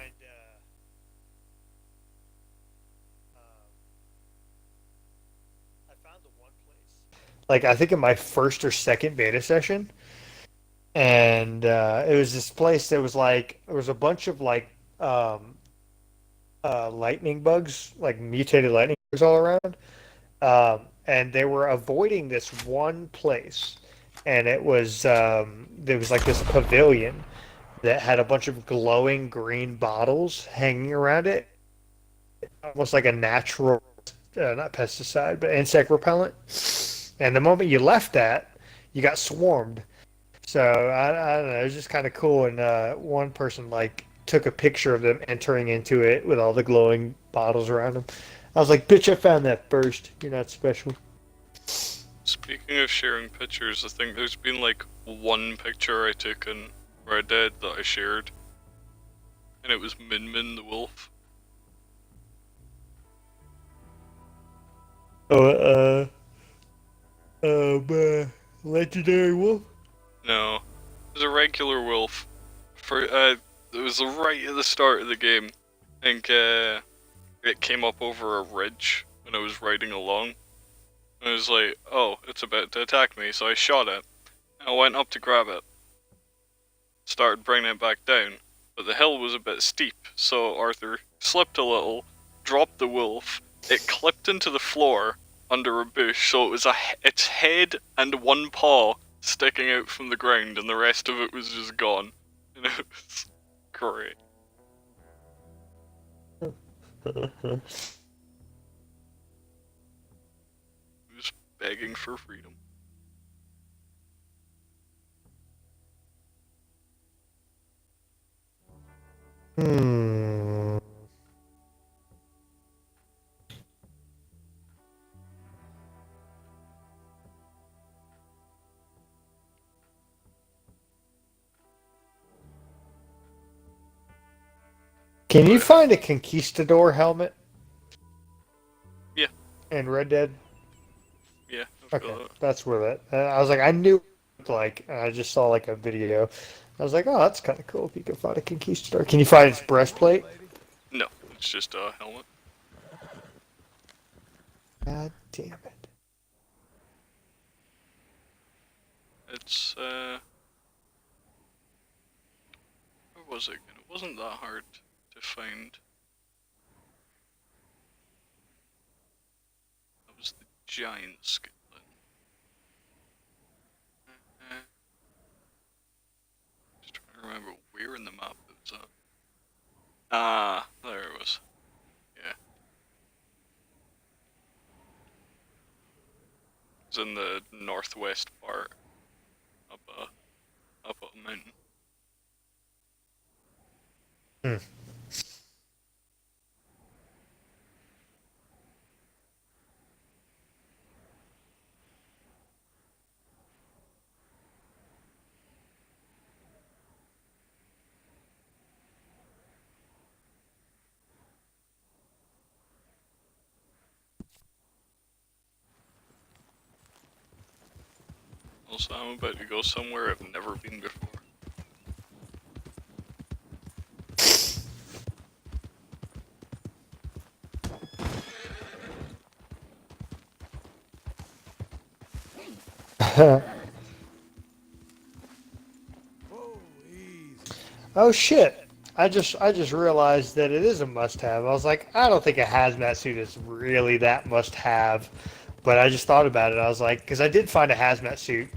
find I found the one place. Like I think in my first or second beta session, and it was this place that was like there was a bunch of like um, lightning bugs, like mutated lightning bugs all around, and they were avoiding this one place, and it was there was like this pavilion that had a bunch of glowing green bottles hanging around it, almost like a natural, not pesticide, but insect repellent. And the moment you left that, you got swarmed. So I don't know. It was just kind of cool. And one person like took a picture of them entering into it with all the glowing bottles around them. I was like, "Bitch, I found that first. You're not special." Speaking of sharing pictures, I think there's been like one picture I took in Red Dead that I shared, and it was Min Min the wolf. Oh, legendary wolf. No, it was a regular wolf. It was right at the start of the game. I think it came up over a ridge when I was riding along. I was like, oh, it's about to attack me, so I shot it. I went up to grab it, started bringing it back down, but the hill was a bit steep, so Arthur slipped a little, dropped the wolf, it clipped into the floor under a bush, so it was its head and one paw sticking out from the ground, and the rest of it was just gone. And it was great. It was begging for freedom. Hmm. Can you find a conquistador helmet Yeah. in Red Dead? Yeah. Okay, that's where that. I was like, I knew what it looked like. And I just saw like a video. I was like, oh, that's kind of cool. If you can find a conquistador, can you find its breastplate? No, it's just a helmet. God damn it! It's where was it? It wasn't that hard to find. That was the giant skeleton. Just trying to remember where in the map it was at. Ah, there it was. Yeah. It's in the northwest part, up a mountain. Hmm. Also, I'm about to go somewhere I've never been before. Oh shit! I just realized that it is a must-have. I was like, I don't think a hazmat suit is really that must-have, but I just thought about it. I was like, because I did find a hazmat suit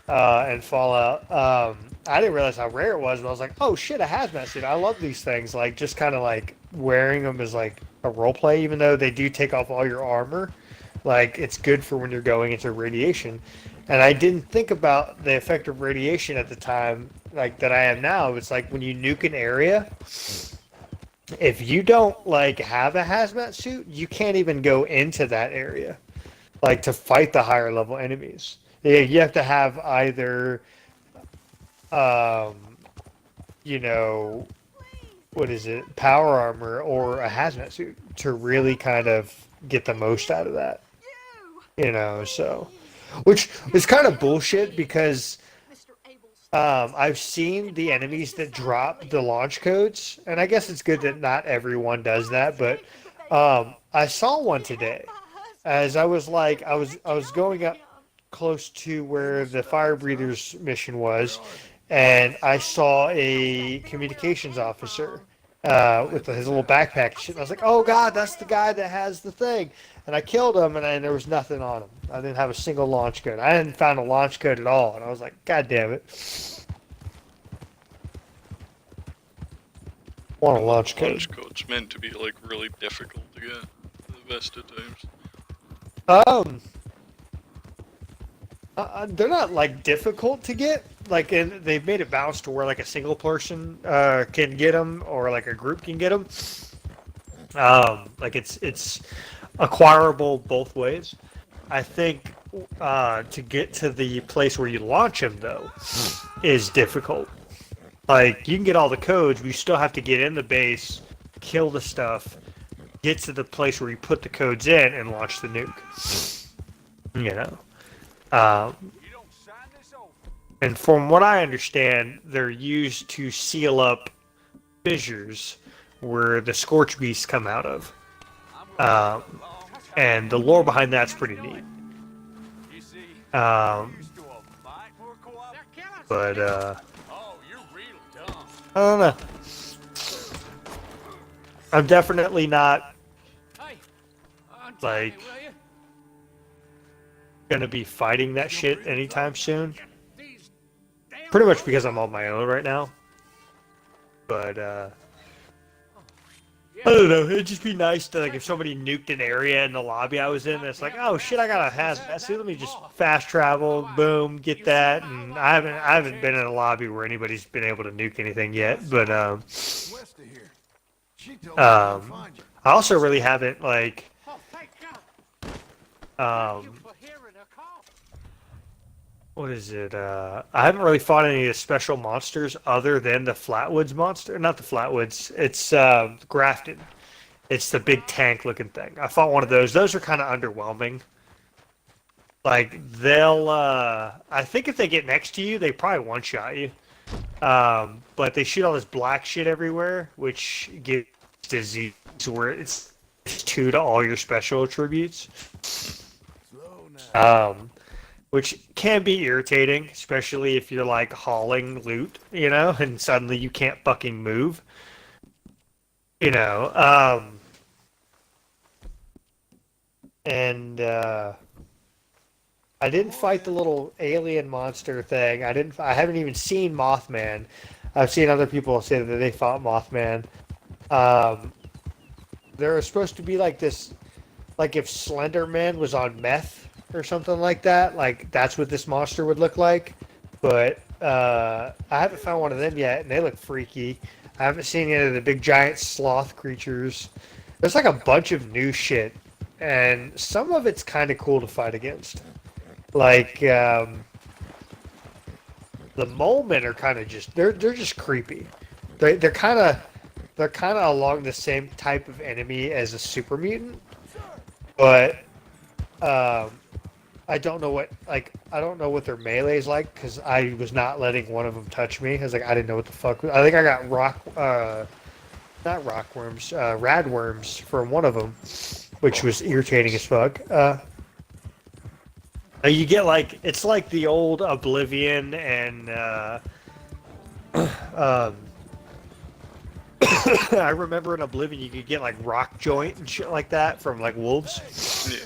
in Fallout. I didn't realize how rare it was, but I was like, oh shit, a hazmat suit. I love these things. Like just kind of like wearing them as like a role play, even though they do take off all your armor. Like it's good for when you're going into radiation. And I didn't think about the effect of radiation at the time, like that I am now. It's like when you nuke an area, if you don't like have a hazmat suit, you can't even go into that area, like to fight the higher level enemies. Yeah, you have to have either, um, you know, what is it, power armor or a hazmat suit to really kind of get the most out of that. So which is kind of bullshit because I've seen the enemies that drop the launch codes, and I guess it's good that not everyone does that, but I saw one today as I was going up close to where the fire breathers mission was, and I saw a communications officer with his little backpack and shit. And I was like, "Oh God, that's the guy that has the thing." And I killed him, and there was nothing on him. I didn't have a single launch code. I hadn't found a launch code at all, and I was like, "God damn it!" Want a launch code? Launch code's meant to be like really difficult to get the best of times. Um, they're not like difficult to get. Like, and they've made it balanced to where like a single person can get them, or like a group can get them. Like it's acquirable both ways. I think to get to the place where you launch them though is difficult. Like you can get all the codes, but you still have to get in the base, kill the stuff, get to the place where you put the codes in, and launch the nuke. You know. And from what I understand, they're used to seal up fissures where the scorch beasts come out of. Um, and the lore behind that's pretty neat. But I don't know. I'm definitely not like gonna be fighting that shit anytime soon. Pretty much because I'm on my own right now. But I don't know. It'd just be nice to like if somebody nuked an area in the lobby I was in. It's like, oh shit, I got a hazmat suit. Let me just fast travel, boom, get that. And I haven't been in a lobby where anybody's been able to nuke anything yet. But I also really haven't like what is it? I haven't really fought any of the special monsters other than the Flatwoods monster. Not the Flatwoods. It's Grafton. It's the big tank-looking thing. I fought one of those. Those are kind of underwhelming. Like they'll, I think if they get next to you, they probably one-shot you. But they shoot all this black shit everywhere, which gives disease where it's 2 to all your special attributes. Which can be irritating, especially if you're like hauling loot, you know, and suddenly you can't fucking move. You know, and I didn't fight the little alien monster thing. I haven't even seen Mothman. I've seen other people say that they fought Mothman. There was supposed to be like this, like if Slender Man was on meth or something like that. Like that's what this monster would look like. But I haven't found one of them yet, and they look freaky. I haven't seen any of the big giant sloth creatures. There's like a bunch of new shit, and some of it's kind of cool to fight against. Like the mole men are kind of just they're just creepy. They're kind of along the same type of enemy as a super mutant, but I don't know what their melee is like because I was not letting one of them touch me. I was like, I didn't know what the fuck. I think I got not rockworms, radworms from one of them, which was irritating as fuck. You get like it's like the old Oblivion and I remember in Oblivion you could get like rock joint and shit like that from like wolves. Yeah.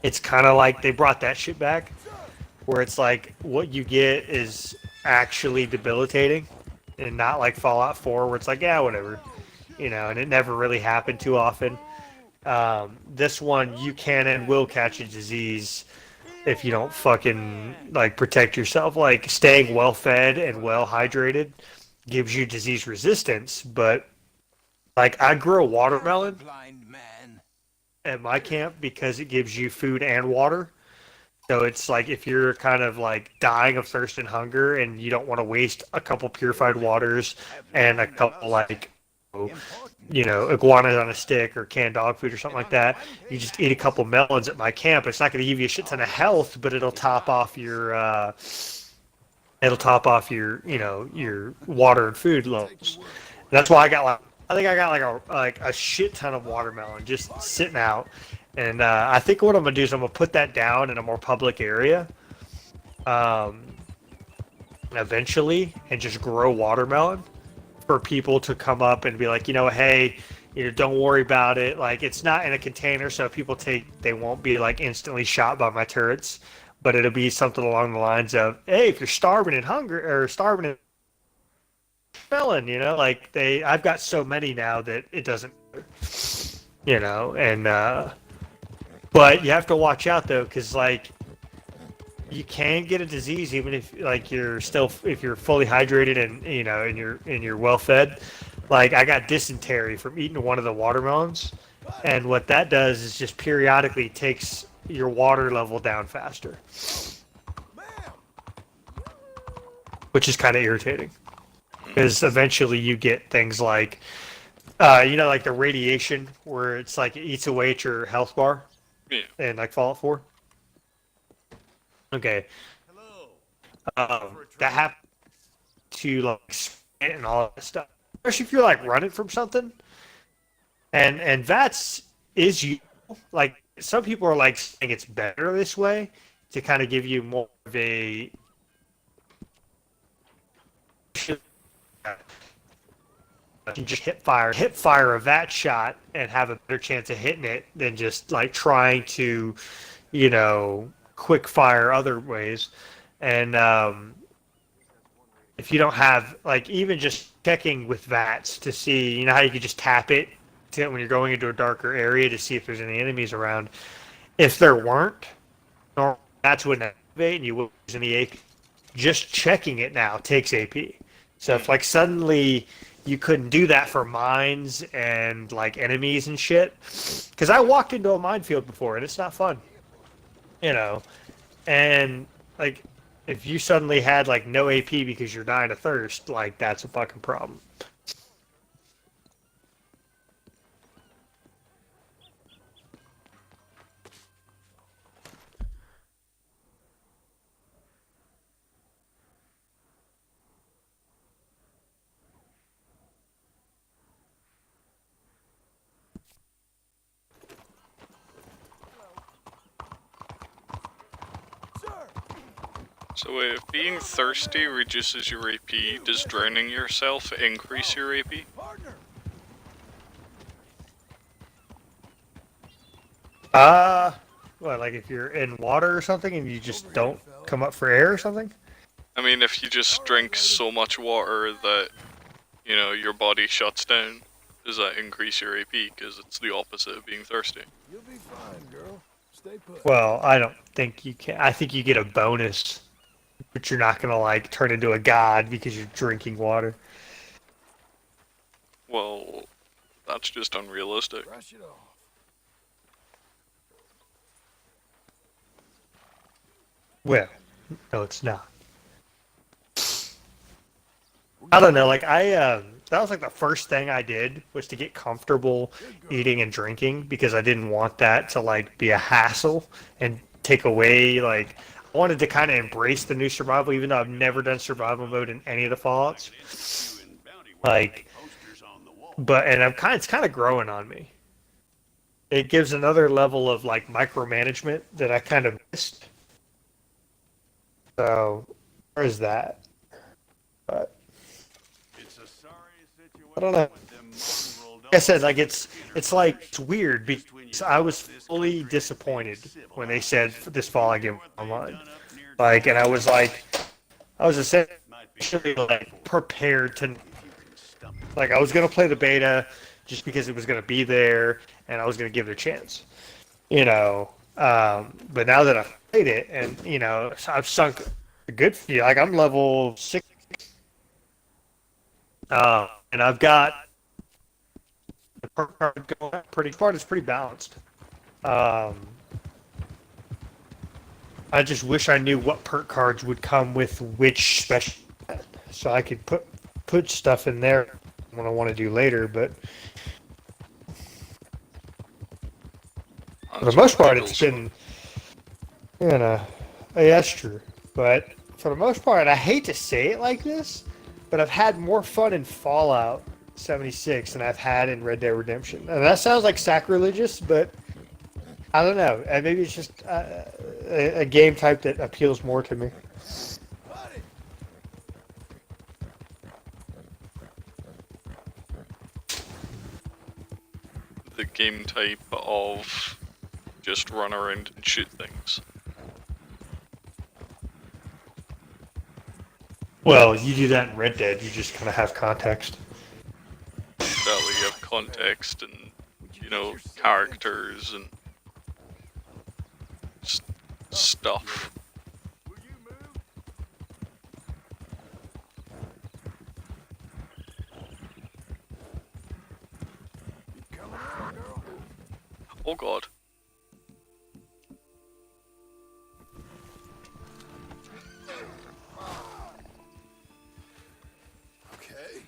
It's kind of like they brought that shit back, where it's like what you get is actually debilitating, and not like Fallout 4, where it's like, yeah, whatever, you know, and it never really happened too often. This one, you can and will catch a disease if you don't fucking like protect yourself. Like staying well fed and well hydrated gives you disease resistance, but like I grew a watermelon at my camp because it gives you food and water. So it's like if you're kind of like dying of thirst and hunger and you don't want to waste a couple purified waters and a couple like, you know, iguanas on a stick or canned dog food or something like that, you just eat a couple melons at my camp. It's not going to give you a shit ton of health, but it'll top off your It'll top off your, your water and food levels. And that's why I think I got like a shit ton of watermelon just sitting out. And I think what I'm gonna do is I'm gonna put that down in a more public area, um, eventually, and just grow watermelon for people to come up and be like, hey, don't worry about it. Like, it's not in a container, so if people they won't be like instantly shot by my turrets. But it'll be something along the lines of, hey, if you're starving and hungry or starving and melon, like I've got so many now that it doesn't, and but you have to watch out though, because like you can get a disease even if like if you're fully hydrated and and you're well fed. Like I got dysentery from eating one of the watermelons, and what that does is just periodically takes your water level down faster, which is kind of irritating because eventually you get things like like the radiation where it's like it eats away at your health bar. Yeah. And like Fallout 4. Okay. That happens to like spit and all that stuff, especially if you're like running from something. And that's is you like some people are like saying it's better this way to kind of give you more of a you can just hip fire of that shot and have a better chance of hitting it than just like trying to, quick fire other ways. And if you don't have like even just checking with VATS to see, how you could just tap it when you're going into a darker area to see if there's any enemies around. If there weren't, or that's when activate and you will use any AP. Just checking it now takes AP. So if like suddenly you couldn't do that for mines and like enemies and shit, because I walked into a minefield before and it's not fun, and like if you suddenly had like no AP because you're dying of thirst, like that's a fucking problem. So if being thirsty reduces your AP, does drowning yourself increase your AP? What, like if you're in water or something and you just don't come up for air or something? I mean, if you just drink so much water that, your body shuts down, does that increase your AP? Because it's the opposite of being thirsty. You'll be fine, girl. Stay put. Well, I don't think you can. I think you get a bonus, but you're not gonna like turn into a god because you're drinking water. Well, that's just unrealistic. Brush it off. Well, no, it's not. I don't know. Like that was like the first thing I did was to get comfortable eating and drinking because I didn't want that to like be a hassle and take away like I wanted to kind of embrace the new survival, even though I've never done survival mode in any of the Fallouts. Like, but and it's kind of growing on me. It gives another level of like micromanagement that I kind of missed. So, where is that? But I don't know. Like I said, like it's weird because I was fully disappointed when they said this fall I get online. Like, and I was essentially like prepared to, like I was gonna play the beta just because it was gonna be there and I was gonna give it a chance, But now that I've played it and I've sunk a good few, like I'm level 6. And I've got the perk card going pretty far. It's pretty balanced. I just wish I knew what perk cards would come with which special, so I could put stuff in there when I want to do later. But for the most part, it's been, yeah, that's true. But for the most part, and I hate to say it like this, but I've had more fun in Fallout 76 than I've had in Red Dead Redemption. And that sounds like sacrilegious, but I don't know. Maybe it's just a game type that appeals more to me. Buddy. The game type of just run around and shoot things. Well, you do that in Red Dead. You just kind of have context. Exactly, you have context and, you know, characters and stuff. Will you move? You coming out, girl? Oh god. Okay.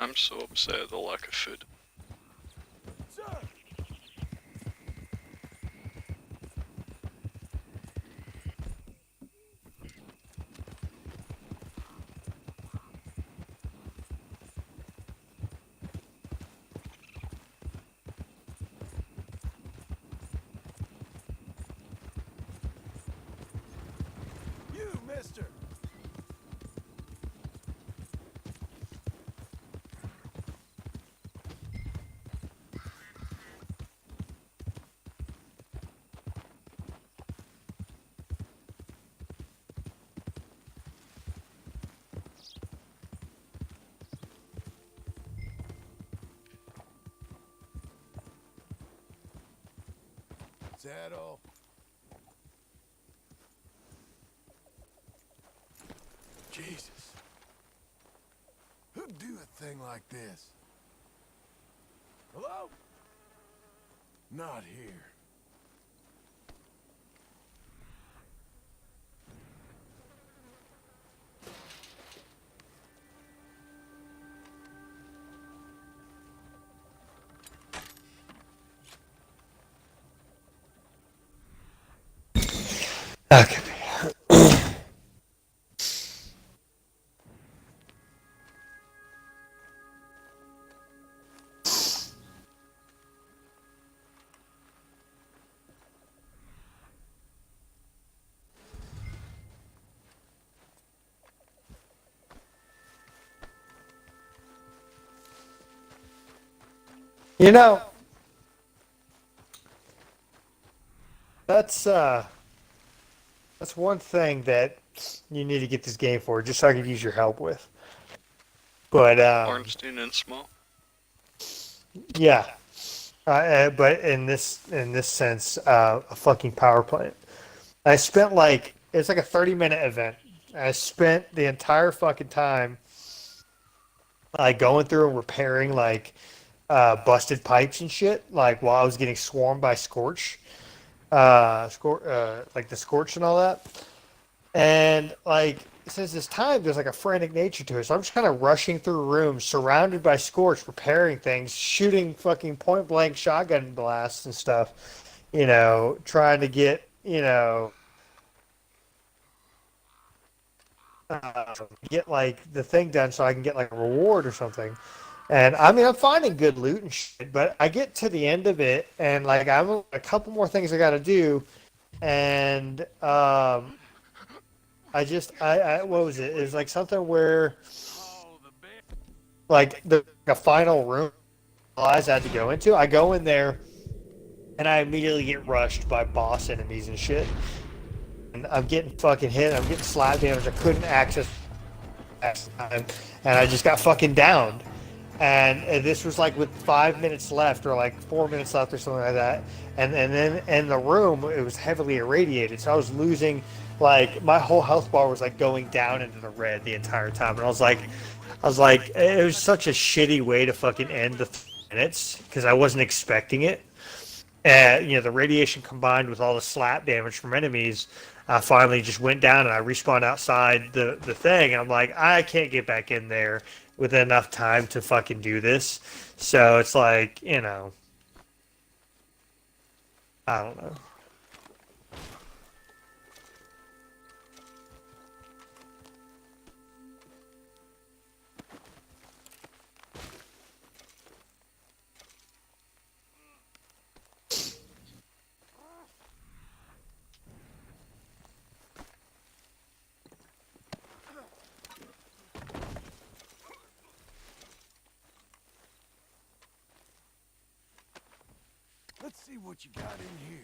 I'm so upset at the lack of food. Sir. You, mister. Is that all? Jesus. Who'd do a thing like this? Hello? Not here. Okay. You know, that's one thing that you need to get this game for, just so I could use your help with. But Ornstein and small. yeah, but in this sense, a fucking power plant. I spent it's like a 30-minute event. I spent the entire fucking time like going through and repairing busted pipes and shit, like while I was getting swarmed by like the Scorch and all that. And like since this time, there's like a frantic nature to it, so I'm just kind of rushing through rooms, surrounded by Scorch, repairing things, shooting fucking point blank shotgun blasts and stuff. You know, trying to get get like the thing done so I can get like a reward or something. And I mean, I'm finding good loot and shit, but I get to the end of it, and like I'm a couple more things I got to do, and I what was it? It was like something where like a final room I had to go into. I go in there, and I immediately get rushed by boss enemies and shit. And I'm getting fucking hit. I'm getting slap damage. I couldn't access last time, and I just got fucking downed. And this was like with 5 minutes left, or like 4 minutes left, or something like that. And then in the room, it was heavily irradiated, so I was losing, like, my whole health bar was like going down into the red the entire time. And I was like, it was such a shitty way to fucking end the 3 minutes because I wasn't expecting it. The radiation combined with all the slap damage from enemies, I finally just went down and I respawned outside the thing. And I'm like, I can't get back in there with enough time to fucking do this. So it's like, I don't know. Let's see what you got in here.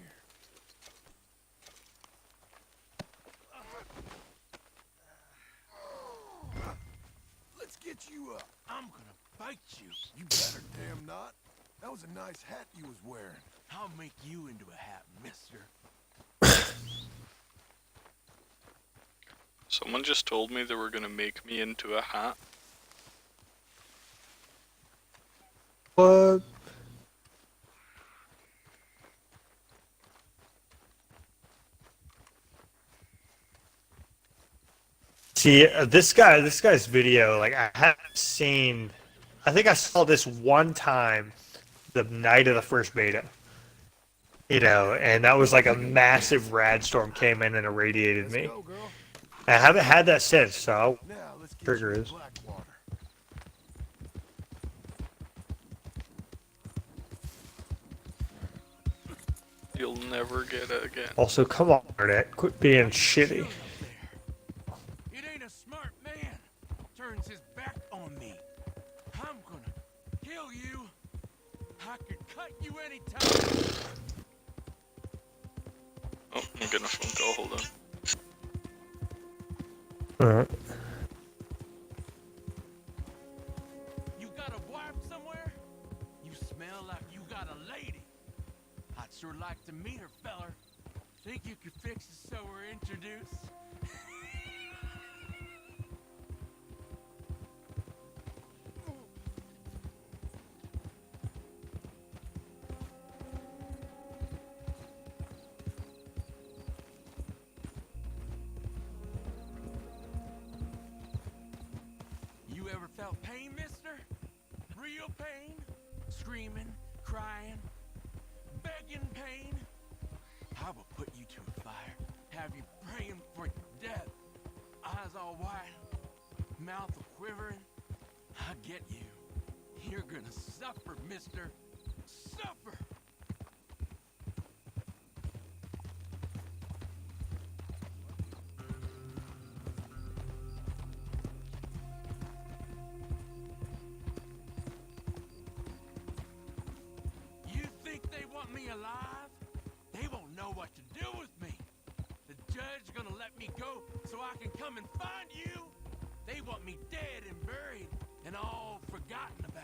Let's get you up. I'm gonna bite you. You better damn not. That was a nice hat you was wearing. I'll make you into a hat, mister. Someone just told me they were gonna make me into a hat. What? See, this guy's video, like, I haven't seen. I think I saw this one time, the night of the first beta. And that was like a massive rad storm came in and irradiated Let's me. go, girl. I haven't had that since, so Now let's get trigger you is. Blackwater. You'll never get it again. Also, come on, Arnett, quit being shitty. It ain't a smart man. Turns his back on me. I'm gonna kill you. I could cut you anytime. Oh, I'm getting a phone call, hold on. Alright. You got a wife somewhere? You smell like you got a lady. I'd sure like to meet her, feller. Think you could fix it so we're introduced? You ever felt pain, mister? Real pain? Screaming, crying, begging pain? I will put you to a fire, have you praying for death. Eyes all wide, mouth quivering. I get you. You're gonna suffer, mister. Suffer! You think they want me alive? They won't know what to do with me. The judge gonna let me go so I can come and find you? They want me dead and buried and all forgotten about.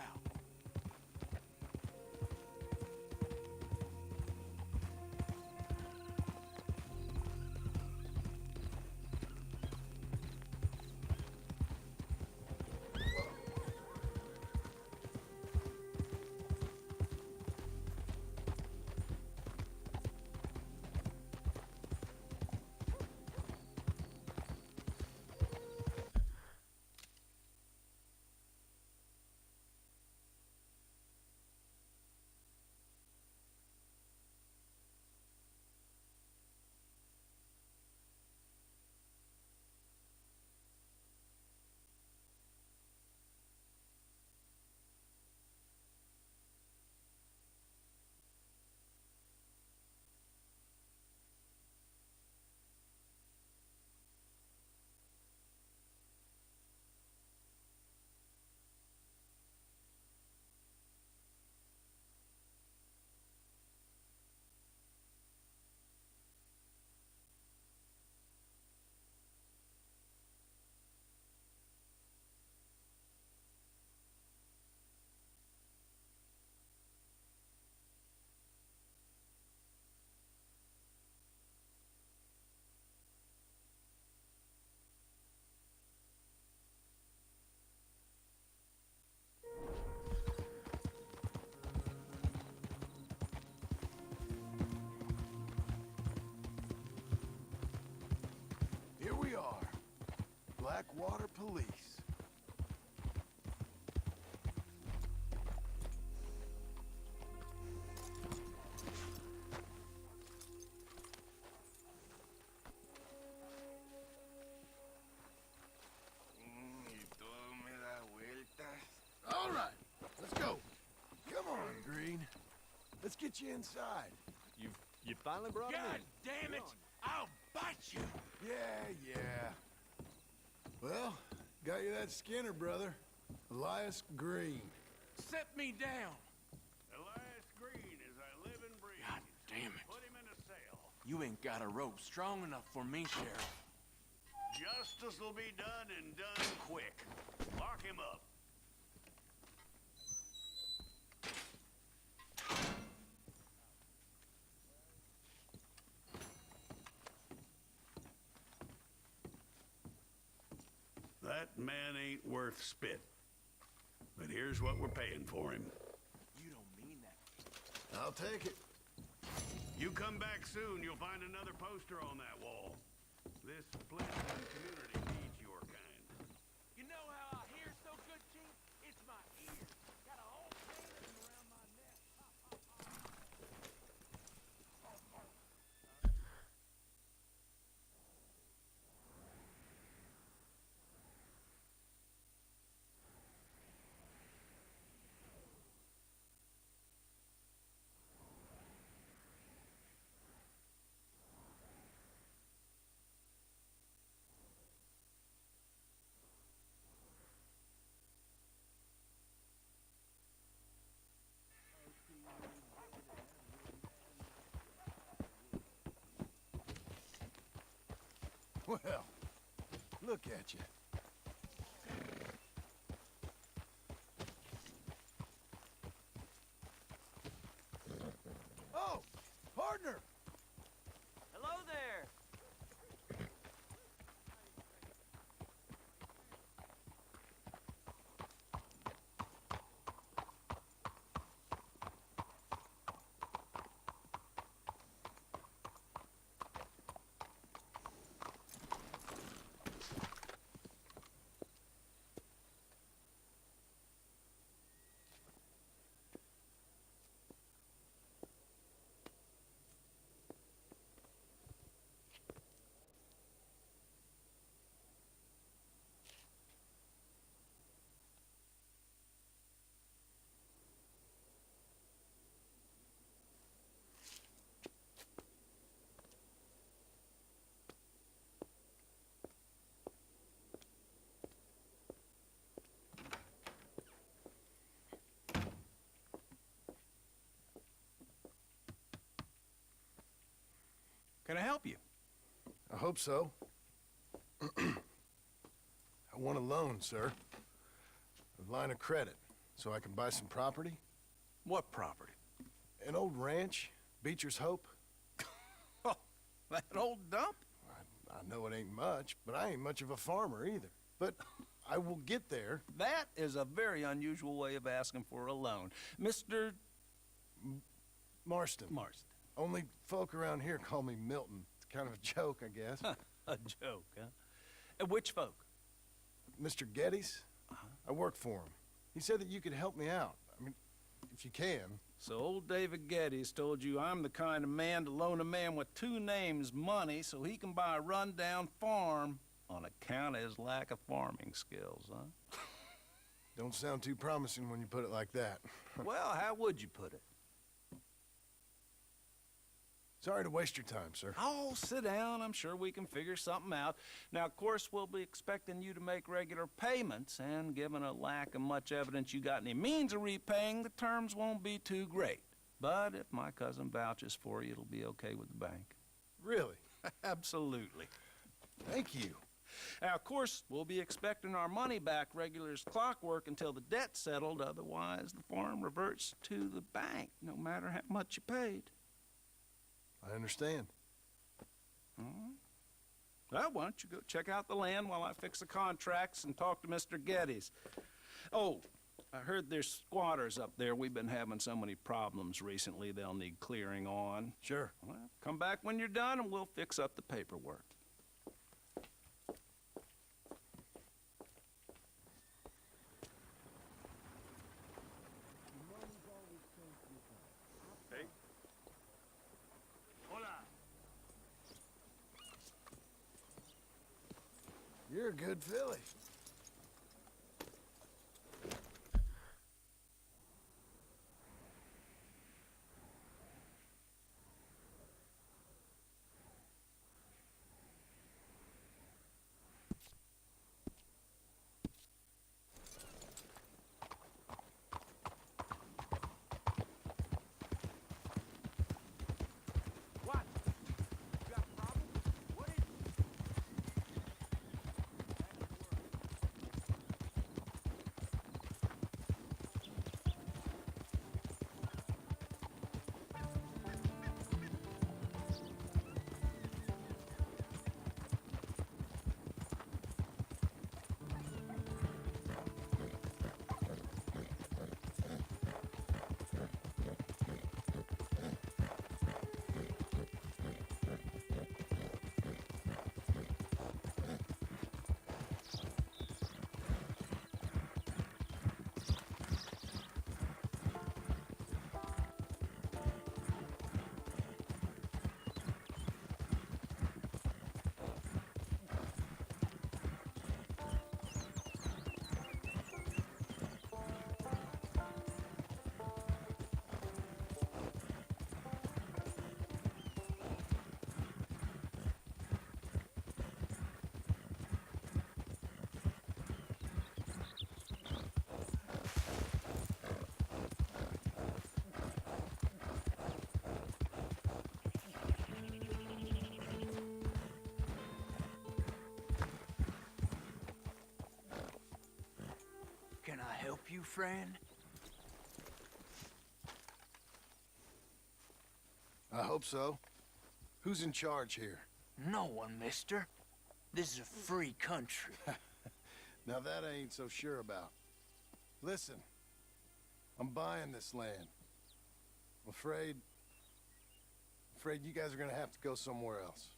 police. All right, let's go. Come on, Green. Let's get you inside. You finally brought him God in. damn it! I'll bite you! Yeah. Well, got you that Skinner, brother. Elias Green. Set me down! Elias Green, as I live and breathe. God damn it. Put him in a cell. You ain't got a rope strong enough for me, Sheriff. Justice will be done and done quick. Lock him up. That man ain't worth spit. But here's what we're paying for him. You don't mean that. I'll take it. You come back soon, you'll find another poster on that wall. This splendid community needs your kind. You know how I hear so good, Chief? It's my ears. Got a whole chain of them around my neck. Well, look at you. Oh, partner! Hello there! Can I help you? I hope so. I want a loan, sir. A line of credit, so I can buy some property. What property? An old ranch, Beecher's Hope. Oh, that old dump? I know it ain't much, but I ain't much of a farmer either. But I will get there. That is a very unusual way of asking for a loan. Mr. Marston. Marston. Only folk around here call me Milton. It's kind of a joke, I guess. A joke, huh? Which folk? Mr. Geddes, I work for him. He said that you could help me out. I mean, if you can. So old David Geddes told you I'm the kind of man to loan a man with two names money so he can buy a rundown farm on account of his lack of farming skills, huh? Don't sound too promising when you put it like that. Well, how would you put it? Sorry to waste your time, sir. Oh, sit down. I'm sure we can figure something out. Now, of course, we'll be expecting you to make regular payments, and given a lack of much evidence you got any means of repaying, the terms won't be too great. But if my cousin vouches for you, it'll be okay with the bank. Really? Absolutely. Thank you. Now, of course, we'll be expecting our money back regular as clockwork until the debt's settled. Otherwise, the farm reverts to the bank, no matter how much you paid. I understand. All right. Well, why don't you go check out the land while I fix the contracts and talk to Mr. Geddes. Oh, I heard there's squatters up there. We've been having so many problems recently they'll need clearing on. Sure. Well, come back when you're done and we'll fix up the paperwork. You're a good filly. What? You got a problem? What is it? Can I help you, friend? I hope so. Who's in charge here? No one, mister. This is a free country. Now that I ain't so sure about. Listen, I'm buying this land. I'm afraid you guys are gonna have to go somewhere else.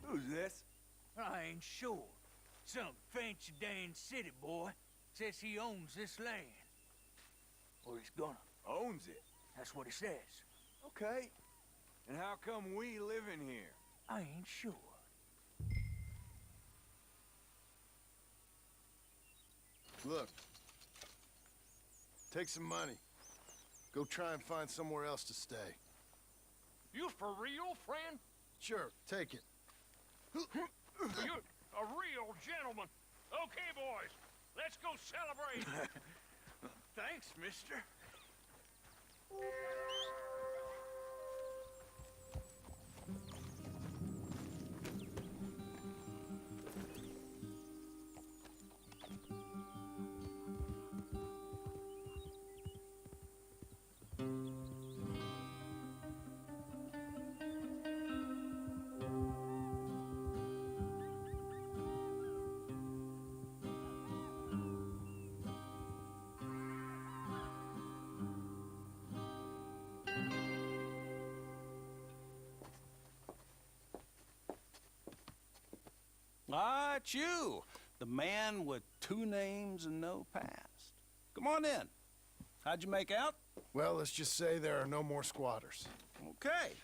Who's this? I ain't sure. Some fancy Dan city boy says he owns this land. Or he's gonna. Owns it. That's what he says. Okay. And how come we live in here? I ain't sure. Look, take some money. Go try and find somewhere else to stay. You for real, friend? Sure, take it. You're a real gentleman. Okay, boys, let's go celebrate. Thanks, mister. Ah, it's you, the man with 2 names and no past. Come on in. How'd you make out? Well, let's just say there are no more squatters. Okay.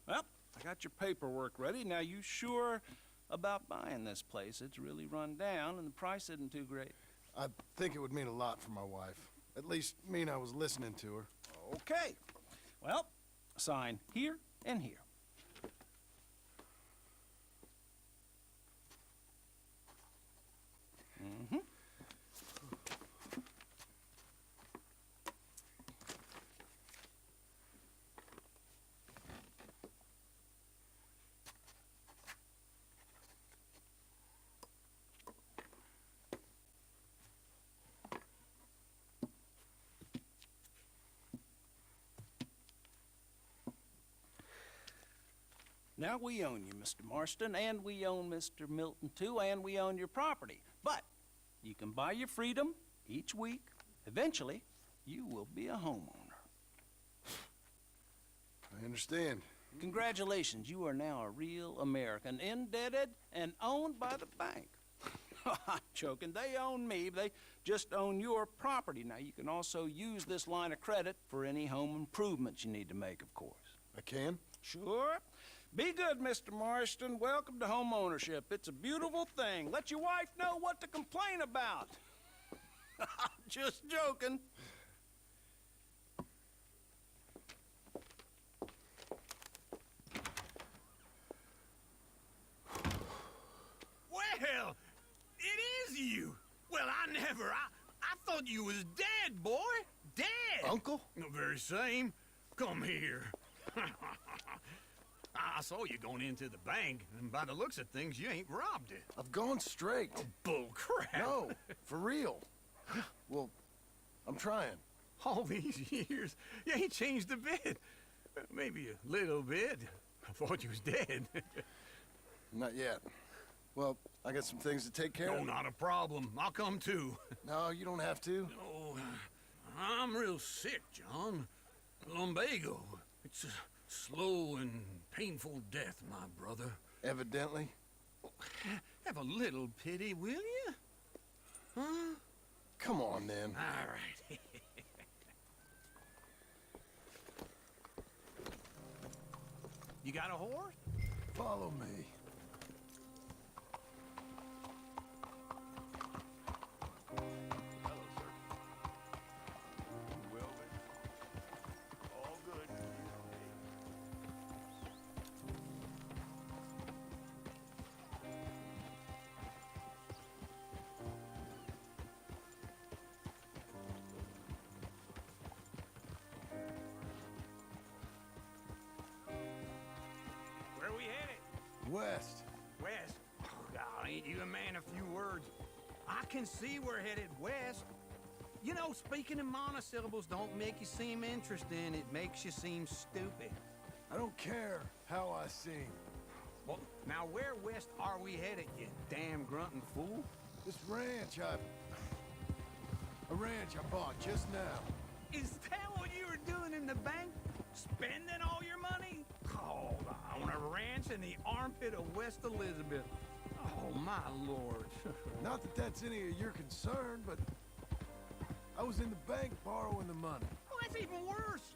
Well, I got your paperwork ready. Now, you sure about buying this place? It's really run down, and the price isn't too great. I think it would mean a lot for my wife. At least mean I was listening to her. Okay. Well, sign here and here. Mm-hmm. Now we own you, Mr. Marston, and we own Mr. Milton, too, and we own your property. But you can buy your freedom each week. Eventually, you will be a homeowner. I understand. Congratulations, you are now a real American, indebted and owned by the bank. I'm joking, they own me, they just own your property. Now, you can also use this line of credit for any home improvements you need to make, of course. I can? Sure. Be good, Mr. Marston. Welcome to home ownership. It's a beautiful thing. Let your wife know what to complain about. Just joking. Well, it is you. Well, I thought you was dead, boy. Dead. Uncle? The very same. Come here. I saw you going into the bank, and by the looks of things, you ain't robbed it. I've gone straight. Bull crap. No, for real. Well, I'm trying. All these years, you ain't changed a bit. Maybe a little bit. I thought you was dead. Not yet. Well, I got some things to take care No, of. not a problem. I'll come too. No, you don't have to. No, I'm real sick, John. Lumbago. It's a slow and painful death, my brother. Evidently. Have a little pity, will you? Huh? Come on, then. All right. You got a horse? Follow me. Hello, sir. Well, all good. Where we headed? West. West. Oh, God, ain't you a man of few words? I can see we're headed west. You know, speaking in monosyllables don't make you seem interesting. It makes you seem stupid. I don't care how I seem. Well, now where west are we headed, you damn grunting fool? This ranch I bought just now. Is that what you were doing in the bank? Spending all your money? Oh, on a ranch in the armpit of West Elizabeth. Oh, my lord. Not that that's any of your concern, but I was in the bank borrowing the money. Well, that's even worse.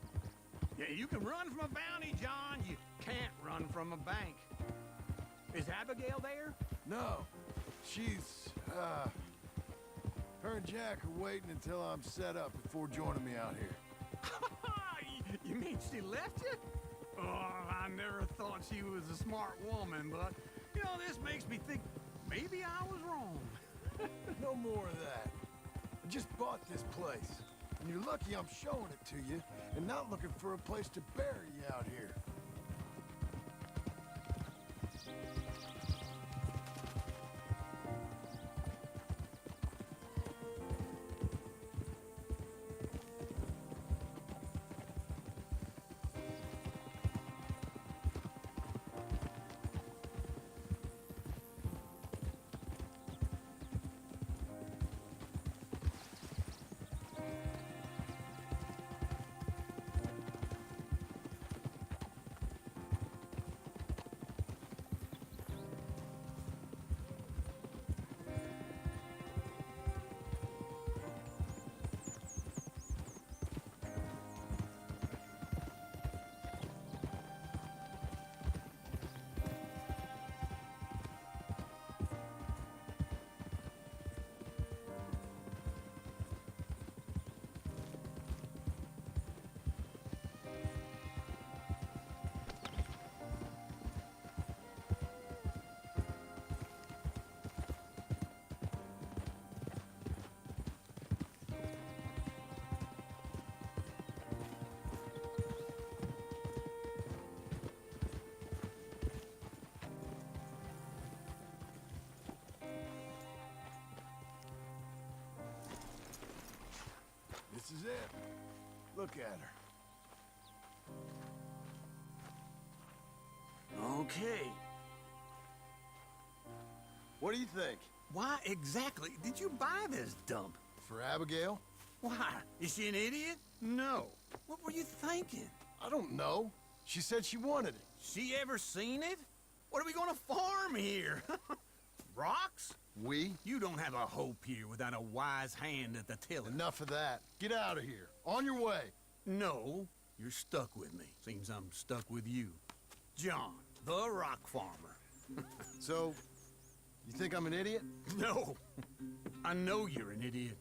Yeah, you can run from a bounty, John. You can't run from a bank. Is Abigail there? No, she's, her and Jack are waiting until I'm set up before joining me out here. You mean she left you? Oh, I never thought she was a smart woman, but, you know, this makes me think maybe I was wrong. No more of that. I just bought this place, and you're lucky I'm showing it to you and not looking for a place to bury you out here. This is it. Look at her. Okay. What do you think? Why exactly did you buy this dump? For Abigail? Why? Is she an idiot? No. What were you thinking? I don't know. She said she wanted it. She ever seen it? What are we gonna farm here? Rocks? We? You don't have a hope here without a wise hand at the tiller. Enough of that. Get out of here. On your way. No, you're stuck with me. Seems I'm stuck with you. John, the rock farmer. So, you think I'm an idiot? No, I know you're an idiot.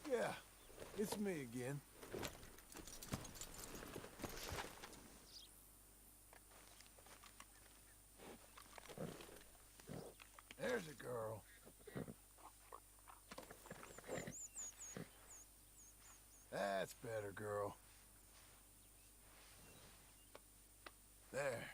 Yeah, it's me again. There's a girl. That's better, girl. There.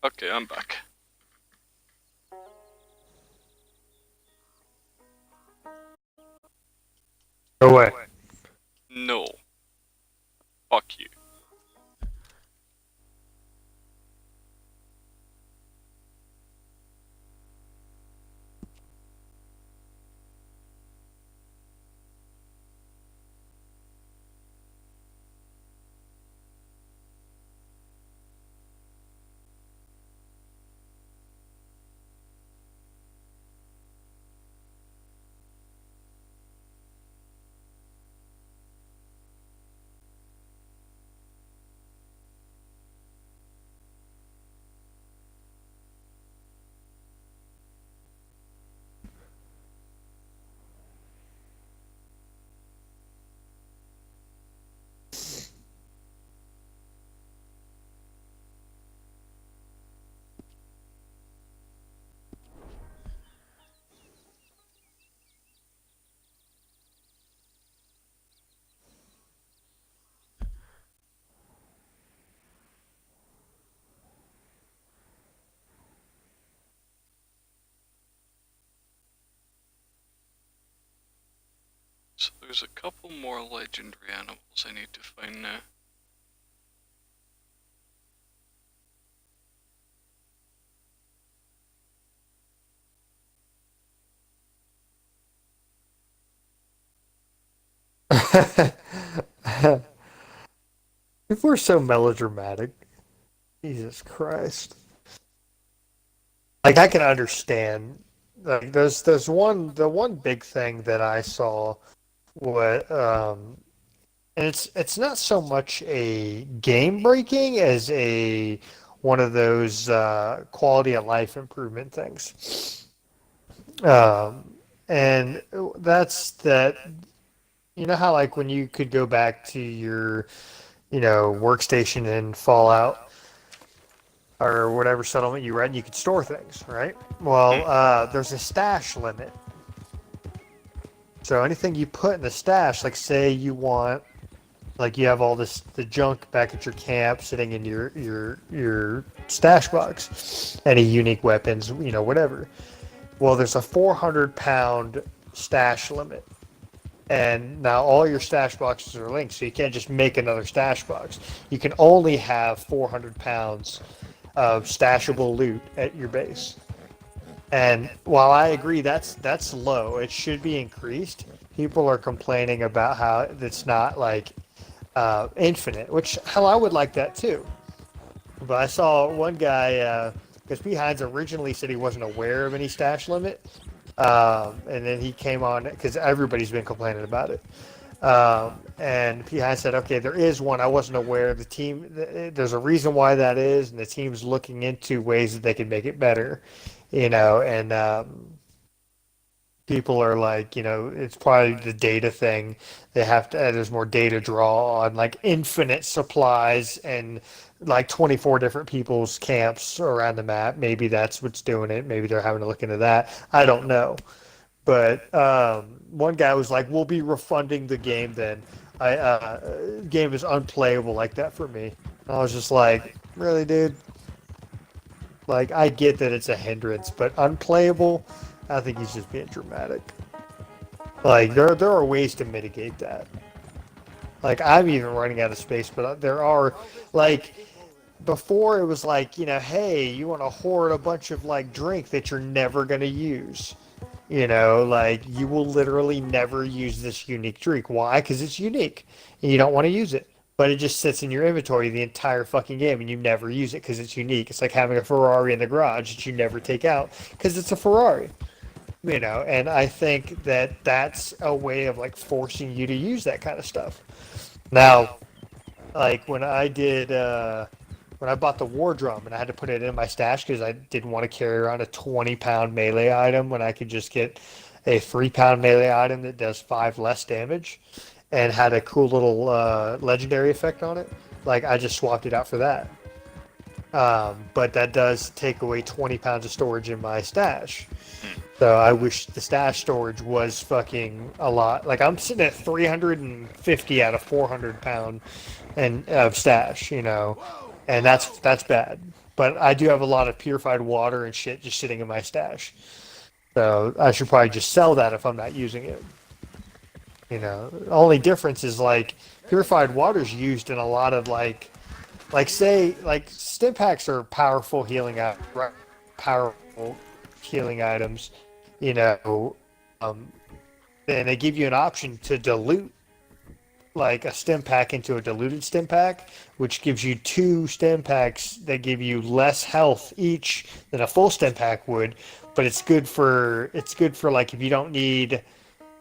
Okay, I'm back. Go away. No. Fuck you. So there's a couple more legendary animals I need to find now. People are so melodramatic. Jesus Christ. Like I can understand. Like the one big thing that I saw was and it's not so much a game breaking as a one of those quality of life improvement things. And that's that. You know how like when you could go back to your, workstation in Fallout or whatever settlement you rent, you could store things, right? Well, there's a stash limit. So anything you put in the stash, like say you want, like you have all the junk back at your camp sitting in your stash box, any unique weapons, whatever. Well, there's a 400-pound stash limit. And now all your stash boxes are linked, so you can't just make another stash box. You can only have 400 pounds of stashable loot at your base. And while I agree that's low, it should be increased. People are complaining about how it's not like infinite, which hell I would like that too. But I saw one guy because Behinds originally said he wasn't aware of any stash limit, and then he came on because everybody's been complaining about it. And Behind said, "Okay, there is one. I wasn't aware. The team, there's a reason why that is, and the team's looking into ways that they can make it better." And people are like, it's probably the data thing. They have to. There's more data draw on like infinite supplies and like 24 different people's camps around the map. Maybe that's what's doing it. Maybe they're having to look into that. I don't know. But one guy was like, "We'll be refunding the game then. Game is unplayable like that for me." And I was just like, "Really, dude? Like, I get that it's a hindrance, but unplayable? I think he's just being dramatic. Like, there are ways to mitigate that. Like, I'm even running out of space, but there are, like, before it was like, hey, you want to hoard a bunch of, like, drink that you're never going to use. Like, you will literally never use this unique drink. Why? Because it's unique, and you don't want to use it. But it just sits in your inventory the entire fucking game, and you never use it because it's unique. It's like having a Ferrari in the garage that you never take out because it's a Ferrari. And I think that that's a way of like forcing you to use that kind of stuff. Now, like when I bought the war drum and I had to put it in my stash because I didn't want to carry around a 20-pound melee item when I could just get a 3-pound melee item that does 5 less damage and had a cool little legendary effect on it. Like I just swapped it out for that. But that does take away 20 pounds of storage in my stash. So I wish the stash storage was fucking a lot. Like I'm sitting at 350 out of 400 pound of stash, and that's bad. But I do have a lot of purified water and shit just sitting in my stash. So I should probably just sell that if I'm not using it. The only difference is like purified water is used in a lot of like say like stim packs are powerful healing items, and they give you an option to dilute like a stim pack into a diluted stim pack, which gives you 2 stim packs that give you less health each than a full stim pack would, but it's good for like if you don't need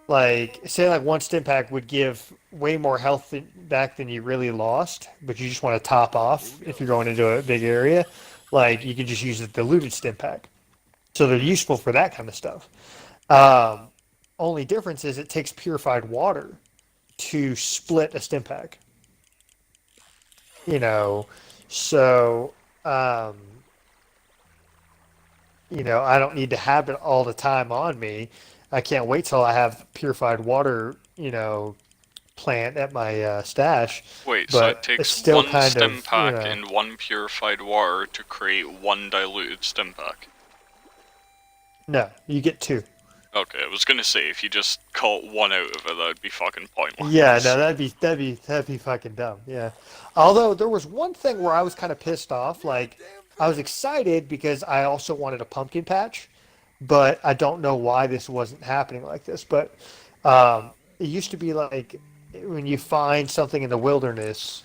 like say like 1 stim pack would give way more health back than you really lost, but you just want to top off if you're going into a big area, like you can just use a diluted stim pack. So they're useful for that kind of stuff. Only difference is it takes purified water to split a stim pack. So I don't need to have it all the time on me. I can't wait till I have purified water, plant at my stash. Wait, but so it takes still 1 kind stim of, pack and 1 purified water to create 1 diluted stim pack? No, you get 2. Okay, I was gonna say if you just caught 1 out of it, that'd be fucking pointless. Yeah, no, that'd be fucking dumb. Yeah. Although there was one thing where I was kind of pissed off. Like, I was excited because I also wanted a pumpkin patch, but I don't know why this wasn't happening like this. But it used to be like when you find something in the wilderness,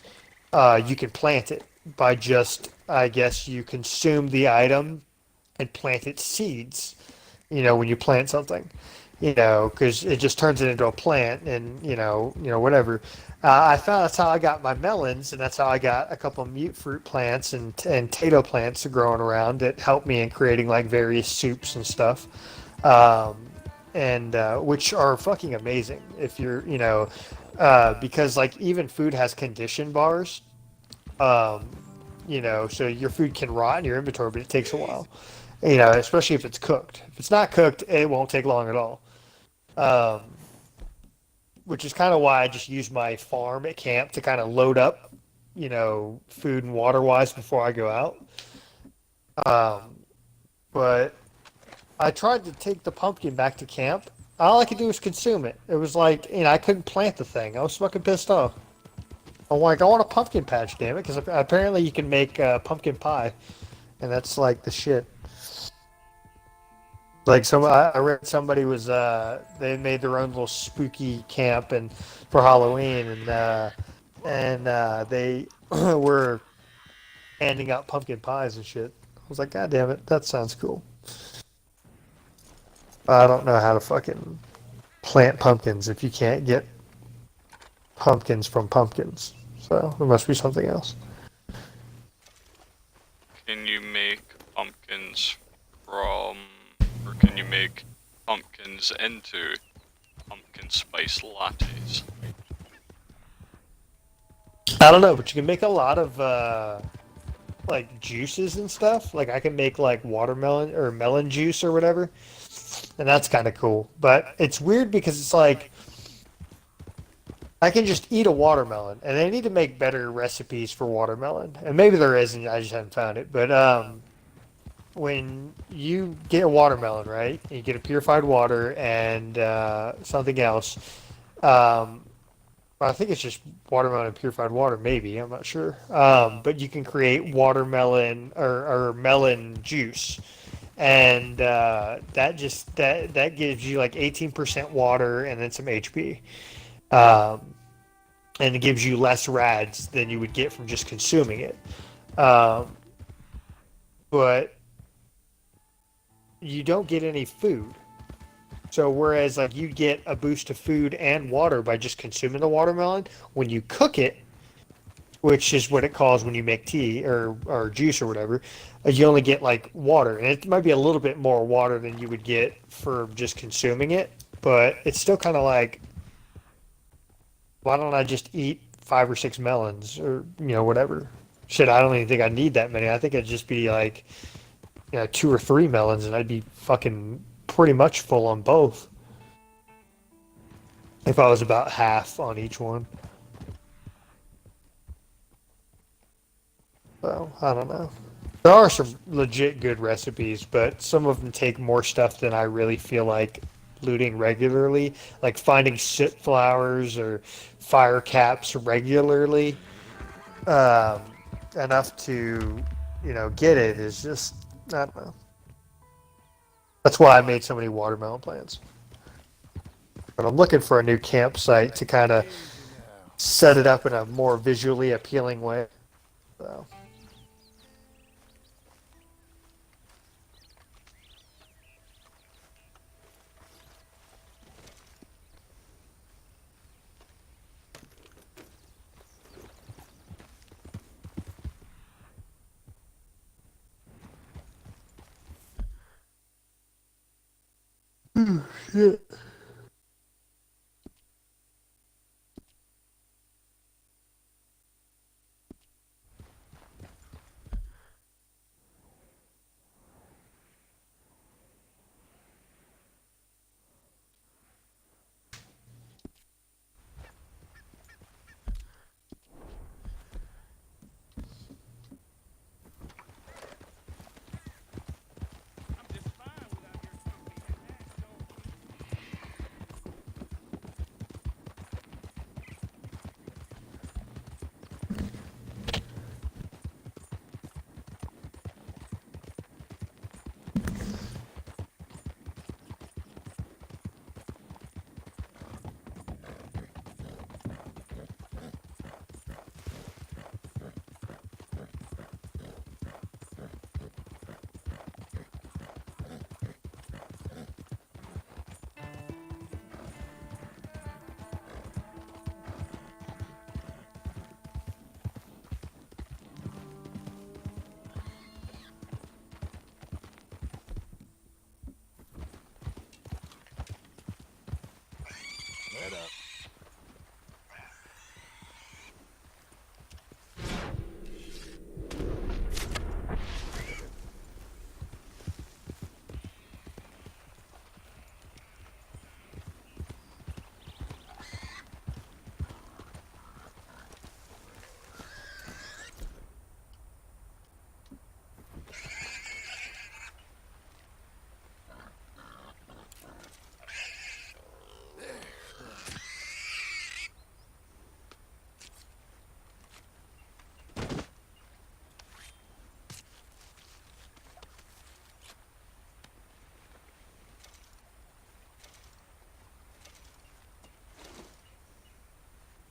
you can plant it by just, I guess, you consume the item and plant its seeds. When you plant something, because it just turns it into a plant, and whatever. I found that's how I got my melons, and that's how I got a couple of mute fruit plants and tato plants growing around that helped me in creating like various soups and stuff. and which are fucking amazing if you're, because like even food has condition bars, um, so your food can rot in your inventory, but it takes a while, especially if it's cooked. If it's not cooked, it won't take long at all. Um, which is kind of why I just use my farm at camp to kind of load up, food and water wise before I go out. Um, but I tried to take the pumpkin back to camp. All I could do was consume it. It was like, I couldn't plant the thing. I was fucking pissed off. I'm like, I want a pumpkin patch, damn it, because apparently you can make pumpkin pie, and that's like the shit. Like I read somebody was they made their own little spooky camp and for Halloween, and they were handing out pumpkin pies and shit. I was like, God damn it, that sounds cool. I don't know how to fucking plant pumpkins if you can't get pumpkins from pumpkins. So there must be something else. Can you make pumpkins from, or can you make pumpkins into pumpkin spice lattes? I don't know, but you can make a lot of like juices and stuff. Like I can make like watermelon or melon juice or whatever, and that's kind of cool. But it's weird because it's like I can just eat a watermelon, and they need to make better recipes for watermelon. And maybe there is, and I just haven't found it. But when you get a watermelon, right? You get a purified water and something else. I think it's just watermelon and purified water, maybe. I'm not sure. But you can create watermelon or melon juice, and that gives you like 18% water and then some HP. And it gives you less rads than you would get from just consuming it. But you don't get any food. So whereas like you get a boost of food and water by just consuming the watermelon, when you cook it, which is what it calls when you make tea or juice or whatever, you only get like water. And it might be a little bit more water than you would get for just consuming it, but it's still kind of like, why don't I just eat 5 or 6 melons or, whatever? Shit, I don't even think I need that many. I think it'd just be like, 2 or 3 melons and I'd be fucking pretty much full on both. If I was about half on each one. So, I don't know. There are some legit good recipes, but some of them take more stuff than I really feel like looting regularly. Like finding soot flowers or fire caps regularly. Enough to, get it is just, I don't know. That's why I made so many watermelon plants. But I'm looking for a new campsite to kind of set it up in a more visually appealing way. So. Shit. Head up.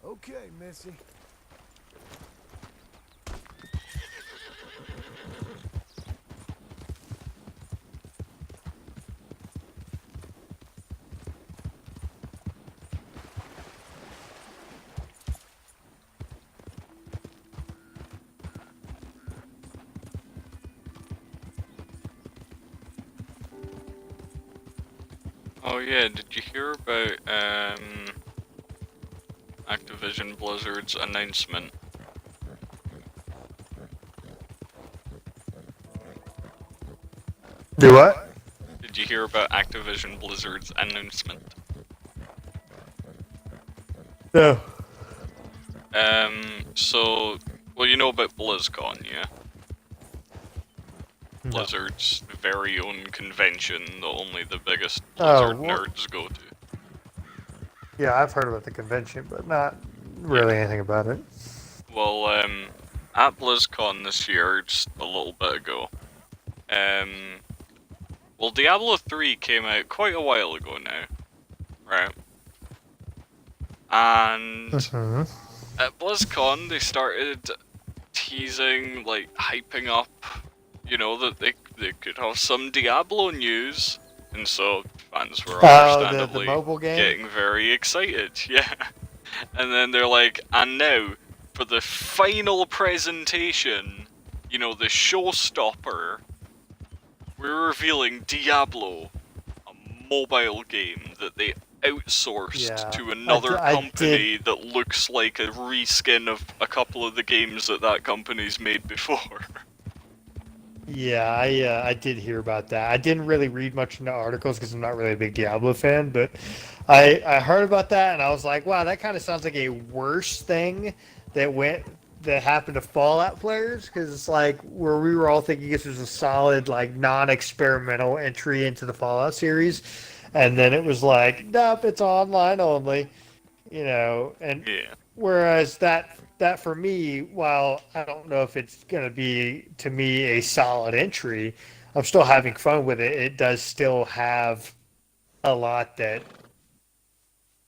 Okay, Missy. Oh yeah, did you hear about Activision Blizzard's announcement? Do what? Did you hear about Activision Blizzard's announcement? No. So, well, you know about BlizzCon, yeah? No. Blizzard's very own convention that only the biggest Oh, Blizzard well- nerds go to. Yeah, I've heard about the convention, but not really anything about it. Well, at BlizzCon this year, just a little bit ago, well, Diablo 3 came out quite a while ago now, right? And at BlizzCon, they started teasing, like, hyping up, you know, that they could have some Diablo news, and so fans were the understandably mobile game? getting very excited, yeah. And then they're like, and now, for the final presentation, you know, the showstopper, we're revealing Diablo, a mobile game that they outsourced Yeah, to another I company that looks like a reskin of a couple of the games that company's made before. Yeah, I did hear about that. I didn't really read much into articles because I'm not really a big Diablo fan, but I heard about that and I was like, wow, that kind of sounds like a worse thing that happened to Fallout players, because it's like where we were all thinking this was a solid, like, non-experimental entry into the Fallout series, and then it was like, nope, it's online only, and Yeah. whereas that for me, while I don't know if it's going to be, to me, a solid entry, I'm still having fun with it. It does still have a lot that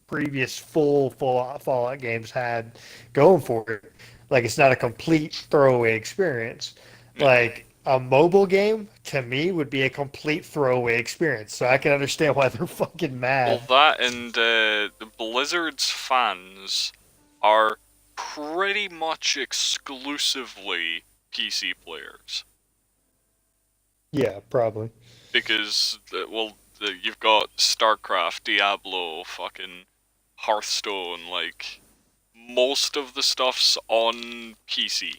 previous full Fallout games had going for it. Like, it's not a complete throwaway experience. Like, a mobile game, to me, would be a complete throwaway experience. So I can understand why they're fucking mad. Well, that and the Blizzard's fans are pretty much exclusively PC players. Yeah, probably. Because, you've got StarCraft, Diablo, fucking Hearthstone, like, most of the stuff's on PC,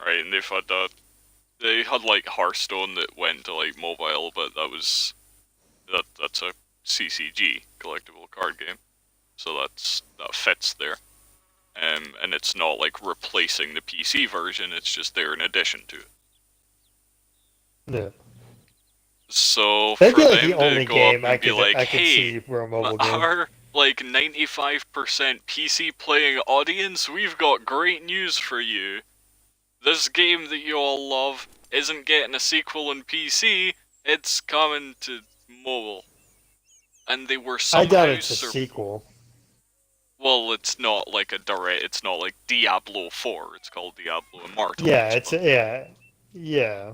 right? And they had, like, Hearthstone that went to, like, mobile, but that's a CCG, collectible card game. So that fits there. And it's not, like, replacing the PC version, it's just there in addition to it. Yeah. So That'd for be like them the only to go game up and be like, I could hey, see for a mobile game. our, like, 95% PC playing audience, we've got great news for you. This game that you all love isn't getting a sequel on PC, it's coming to mobile. And they were somehow... I doubt it's a sequel. Well, it's not like it's not like Diablo 4, it's called Diablo Immortal. Yeah, yeah.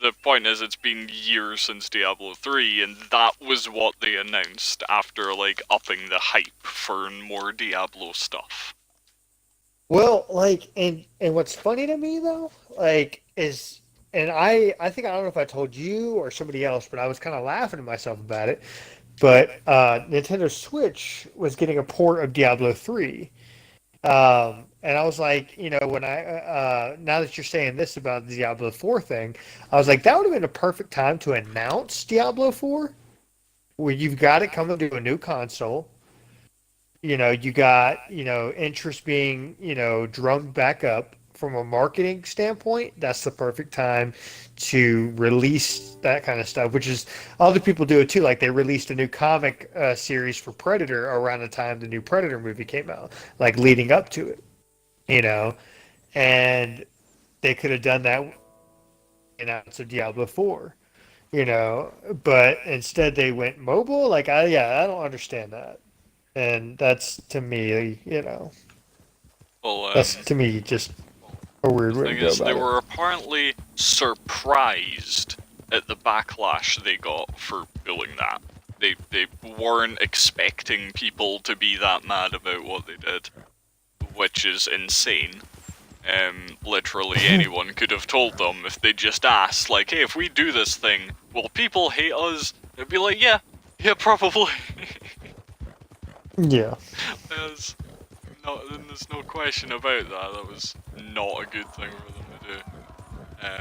The point is, it's been years since Diablo 3, and that was what they announced after, like, upping the hype for more Diablo stuff. Well, like, and what's funny to me, though, like, is, and I think, I don't know if I told you or somebody else, but I was kind of laughing to myself about it, but Nintendo Switch was getting a port of Diablo 3. And I was like, when now that you're saying this about the Diablo 4 thing, I was like, that would have been a perfect time to announce Diablo 4, where you've got it coming to a new console. You got, interest being, drummed back up from a marketing standpoint. That's the perfect time to release that kind of stuff, which is other people do it too. Like they released a new comic series for Predator around the time the new Predator movie came out, like leading up to it, and they could have done that, so Diablo 4, but instead they went mobile. Like, I don't understand that. And that's to me, Well, that's to me just a weird the way to thing go is, they about were apparently surprised at the backlash they got for doing that. They weren't expecting people to be that mad about what they did, which is insane. Literally anyone could have told them if they just asked, like, hey, if we do this thing, will people hate us? They'd be like, yeah, probably. it. Yeah. There's no question about that. That was not a good thing for them to do.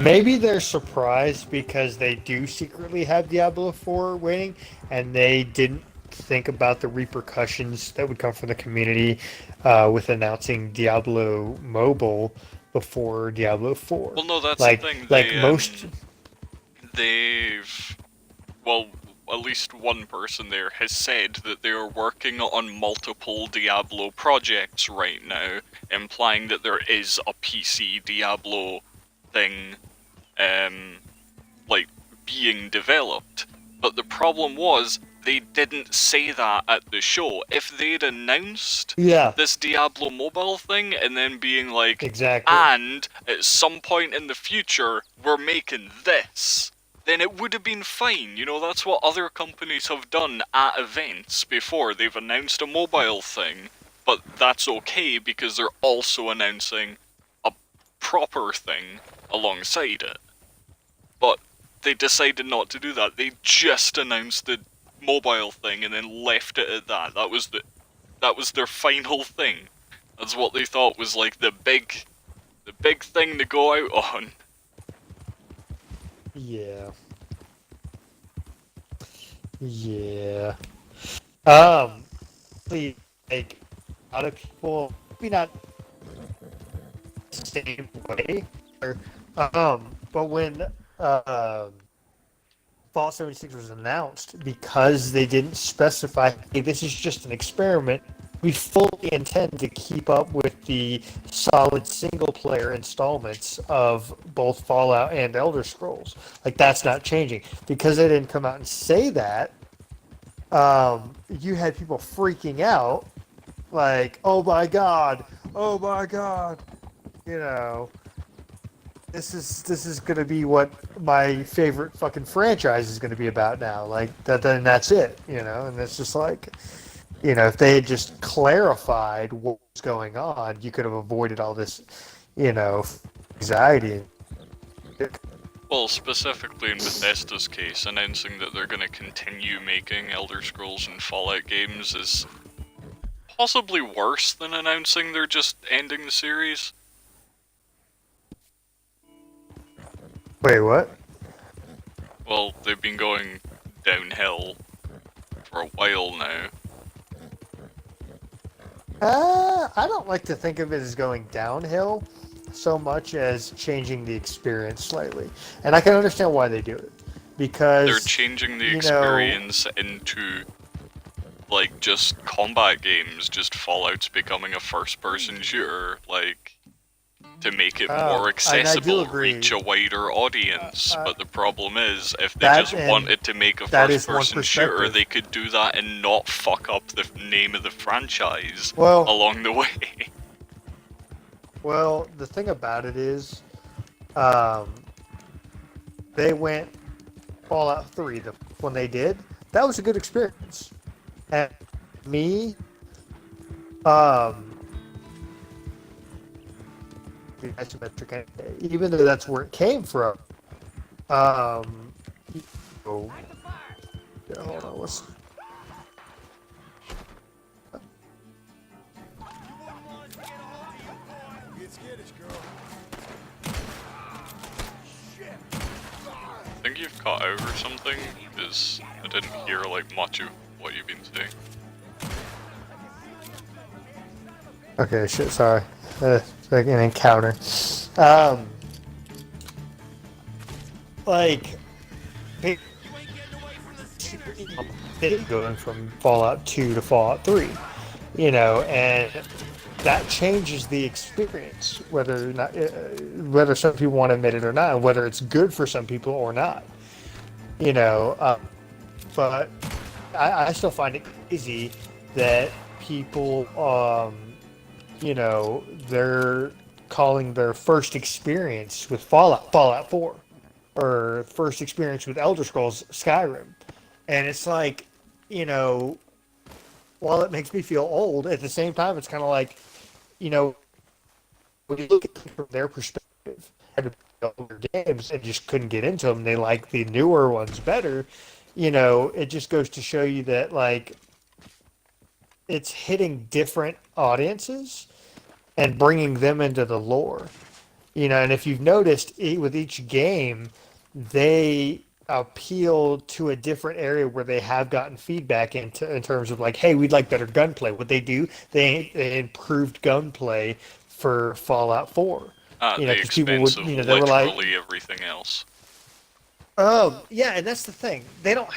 Maybe they're surprised because they do secretly have Diablo 4 waiting, and they didn't think about the repercussions that would come from the community with announcing Diablo Mobile before Diablo 4. Well, no, that's like, the thing. Well, at least one person there has said that they are working on multiple Diablo projects right now, implying that there is a PC Diablo thing, like, being developed. But the problem was, they didn't say that at the show. If they'd announced this Diablo mobile thing and then being like, exactly, and at some point in the future, we're making this, then it would have been fine. That's what other companies have done at events before. They've announced a mobile thing, but that's okay because they're also announcing a proper thing alongside it. But they decided not to do that. They just announced the mobile thing and then left it at that. That was their final thing. That's what they thought was like the big thing to go out on. Yeah. Like, a lot of people, maybe not the same way, but when Fallout 76 was announced, because they didn't specify, hey, this is just an experiment, we fully intend to keep up with the solid single-player installments of both Fallout and Elder Scrolls. Like, that's not changing. Because they didn't come out and say that, you had people freaking out, like, oh my god, this is gonna be what my favorite fucking franchise is gonna be about now. Like, then that's it, and it's just like, if they had just clarified what was going on, you could have avoided all this, anxiety. Well, specifically in Bethesda's case, announcing that they're going to continue making Elder Scrolls and Fallout games is possibly worse than announcing they're just ending the series. Wait, what? Well, they've been going downhill for a while now. I don't like to think of it as going downhill so much as changing the experience slightly. And I can understand why they do it. Because they're changing the experience into, like, just combat games, just Fallout's becoming a first-person shooter, like, to make it more accessible, reach a wider audience. But the problem is, if they just wanted to make a first-person shooter, they could do that and not fuck up the name of the franchise along the way. Well, the thing about it is, they went Fallout 3 when they did. That was a good experience. And me, isometric, even though that's where it came from. Hold on, get skittish, girl. I think you've cut out or something, because I didn't hear like much of what you've been saying. Okay, shit, sorry. Like an encounter. Like, going from Fallout 2 to Fallout 3, you know, and that changes the experience, whether or not, whether some people want to admit it or not, and whether it's good for some people or not, you know. But I still find it easy that people, you know, they're calling their first experience with Fallout 4, or first experience with Elder Scrolls Skyrim, and it's like, you know, while it makes me feel old, at the same time, it's kind of like, you know, when you look at them from their perspective, had to play older games and just couldn't get into them. They like the newer ones better. You know, it just goes to show you that, like, it's hitting different audiences and bringing them into the lore. You know, and if you've noticed, with each game, they appeal to a different area where they have gotten feedback in terms of like, hey, we'd like better gunplay. What they do, they improved gunplay for Fallout 4. At You know, the because people would, expense of you know, they were like, literally everything else. oh, yeah, and that's the thing. They don't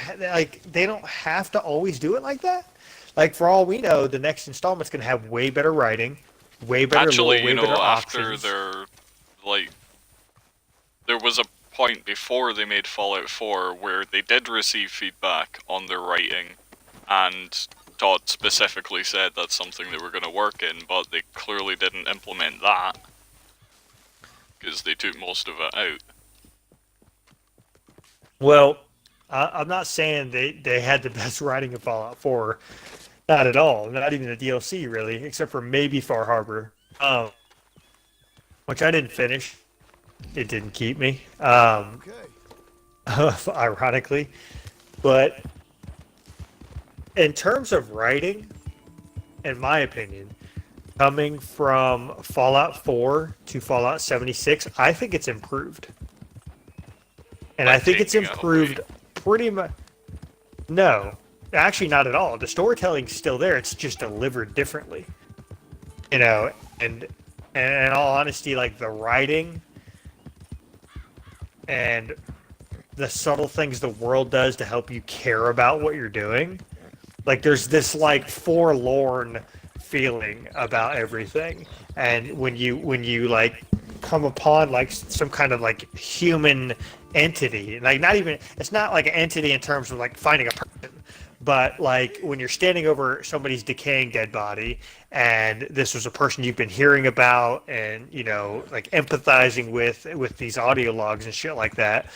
they don't have to always do it like that. Like, for all we know, the next installment's going to have way better writing, way better Actually, lore, way you know, better after options. their, like, there was a point before they made Fallout 4 where they did receive feedback on their writing, and Todd specifically said that's something they were going to work in, but they clearly didn't implement that, because they took most of it out. Well, I'm not saying they had the best writing in Fallout 4. Not at all. Not even the DLC, really, except for maybe Far Harbor, which I didn't finish. It didn't keep me, Okay. ironically. But in terms of writing, in my opinion, coming from Fallout 4 to Fallout 76, I think it's improved. And By I think it's taking it improved away. pretty much. No, actually, not at all. The storytelling's still there. It's just delivered differently. You know, and in all honesty, like the writing and the subtle things the world does to help you care about what you're doing. Like, there's this like forlorn feeling about everything, and when you like come upon like some kind of like human entity, like not even, it's not like an entity in terms of like finding a person, but like when you're standing over somebody's decaying dead body, and this was a person you've been hearing about, and you know, like empathizing with these audio logs and shit like that,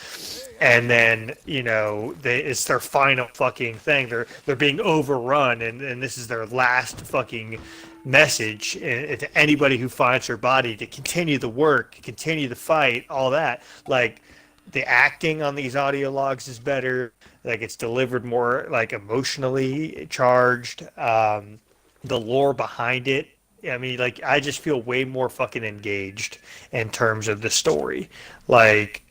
and then you know it's their final fucking thing. They're being overrun, and this is their last fucking message to anybody who finds her body to continue the work, continue the fight, all that. Like, the acting on these audio logs is better. Like, it's delivered more like emotionally charged. The lore behind it, I mean, like, I just feel way more fucking engaged in terms of the story. Like,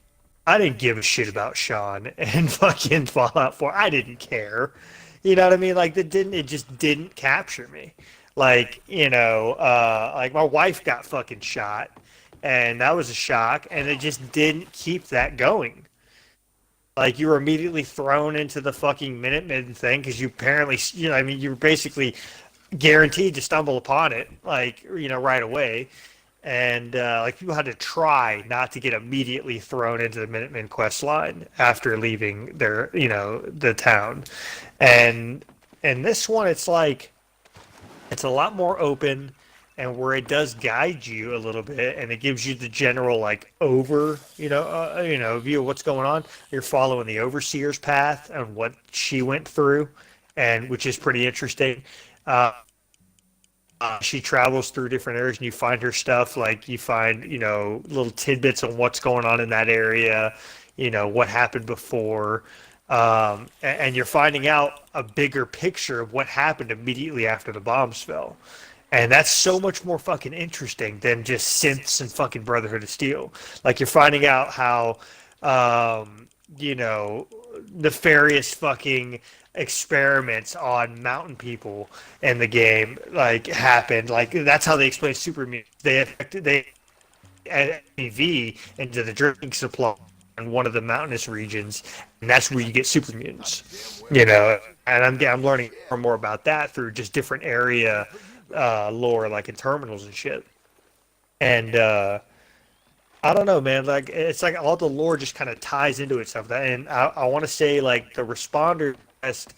I didn't give a shit about Sean and fucking Fallout 4. I didn't care. You know what I mean? Like, it just didn't capture me. Like, you know, like my wife got fucking shot, and that was a shock, and it just didn't keep that going. Like, you were immediately thrown into the fucking Minutemen thing because you apparently, you know, I mean, you were basically guaranteed to stumble upon it, like, you know, right away. And like, people had to try not to get immediately thrown into the Minutemen quest line after leaving their, you know, the town. And this one, it's like, it's a lot more open, and where it does guide you a little bit, and it gives you the general like you know, view of what's going on. You're following the overseer's path and what she went through, and which is pretty interesting. Uh, she travels through different areas, and you find her stuff. Like, you find, you know, little tidbits on what's going on in that area, you know, what happened before, and you're finding out a bigger picture of what happened immediately after the bombs fell. And that's so much more fucking interesting than just synths and fucking Brotherhood of Steel. Like, you're finding out how, you know, nefarious fucking experiments on mountain people in the game like happened. Like, that's how they explain super mutants. They add MEV into the drinking supply in one of the mountainous regions, and that's where you get super mutants. You know, and I'm learning more and more about that through just different area lore, like in terminals and shit. And I don't know, man. Like, it's like all the lore just kind of ties into itself. And I want to say, like, the responder quest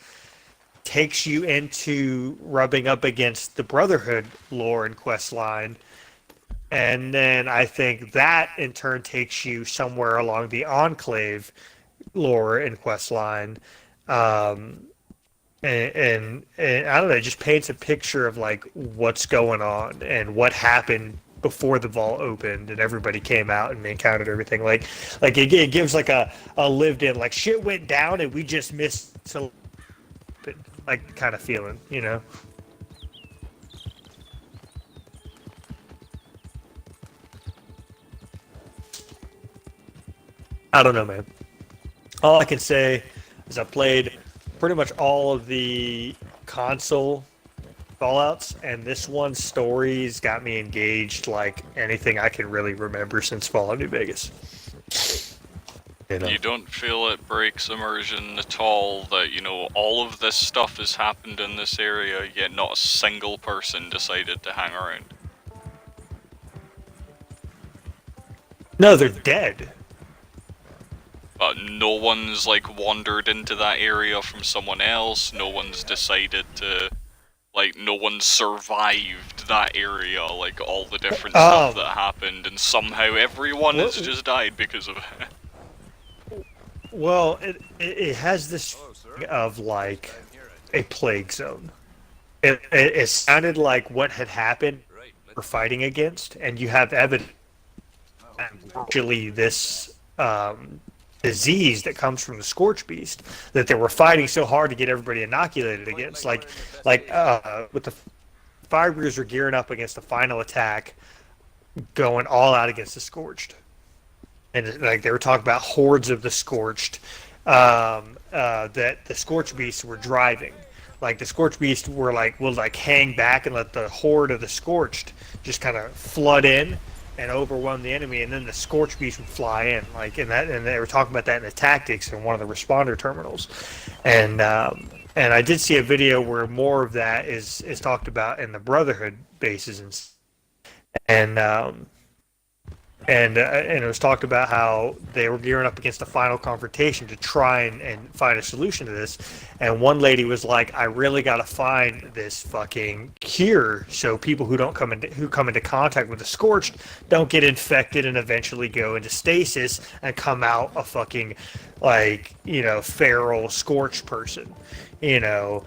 takes you into rubbing up against the Brotherhood lore and quest line. And then I think that in turn takes you somewhere along the Enclave lore and quest line. Um, and I don't know, it just paints a picture of like what's going on and what happened before the vault opened and everybody came out and encountered everything. Like it gives like a lived in, like, shit went down and we just missed some, like, kind of feeling, you know. I don't know, man. All I can say is I played pretty much all of the console Fallouts, and this one's stories got me engaged like anything I can really remember since Fallout New Vegas. You know? You don't feel it breaks immersion at all that, you know, all of this stuff has happened in this area, yet not a single person decided to hang around? No, they're dead. But no one's, like, wandered into that area from someone else, no one's decided to, like, no one survived that area, like, all the different stuff that happened, and somehow everyone has just died because of it. Well, it has this of, like, a plague zone. It sounded like what had happened we're fighting against, and you have evidence actually this disease that comes from the Scorch Beast that they were fighting so hard to get everybody inoculated against. Like with the Firebrews are gearing up against the final attack, going all out against the Scorched. And like they were talking about hordes of the Scorched that the Scorch Beasts were driving. Like the Scorch Beasts were will hang back and let the horde of the Scorched just kind of flood in and overwhelm the enemy, and then the Scorch Beast would fly in, and they were talking about that in the tactics in one of the responder terminals, and I did see a video where more of that is talked about in the Brotherhood bases, and it was talked about how they were gearing up against the final confrontation to try and find a solution to this. And one lady was like, "I really got to find this fucking cure so people who come into contact with the Scorched don't get infected and eventually go into stasis and come out a fucking feral Scorched person, because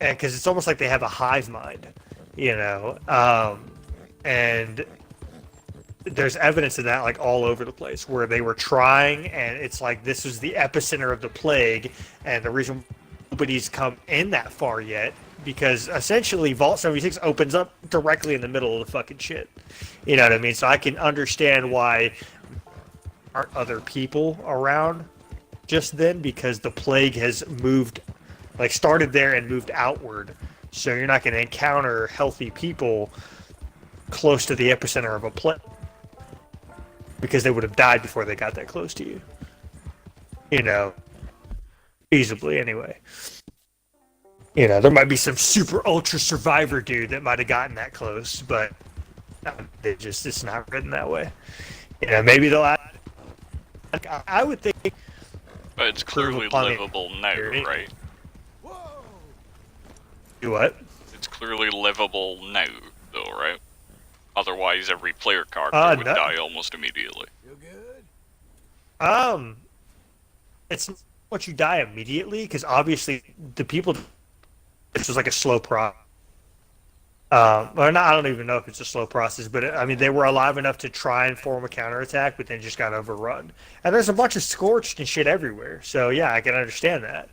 it's almost like they have a hive mind, and there's evidence of that like all over the place where they were trying, and it's like this was the epicenter of the plague, and the reason nobody's come in that far yet because essentially Vault 76 opens up directly in the middle of the fucking shit. You know what I mean? So I can understand why aren't other people around just then, because the plague has moved, started there and moved outward. So you're not going to encounter healthy people close to the epicenter of a plague, because they would have died before they got that close to you. Feasibly anyway. There might be some super ultra survivor dude that might have gotten that close, but it's not written that way. Maybe they'll add, I would think. But it's clearly livable now, right? Do what? It's clearly livable now, though, right? Otherwise, every player character would die almost immediately. You good? It's not what you die immediately, because obviously the people. This was like a slow process. I don't even know if it's a slow process, but they were alive enough to try and form a counterattack, but then just got overrun. And there's a bunch of Scorched and shit everywhere, so yeah, I can understand that.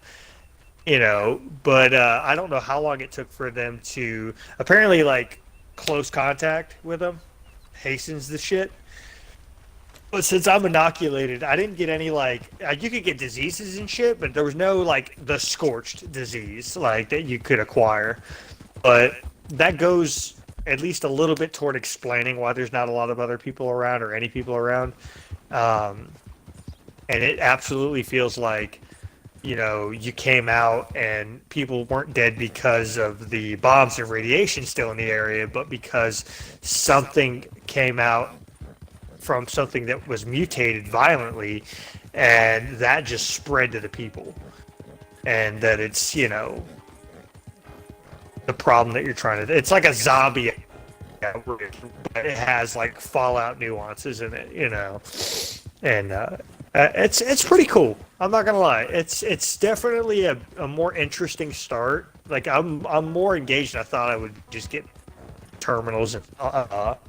you know, but I don't know how long it took for them to apparently like close contact with them hastens the shit. But since I'm inoculated, I didn't get any like you could get diseases and shit, but there was no like the scorched disease like that you could acquire. But that goes at least a little bit toward explaining why there's not a lot of other people around or any people around. And it absolutely feels like, you know, you came out and people weren't dead because of the bombs and radiation still in the area, but because something came out from something that was mutated violently, and that just spread to the people. And that it's, you know, the problem that you're trying to... It's like a zombie, but it has like Fallout nuances in it, you know. And it's pretty cool. I'm not gonna lie. It's definitely a more interesting start. Like I'm more engaged than I thought I would just get terminals and bugs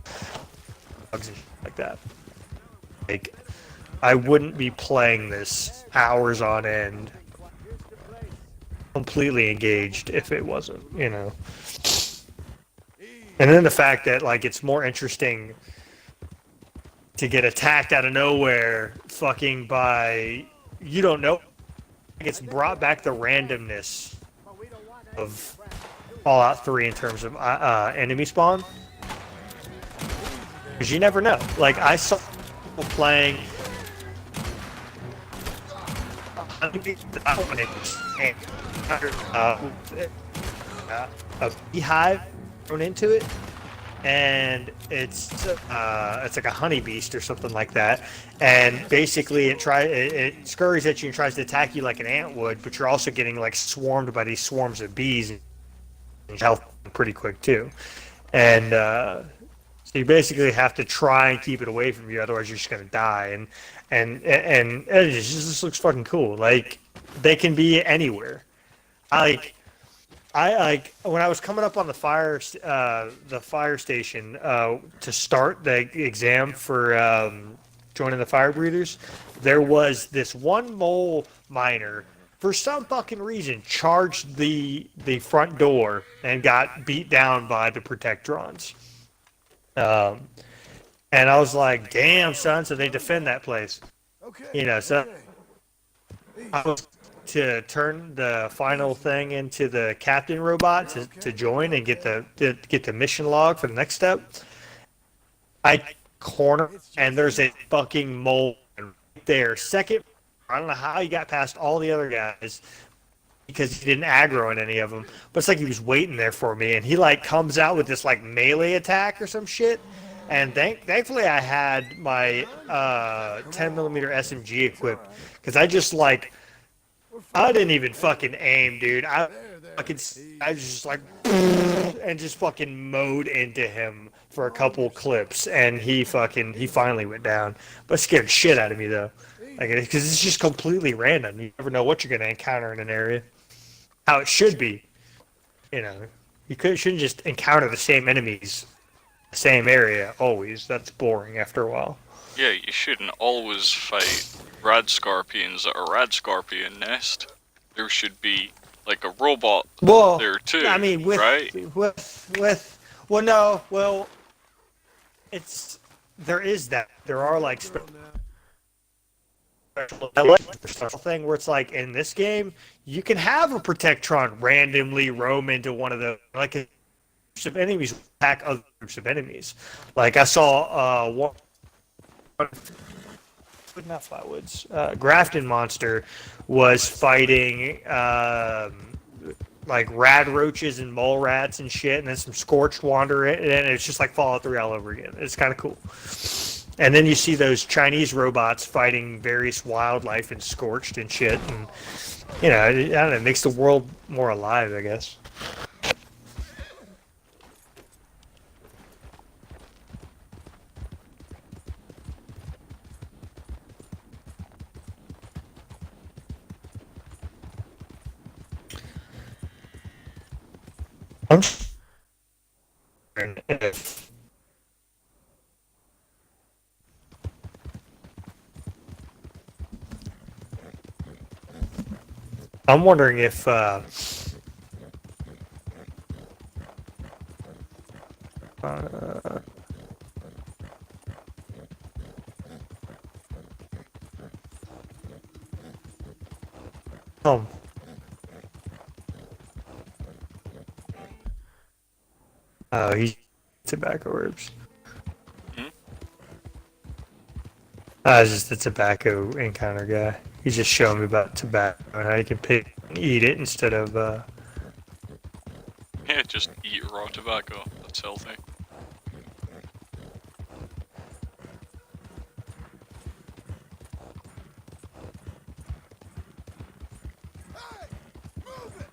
and shit like that. Like I wouldn't be playing this hours on end, completely engaged if it wasn't, you know. And then the fact that like it's more interesting to get attacked out of nowhere, fucking by you don't know. It's brought back the randomness of Fallout 3 in terms of enemy spawn, because you never know. Like I saw people playing a beehive thrown into it, and it's like a honey beast or something like that, and basically it scurries at you and tries to attack you like an ant would, but you're also getting like swarmed by these swarms of bees and health pretty quick too, and so you basically have to try and keep it away from you, otherwise you're just gonna die. And it just looks fucking cool. Like they can be anywhere. I like when I was coming up on the fire station to start the exam for joining the fire breathers. There was this one mole miner, for some fucking reason, charged the front door and got beat down by the protectrons. And I was like, damn, son, so they defend that place. You know, so I was to turn the final thing into the captain robot to join and get the mission log for the next step. I corner and there's a fucking mole right there. Second, I don't know how he got past all the other guys because he didn't aggro on any of them. But it's like he was waiting there for me, and he like comes out with this like melee attack or some shit. And thankfully I had my 10mm SMG equipped, because I just like I didn't even fucking aim, dude. I was just like and just fucking mowed into him for a couple clips, and he finally went down. But it scared shit out of me though, like because it's just completely random. You never know what you're gonna encounter in an area. How it should be, you know. You shouldn't just encounter the same enemies, the same area always. That's boring after a while. Yeah, you shouldn't always fight rad scorpions at a rad scorpion nest. There should be like a robot there too. I mean, right? There is that. There are like special thing where it's like in this game you can have a Protectron randomly roam into one of the like a groups of enemies attack other groups of enemies. Like I saw one. Not Flatwoods. Grafton Monster was fighting like rad roaches and mole rats and shit, and then some scorched wander, and it's just like Fallout 3 all over again. It's kind of cool. And then you see those Chinese robots fighting various wildlife and scorched and shit, and you know, I don't know, it makes the world more alive, I guess. I'm if I'm wondering if um oh, he's tobacco herbs. Hmm? It's just the tobacco encounter guy. He's just showing me about tobacco and how you can pick and eat it instead of Yeah, just eat raw tobacco. That's healthy. Hey! Move it!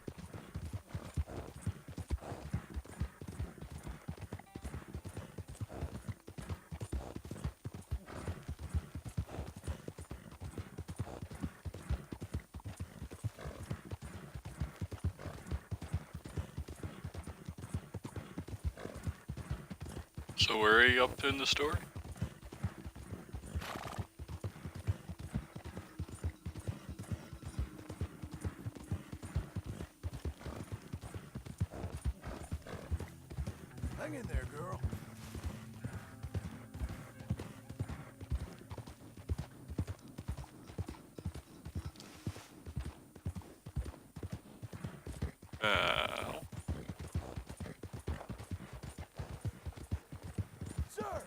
So where are you up to in the story? Hang in there, girl. Sir!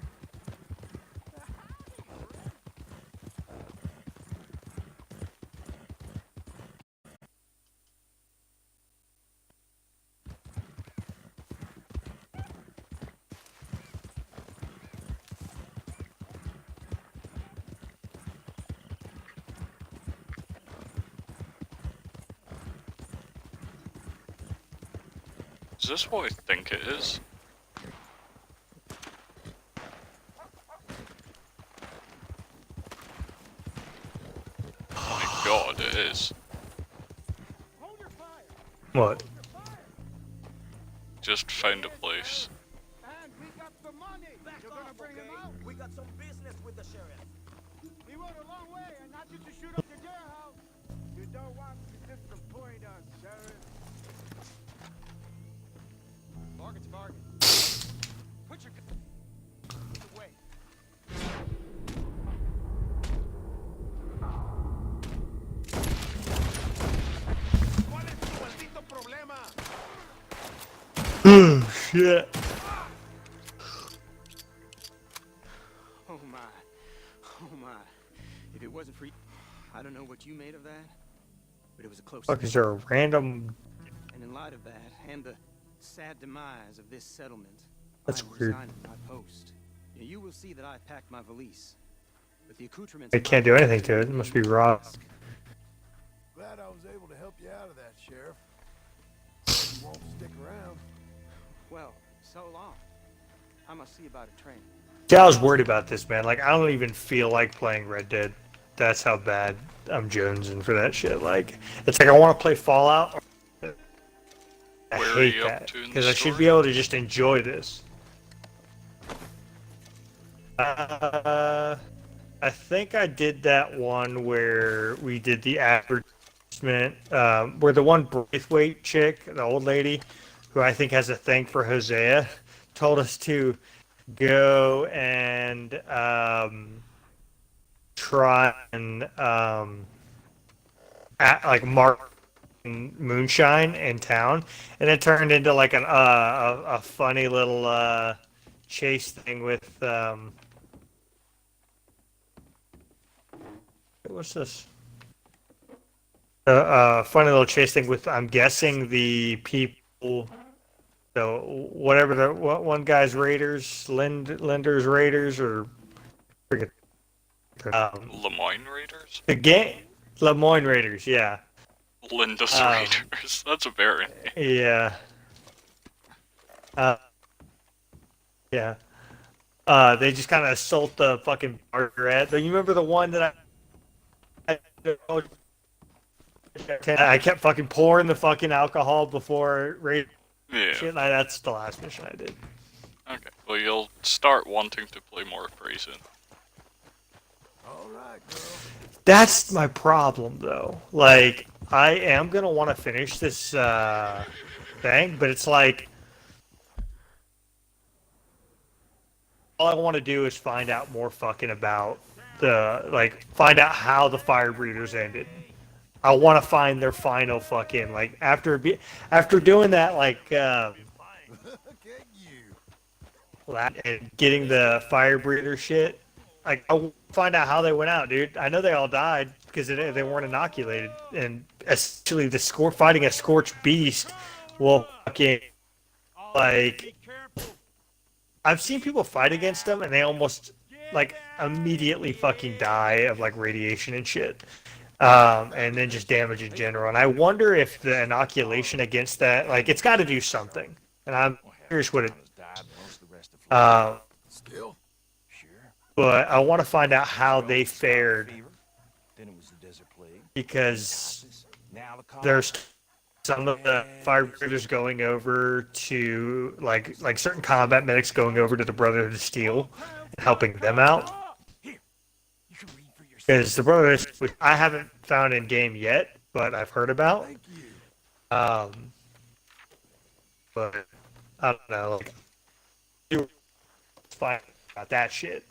Is this what I think it is? My god, it is. what? Just found a place. And we got the money. You're gonna bring him out? We got some business with the sheriff. We rode a long way, and not just to shoot up the jailhouse. You don't want to disappoint us, Sheriff. Bargain's a bargain. Put your gun away. ¿Cuál es tu maldito problema? Shit. Oh my. Oh my. If it wasn't for you, I don't know what you made of that, but it was a close Fuck, is there a random? And in light of that, and the sad demise of this settlement, That's I'm weird. resigning my post. Now, you will see that I packed my valise, but the accoutrements. I can't do anything to it. It must be raw. Glad I was able to help you out of that, Sheriff. You won't stick around. Well, so long. I must see about a train. Yeah, I was worried about this, man. Like, I don't even feel like playing Red Dead. That's how bad I'm jonesing for that shit. Like, it's like I want to play Fallout. I Where are hate you up that to in the because I should story? be able to just enjoy this. I think I did that one where we did the advertisement, where the one Braithwaite chick, the old lady, who I think has a thing for Hosea, told us to go and try and like mark moonshine in town, and it turned into like a funny little chase thing with what's this? Funny little chase thing with, I'm guessing, the people. So whatever the one guy's Raiders, Lenders Raiders, or forget. Lemoyne Raiders? The game, Lemoyne Raiders. Yeah. Linda's Raiders. That's a better name. Yeah. Yeah. They just kind of assault the fucking Margaret. You remember the one that I kept fucking pouring the fucking alcohol before raid Yeah. shit. That's the last mission I did. Okay. Well, you'll start wanting to play more pretty soon. All right, girl. That's my problem, though. Like, I am gonna want to finish this thing, but it's like all I want to do is find out more fucking about find out how the fire breeders ended. I want to find their final fucking after doing that Look at you. and getting the fire breather shit. Like I want to find out how they went out, dude. I know they all died because they weren't inoculated, and essentially fighting a scorched beast will fucking like. I've seen people fight against them, and they almost immediately fucking die of like radiation and shit, and then just damage in general. And I wonder if the inoculation against that, it's got to do something. And I'm curious what it. Still? Sure. But I want to find out how they fared Then it was the desert plague. because there's some of the fire breathers going over to like certain combat medics going over to the Brotherhood of Steel and helping them out. Because the Brotherhood, which I haven't found in game yet, but I've heard about. Thank you. But I don't know. Fine about that shit.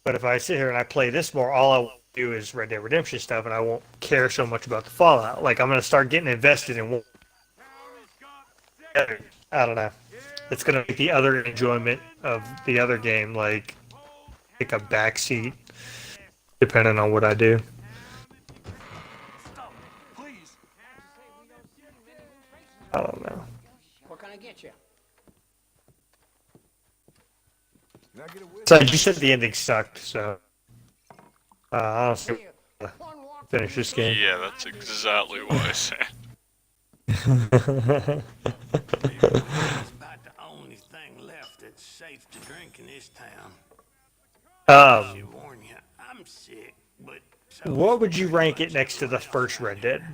But if I sit here and I play this more, all I want to do is Red Dead Redemption stuff, and I won't care so much about the Fallout. Like I'm gonna start getting invested in one. I don't know. It's gonna make the other enjoyment of the other game take a backseat, depending on what I do. I don't know. What can I get you? Can I get a whiskey? So you said the ending sucked, so I don't see finish this game. Yeah, that's exactly what I said. It's about the only thing left that's safe to drink in this town. I should warn you, I'm sick, but so What would you rank it next to the first Red Dead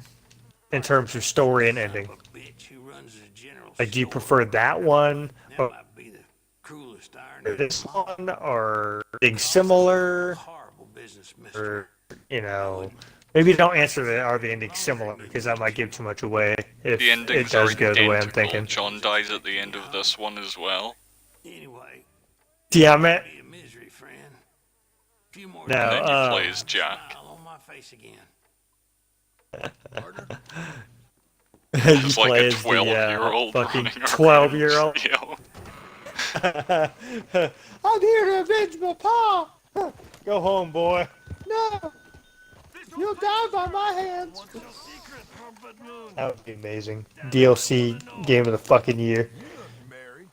in terms of story and ending? a bitch who runs the general Like, do you store. prefer that one That or might be the cruelest irony. this one, or being similar, Horrible business, mister. or maybe don't answer are the endings similar because that might give too much away if The it endings are does go the way I'm identical. thinking. John dies at the end of this one as well. Anyway, Damn it! be a misery, friend. Few more No, And then you play uh, as Jack. smile on my face again. You It's like play a as the 12-year-old fucking running around. 12-year-old. Yo. I'm here to avenge my pa. Go home, boy. No, you'll die by my hands. That would be amazing. DLC game of the fucking year. Mary.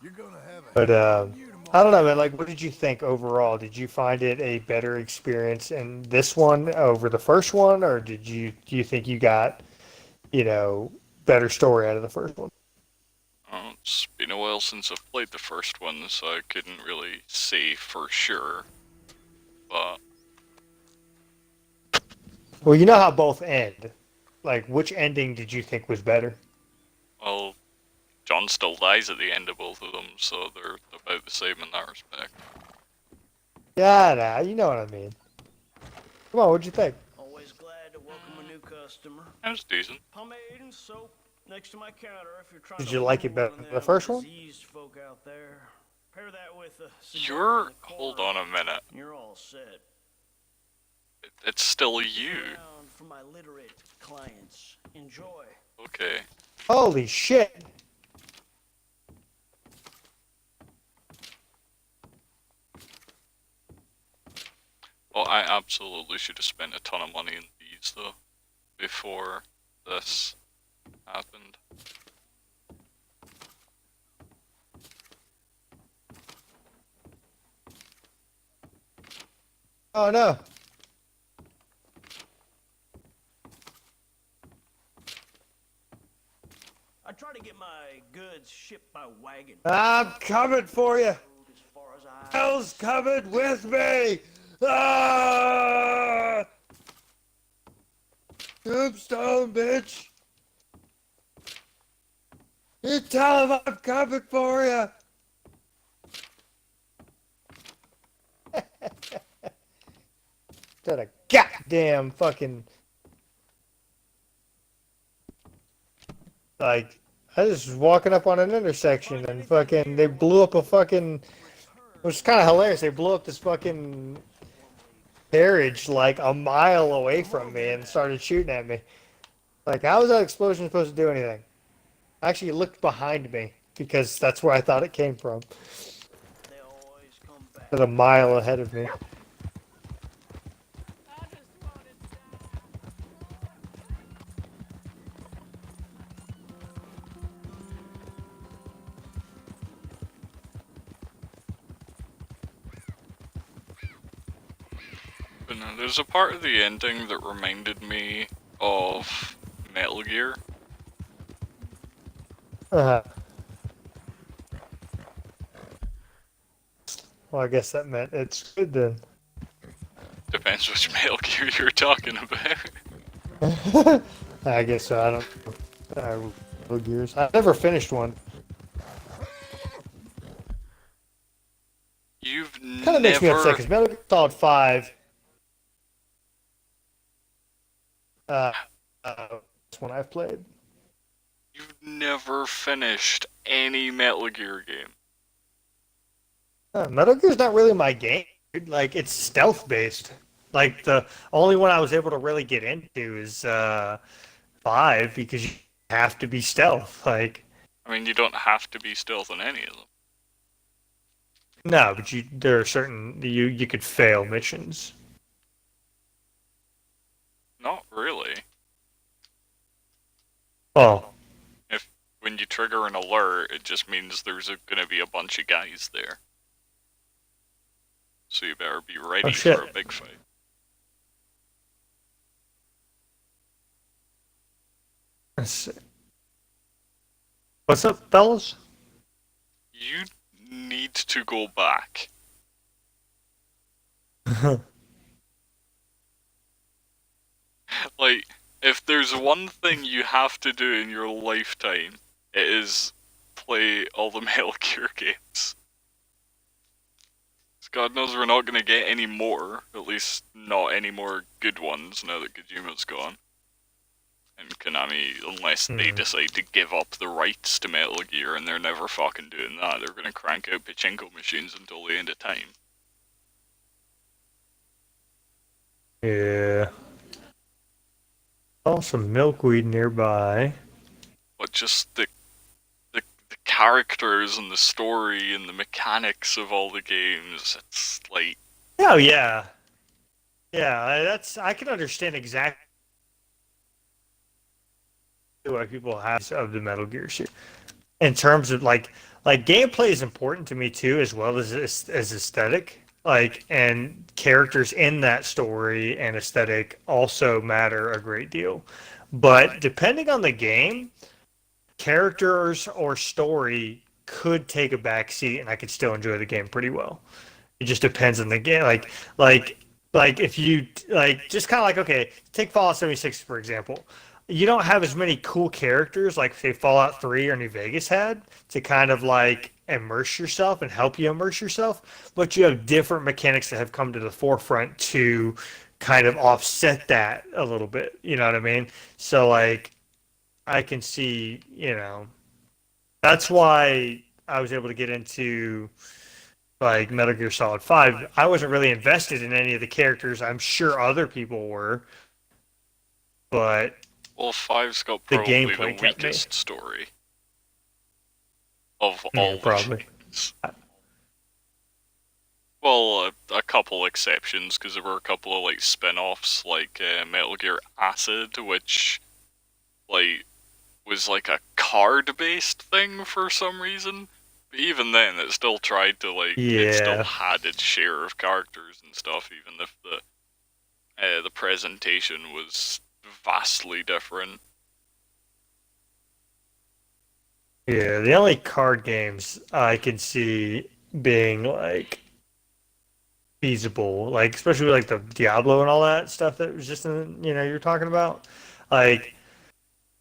You're gonna have a But hell of a year tomorrow. I don't know, man. Like, what did you think overall? Did you find it a better experience in this one over the first one, or do you think you got, better story out of the first one? It's been a while since I've played the first one, so I couldn't really say for sure. But Well, you know how both end. Like, which ending did you think was better? well, John still dies at the end of both of them, so they're about the same in that respect. Yeah, nah, you know what I mean. Come on, what'd you think? Always glad to welcome a new customer. That was decent. Pomade and soap next to my counter if you're trying Did to you like it lure better one of than the them first one? diseased folk out there. Pair that with a cigar in You're... the hold corner, on a minute. You're all set. It's still you. Down for my literate clients. Enjoy. Okay. Holy shit! Well, I absolutely should have spent a ton of money in these, though, before this happened. Oh no! I try to get my goods shipped by wagon. I'm coming for you. As far as I Hell's coming with me. Ah! Tombstone, bitch. You tell him I'm coming for you. Is that a goddamn fucking like I just was walking up on an intersection and fucking they blew up a fucking, which is kind of hilarious. They blew up this fucking carriage like a mile away from me and started shooting at me. Like, how was that explosion supposed to do anything? I actually looked behind me because that's where I thought it came from. They always come back. At a mile ahead of me. But no, there's a part of the ending that reminded me of Metal Gear. Uh-huh. Well, I guess that meant it's good then. Depends which Metal Gear you're talking about. I guess so. I don't. Metal Gears. I never finished one. You've Kind of makes me upset never. because Metal Gear Solid 5. This one I've played. You've never finished any Metal Gear game. Metal Gear's not really my game. Dude. Like, it's stealth based. Like, the only one I was able to really get into is 5 because you have to be stealth. Like, I mean, you don't have to be stealth in any of them. no, but there are certain you could fail missions. Not really. Oh, When you trigger an alert, it just means there's gonna be a bunch of guys there. So you better be ready shit. for a big fight. let's see. What's up, fellas? You need to go back. Like, if there's one thing you have to do in your lifetime, it is play all the Metal Gear games. 'Cause God knows we're not gonna get any more, at least not any more good ones now that Kojima's gone. And Konami, unless they decide to give up the rights to Metal Gear, and they're never fucking doing that, they're gonna crank out pachinko machines until the end of time. Yeah. Oh, some milkweed nearby. But just the characters and the story and the mechanics of all the games, it's like... Oh yeah, yeah. I can understand exactly why people have of the Metal Gear series. In terms of like gameplay is important to me too, as well as aesthetic. Like, and characters in that story and aesthetic also matter a great deal. But depending on the game, characters or story could take a back seat, and I could still enjoy the game pretty well. It just depends on the game. Like if you like, just kind of like, okay, take Fallout 76 for example. You don't have as many cool characters like say Fallout 3 or New Vegas had to kind of like immerse yourself and help you immerse yourself, but you have different mechanics that have come to the forefront to kind of offset that a little bit. You know what I mean? So like, I can see, that's why I was able to get into like Metal Gear Solid 5. I wasn't really invested in any of the characters. I'm sure other people were, but Well, 5's got the probably gameplay the kept me. weakest story of Yeah, all probably. the games. Well, a couple exceptions, because there were a couple of like spin-offs, like Metal Gear Acid, which like was like a card-based thing for some reason. But even then, it still tried to like, it still Yeah. had its share of characters and stuff, even if the presentation was vastly different. Yeah, the only card games I could see being like feasible, like especially like the Diablo and all that stuff that was just in, you're talking about. Like,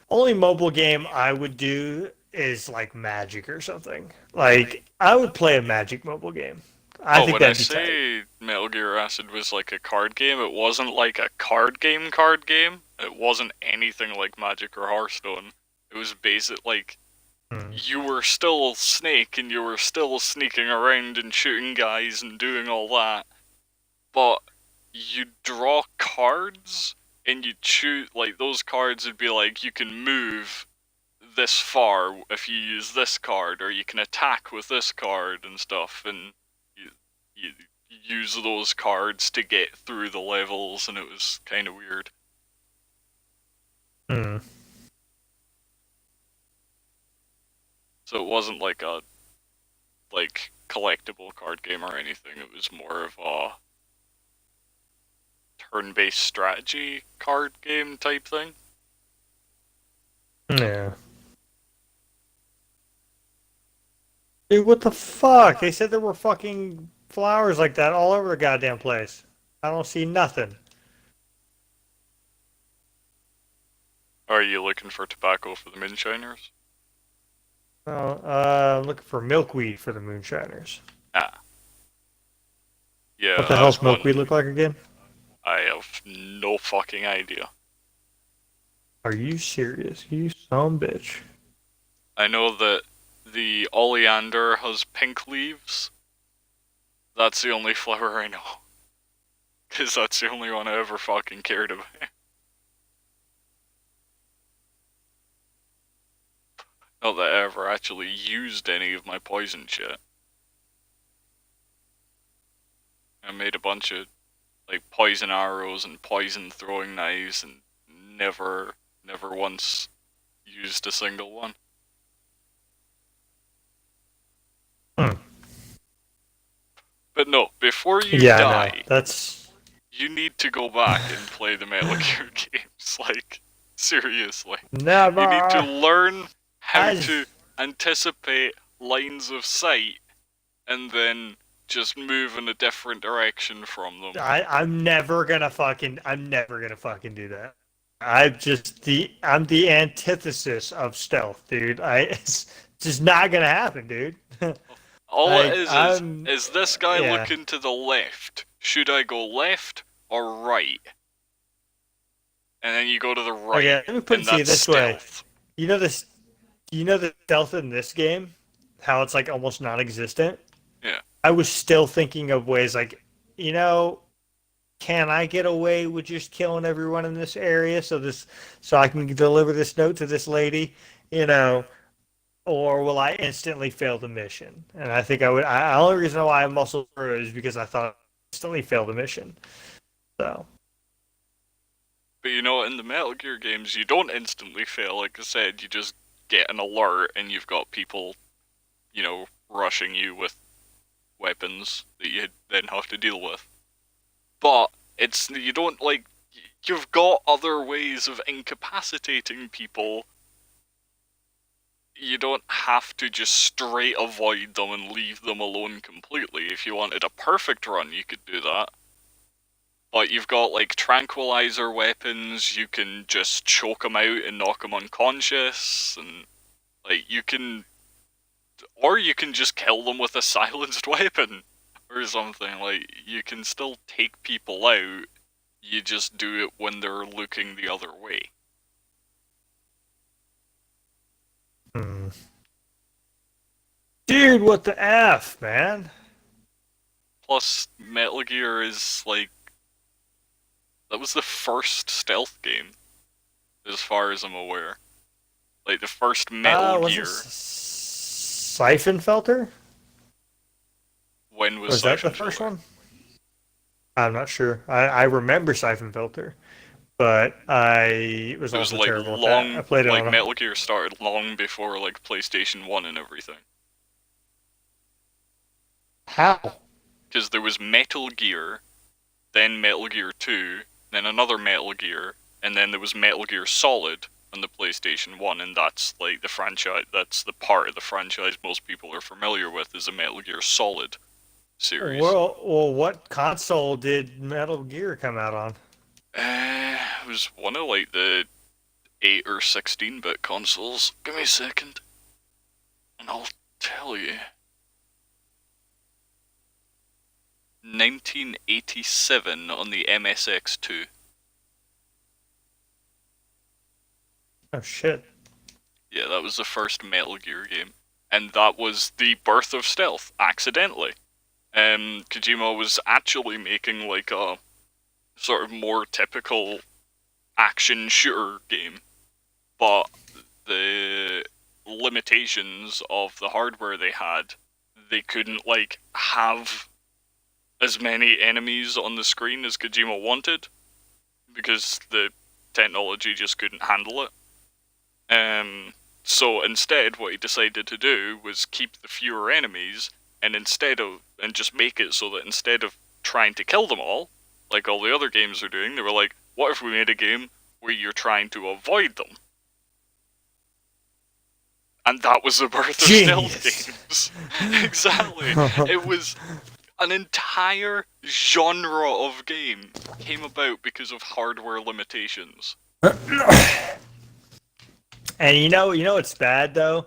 only mobile game I would do is like Magic or something. Like, I would play a Magic mobile game. I think when I that'd be tight. say Metal Gear Acid was like a card game, it wasn't like a card game card game. It wasn't anything like Magic or Hearthstone. It was basic, like, you were still Snake and you were still sneaking around and shooting guys and doing all that, but you draw cards and you choose, like, those cards would be like, you can move this far if you use this card, or you can attack with this card and stuff, and you use those cards to get through the levels, and it was kind of weird. So it wasn't like a collectible card game or anything. It was more of a turn-based strategy card game type thing. Yeah. Dude, what the fuck? They said there were fucking flowers like that all over the goddamn place. I don't see nothing. Are you looking for tobacco for the moonshiners? Oh, I'm looking for milkweed for the moonshiners. Ah. Yeah, What the hell's milkweed look like again? I have no fucking idea. Are you serious? You son of a bitch. I know that the oleander has pink leaves. That's the only flower I know. Because that's the only one I ever fucking cared about. Not that I ever actually used any of my poison shit. I made a bunch of, like, poison arrows and poison throwing knives and never once used a single one. But no, before you die, no, that's... you need to go back and play the Metal Gear games. Like, seriously. Never. You need to learn how to anticipate lines of sight and then just move in a different direction from them. I'm never gonna fucking do that. I'm the antithesis of stealth, dude. It's just not gonna happen, dude. All it is this guy looking to the left? Should I go left or right? And then you go to the right. Okay, let me put and it to you that's this stealth. way. You know the stealth in this game? How it's like almost non-existent? Yeah. I was still thinking of ways like, can I get away with just killing everyone in this area so I can deliver this note to this lady, or will I instantly fail the mission? And I think I would. The only reason why I muscled through is because I thought I'd instantly fail the mission. So. But in the Metal Gear games, you don't instantly fail. Like I said, you just get an alert and you've got people, rushing you with weapons that you then have to deal with. But you've got other ways of incapacitating people. You don't have to just straight avoid them and leave them alone completely. If you wanted a perfect run, you could do that. But you've got, like, tranquilizer weapons, you can just choke them out and knock them unconscious, and, like, you can just kill them with a silenced weapon, or something. Like, you can still take people out, you just do it when they're looking the other way. Dude, what the F, man? Plus, Metal Gear is, like, that was the first stealth game, as far as I'm aware. Like, the first Metal Gear. Siphon Filter? When was that the first one? I'm not sure. I remember Siphon Filter, but it was also terrible. Long, I played it like on Metal Gear started long before like PlayStation 1 and everything. How? Because there was Metal Gear, then Metal Gear 2, then another Metal Gear, and then there was Metal Gear Solid on the PlayStation 1, and that's like the franchise, that's the part of the franchise most people are familiar with, is a Metal Gear Solid series. Well, what console did Metal Gear come out on? It was one of like the 8 or 16-bit consoles. Give me a second, and I'll tell you. 1987 on the MSX2. Oh shit. Yeah, that was the first Metal Gear game. And that was the birth of stealth, accidentally. Kojima was actually making like a sort of more typical action shooter game, but the limitations of the hardware they had, they couldn't like have as many enemies on the screen as Kojima wanted, because the technology just couldn't handle it. So instead, what he decided to do was keep the fewer enemies, and just make it so that instead of trying to kill them all, like all the other games are doing, they were like, what if we made a game where you're trying to avoid them? And that was the birth of stealth games. Exactly. It was an entire genre of game came about because of hardware limitations. And you know what's bad though,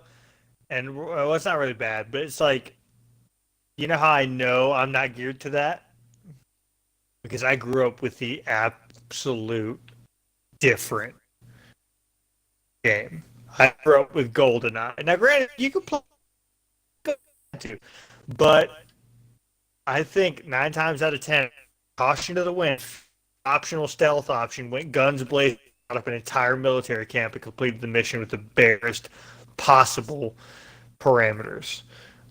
and well, it's not really bad, but it's like, you know how I know I'm not geared to that? Because I grew up with the absolute different game. I grew up with GoldenEye. Now, granted, you can play too, but I think 9 times out of 10, caution to the wind, optional stealth option, went guns blazing up an entire military camp and completed the mission with the barest possible parameters.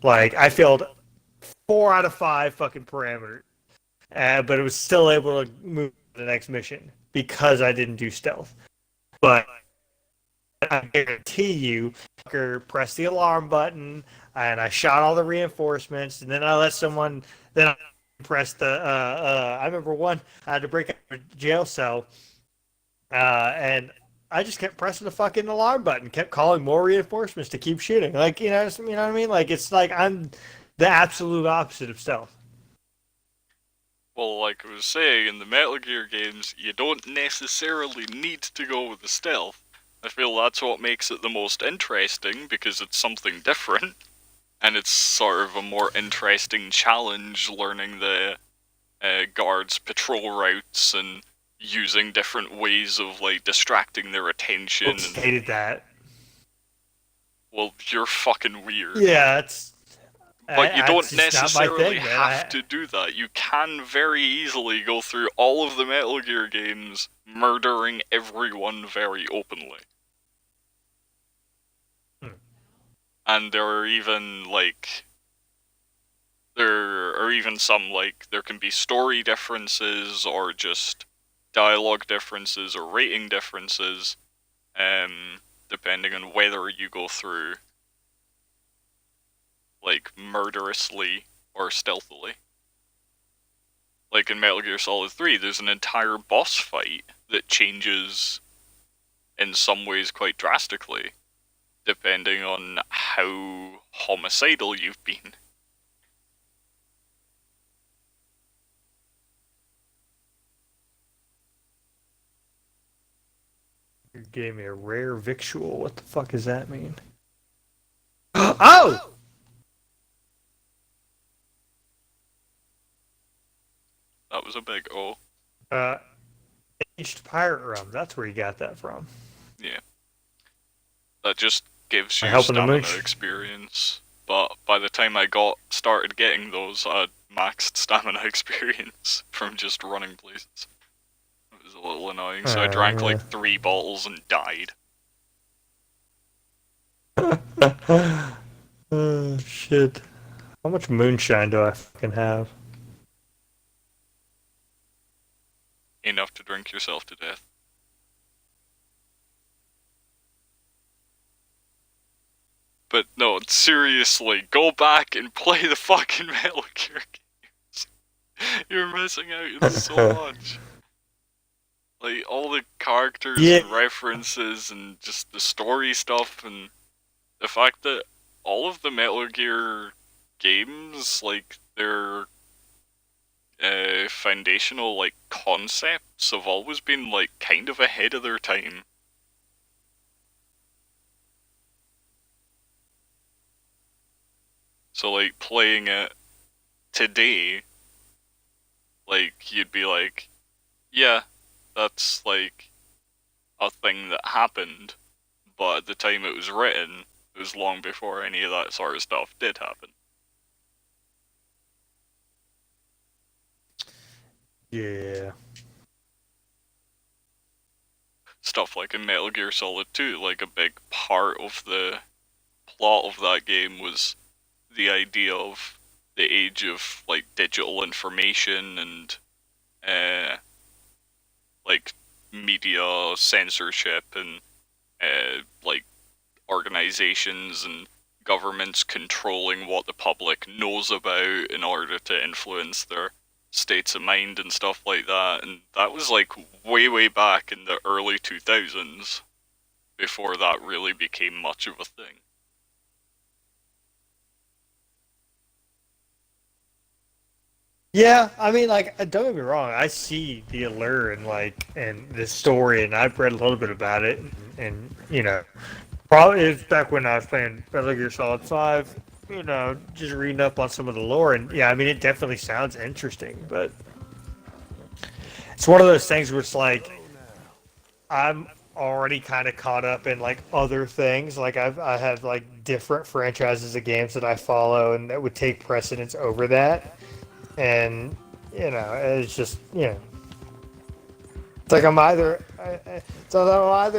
Like, I failed 4 out of 5 fucking parameters, but it was still able to move to the next mission because I didn't do stealth. But I guarantee you, press the alarm button, and I shot all the reinforcements, and then I let someone, then I pressed the, I remember I had to break out of a jail cell, and I just kept pressing the fucking alarm button, kept calling more reinforcements to keep shooting. Like, you know what I mean? Like, it's like I'm the absolute opposite of stealth. Well, like I was saying, in the Metal Gear games, you don't necessarily need to go with the stealth. I feel that's what makes it the most interesting, because it's something different, and it's sort of a more interesting challenge learning the guards' patrol routes and using different ways of like distracting their attention. I hated that. Well, you're fucking weird. Yeah, it's. But you don't necessarily have to do that. You can very easily go through all of the Metal Gear games, murdering everyone very openly. And there are even, like, there can be story differences, or just dialogue differences, or rating differences, depending on whether you go through, like, murderously or stealthily. Like in Metal Gear Solid 3, there's an entire boss fight that changes in some ways quite drastically, depending on how homicidal you've been. You gave me a rare victual. What the fuck does that mean? Oh! That was a big O. Aged pirate rum. That's where you got that from. Yeah. That just gives you stamina experience. But by the time I started getting those, I had maxed stamina experience from just running places. It was a little annoying, so I drank like 3 bottles and died. Oh, shit. How much moonshine do I fucking have? Enough to drink yourself to death. But no, seriously, go back and play the fucking Metal Gear games. You're missing out on so much. Like, all the characters and references and just the story stuff, and the fact that all of the Metal Gear games, like, their foundational, like, concepts have always been, like, kind of ahead of their time. So, like, playing it today, Like, you'd be like, yeah, that's like a thing that happened, but at the time it was written, it was long before any of that sort of stuff did happen. Yeah. Stuff like in Metal Gear Solid 2, like a big part of the plot of that game was the idea of the age of like digital information and like media censorship and like organizations and governments controlling what the public knows about in order to influence their states of mind and stuff like that. And that was like way back in the early 2000s before that really became much of a thing. Yeah, I mean, like, don't get me wrong. I see the allure and the story, and I've read a little bit about it, and you know, probably it's back when I was playing Metal Gear Solid 5. You know, just reading up on some of the lore, and yeah, I mean, it definitely sounds interesting, but it's one of those things where it's like I'm already kind of caught up in like other things. Like I have like different franchises of games that I follow, and that would take precedence over that. And you know, it's just it's like I'm either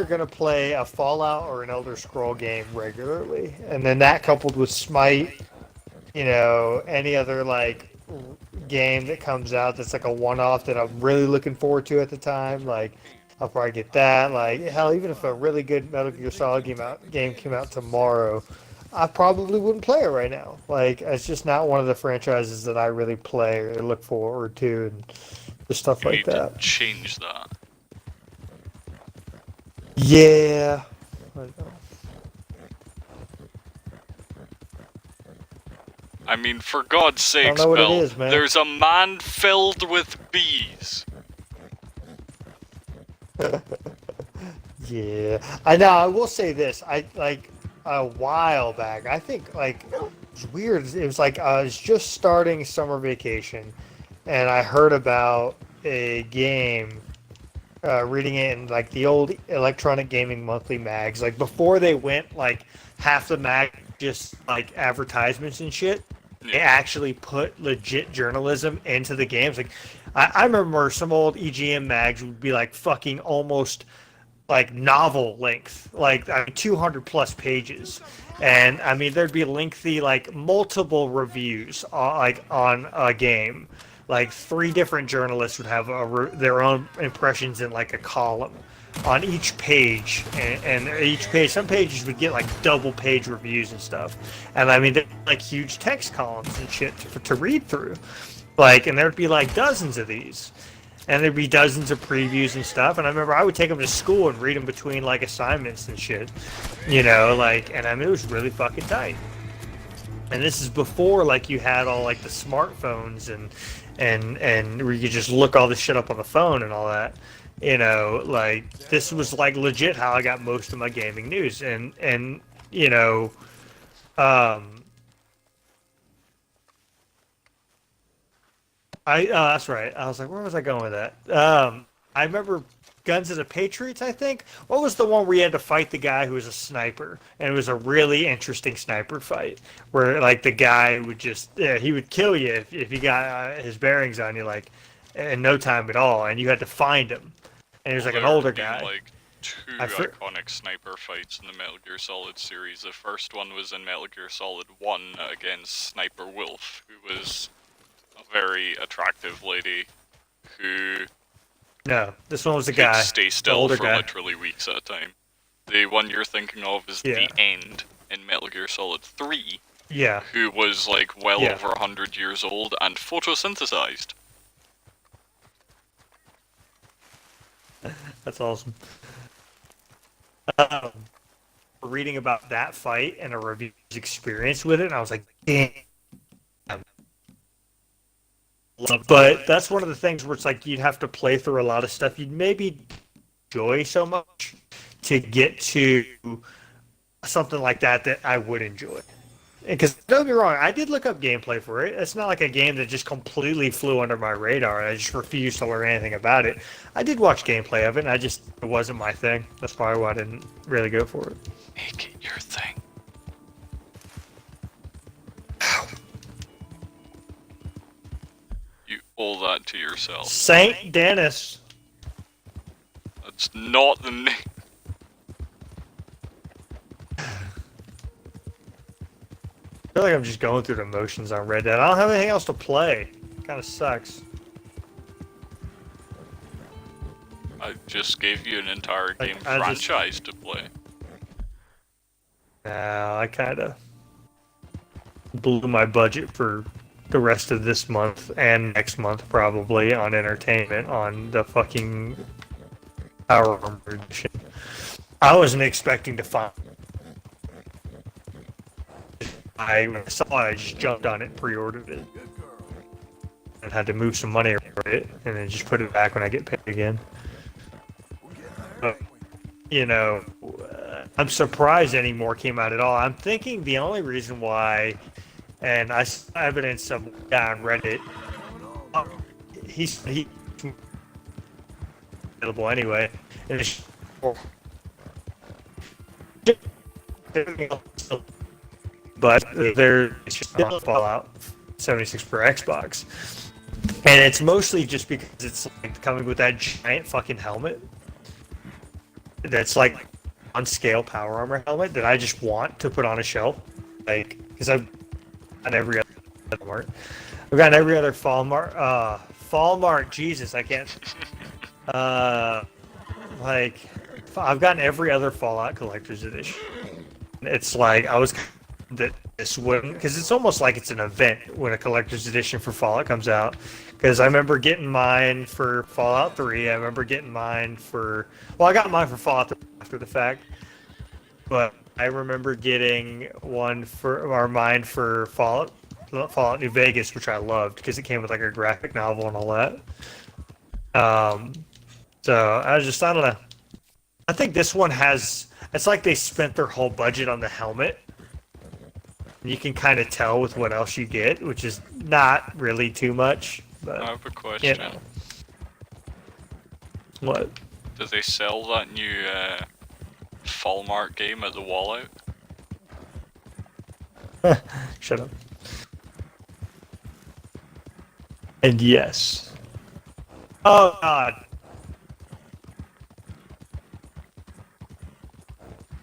gonna play a Fallout or an Elder Scroll game regularly, and then that coupled with Smite, any other like game that comes out that's like a one-off that I'm really looking forward to at the time, like I'll probably get that. Like hell, even if a really good Metal Gear Solid game came out tomorrow, I probably wouldn't play it right now. Like, it's just not one of the franchises that I really play or look forward to, and just stuff like that. To change that. Yeah. I mean, for God's sakes, Bill, there's a man filled with bees. Yeah. I know, I will say this. I like a while back, I think like it was weird. It was like I was just starting summer vacation and I heard about a game, reading it in like the old Electronic Gaming Monthly mags, like before they went like half the mag just like advertisements and shit. They actually put legit journalism into the games. Like I remember some old EGM mags would be like fucking almost like novel length, like 200 plus pages, and I mean there'd be lengthy like multiple reviews on a game. Like 3 different journalists would have their own impressions in like a column on each page, and each page, some pages would get like double page reviews and stuff, and I mean they're like huge text columns and shit to read through, like, and there'd be like dozens of these. And there'd be dozens of previews and stuff. And I remember I would take them to school and read them between like assignments and shit, like, and I mean, it was really fucking tight. And this is before like you had all like the smartphones and where you could just look all this shit up on the phone and all that. Like this was like legit how I got most of my gaming news. And that's right. I was like, where was I going with that? I remember Guns of the Patriots, I think. What was the one where you had to fight the guy who was a sniper? And it was a really interesting sniper fight where, like, the guy would just, he would kill you if he got his bearings on you, like, in no time at all. And you had to find him. And he was like an older guy. Like 2 iconic sniper fights in the Metal Gear Solid series. The first one was in Metal Gear Solid 1 against Sniper Wolf, who was a very attractive lady who... No, this one was a guy. Stay still for literally weeks at a time. The one you're thinking of is the End in Metal Gear Solid 3. Yeah. Who was like well over 100 years old and photosynthesized. That's awesome. Reading about that fight and a review's experience with it, and I was like, damn. But that's one of the things where it's like you'd have to play through a lot of stuff you'd maybe enjoy so much to get to something like that I would enjoy. Because don't get me wrong, I did look up gameplay for it. It's not like a game that just completely flew under my radar, and I just refused to learn anything about it. I did watch gameplay of it, and it wasn't my thing. That's probably why I didn't really go for it. Make it your thing. You owe that to yourself. Saint Dennis. That's not the name. I feel like I'm just going through the motions on Red Dead. I don't have anything else to play. Kind of sucks. I just gave you an entire game I franchise to play. No, I kind of blew my budget for the rest of this month and next month probably on entertainment on the fucking Power Armor Edition. I wasn't expecting to find. When I saw it, I just jumped on it and pre-ordered it. And had to move some money for it, and then just put it back when I get paid again. But, you know, I'm surprised any more came out at all. I'm thinking the only reason why, and I saw evidence of a guy on Reddit, he's available anyway, and it's but there's still Fallout 76 for Xbox. And it's mostly just because it's like coming with that giant fucking helmet that's like on scale power armor helmet that I just want to put on a shelf. Like, because I've gotten every other Falmart. I've gotten every other Falmart, Jesus, I can't. Like, I've gotten every other Fallout Collector's Edition. It's like, I was that this wouldn't, because it's almost like it's an event when a collector's edition for Fallout comes out. Because I remember getting mine for Fallout 3. I remember getting mine for, well, I got mine for Fallout 3 after the fact, but I remember getting mine for Fallout New Vegas, which I loved because it came with like a graphic novel and all that. So I don't know. I think this one has, it's like they spent their whole budget on the helmet. You can kind of tell with what else you get, which is not really too much. But, I have a question. You know. What? Do they sell that new Falmart game at the wall out? Shut up. And yes. Oh God.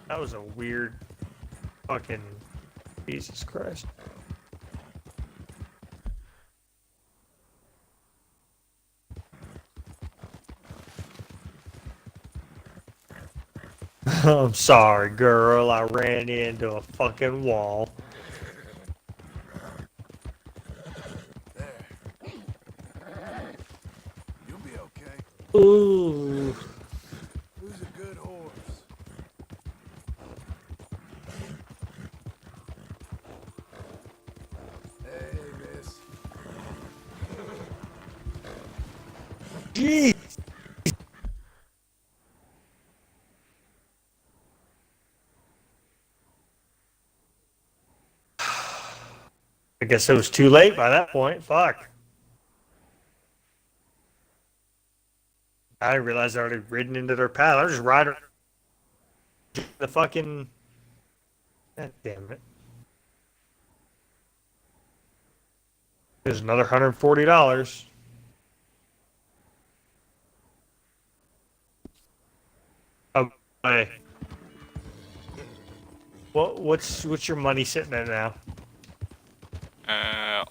That was a weird fucking... Jesus Christ. I'm sorry, girl. I ran into a fucking wall. There. You'll be okay. Ooh. Who's a good horse? Hey, miss. Jeez. I guess it was too late by that point. Fuck. I didn't realize I already ridden into their path. I was just riding the fucking... God damn it. There's another $140. Oh, hey. What's your money sitting at now?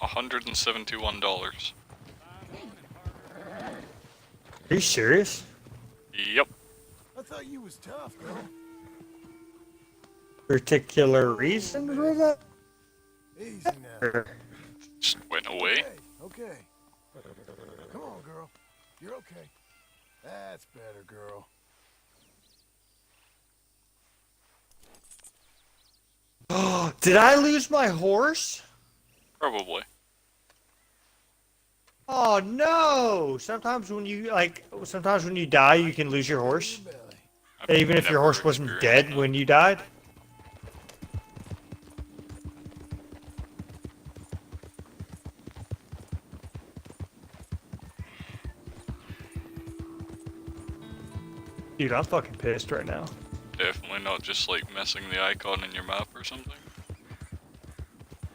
$171. Are you serious? Yep. I thought you was tough, man. Particular reason for that? Easy now. Just went away. Okay. Come on, girl. You're okay. That's better, girl. Did I lose my horse? Probably. Oh no! Sometimes when you die, you can lose your horse. Even if your horse wasn't dead when you died. Dude, I'm fucking pissed right now. Definitely not just like missing the icon in your map or something.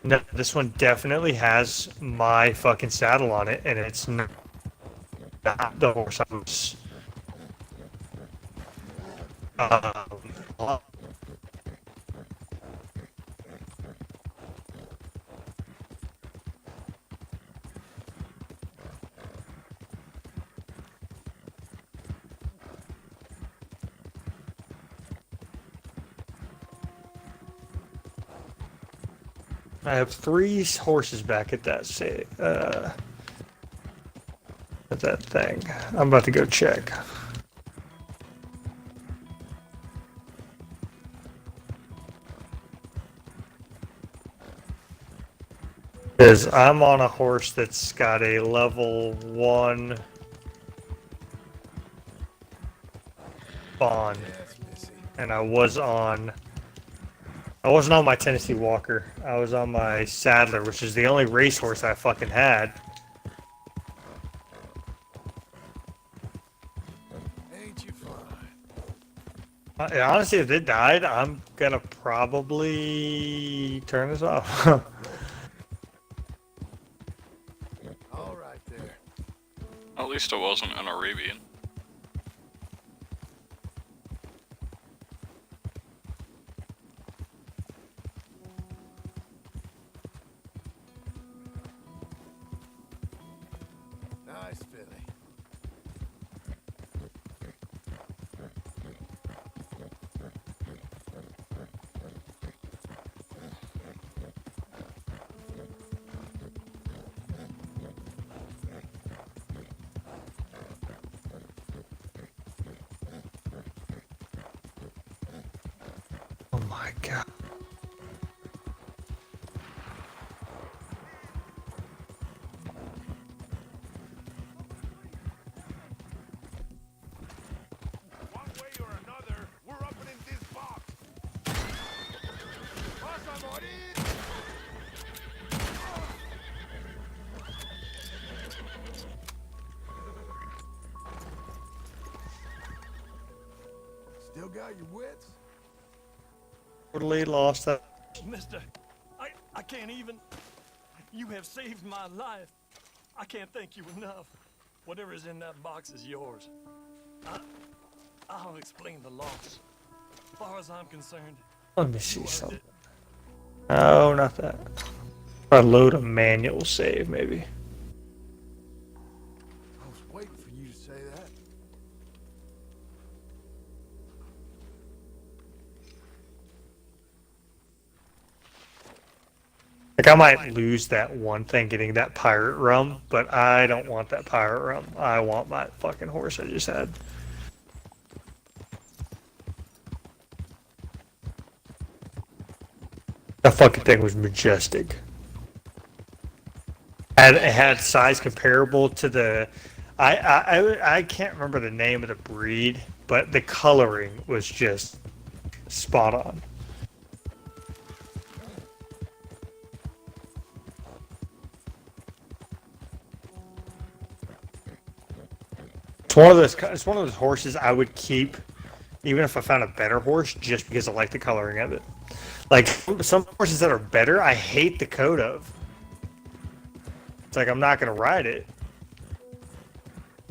No, this one definitely has my fucking saddle on it, and it's not the horse I was. Um, I have 3 horses back at that at that thing. I'm about to go check. Because I'm on a horse that's got a level 1 bond, and I wasn't on my Tennessee Walker. I was on my Saddler, which is the only racehorse I fucking had. Ain't you fine? Honestly, if it died, I'm gonna probably turn this off. All right there. At least it wasn't an Arabian. Nice filly. Oh my god. One way or another, we're up in this box. Vas a morir. Still got your wits? Totally lost that. Mister, I can't even. You have saved my life. I can't thank you enough. Whatever's in that box is yours. I'll explain the loss. As far as I'm concerned, Let me see something. Oh, not that. Or load a manual save, maybe. I was waiting for you to say that. Like, I might lose that one thing getting that pirate rum, but I don't want that pirate rum. I want my fucking horse I just had. That fucking thing was majestic. And it had size comparable to the... I can't remember the name of the breed, but the coloring was just spot on. It's one of those horses I would keep even if I found a better horse just because I like the coloring of it. Like some horses that are better, I hate the coat of. It's like I'm not gonna ride it.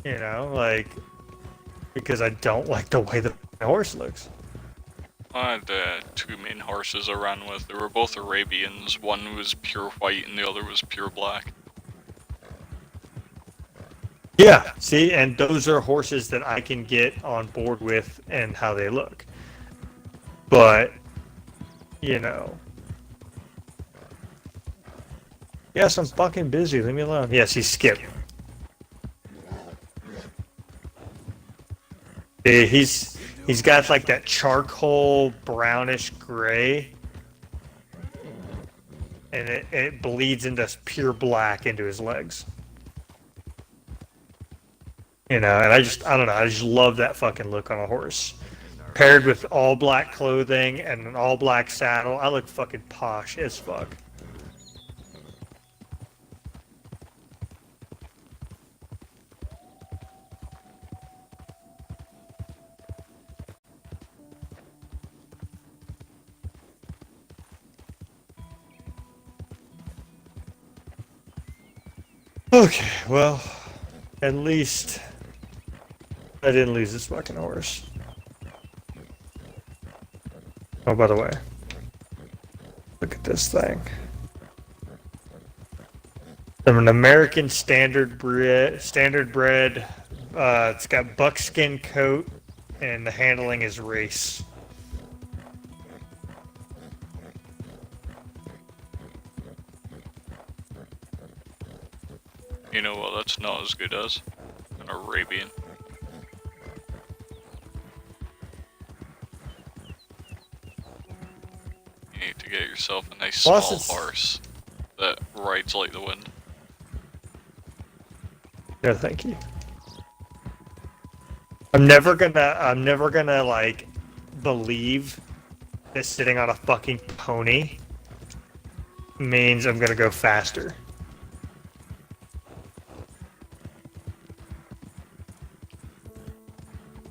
You know, like because I don't like the way the horse looks. I had 2 main horses I ran with. They were both Arabians. One was pure white and the other was pure black. Yeah, see, and those are horses that I can get on board with and how they look. But, you know. Yes, I'm fucking busy. Leave me alone. Yes, he's Skip. He's got like that charcoal brownish gray. And it bleeds into pure black into his legs. You know, and I don't know, I just love that fucking look on a horse. Paired with all black clothing and an all black saddle, I look fucking posh as fuck. Okay, well, at least I didn't lose this fucking horse. Oh, by the way, look at this thing. I'm an American standard bred. It's got buckskin coat, and the handling is race. You know what? That's not as good as an Arabian. You need to get yourself a nice small horse that rides like the wind. No, thank you. I'm never gonna like believe that sitting on a fucking pony means I'm gonna go faster.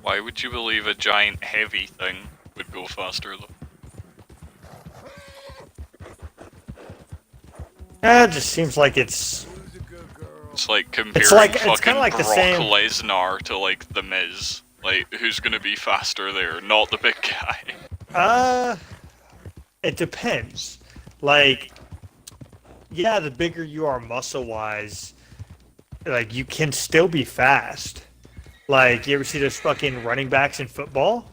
Why would you believe a giant heavy thing would go faster though? It just seems like it's like comparing it's fucking kinda like the Brock same. Lesnar to like The Miz. Like, who's gonna be faster there? Not the big guy. It depends. Like, yeah, the bigger you are muscle-wise, like, you can still be fast. Like, you ever see those fucking running backs in football?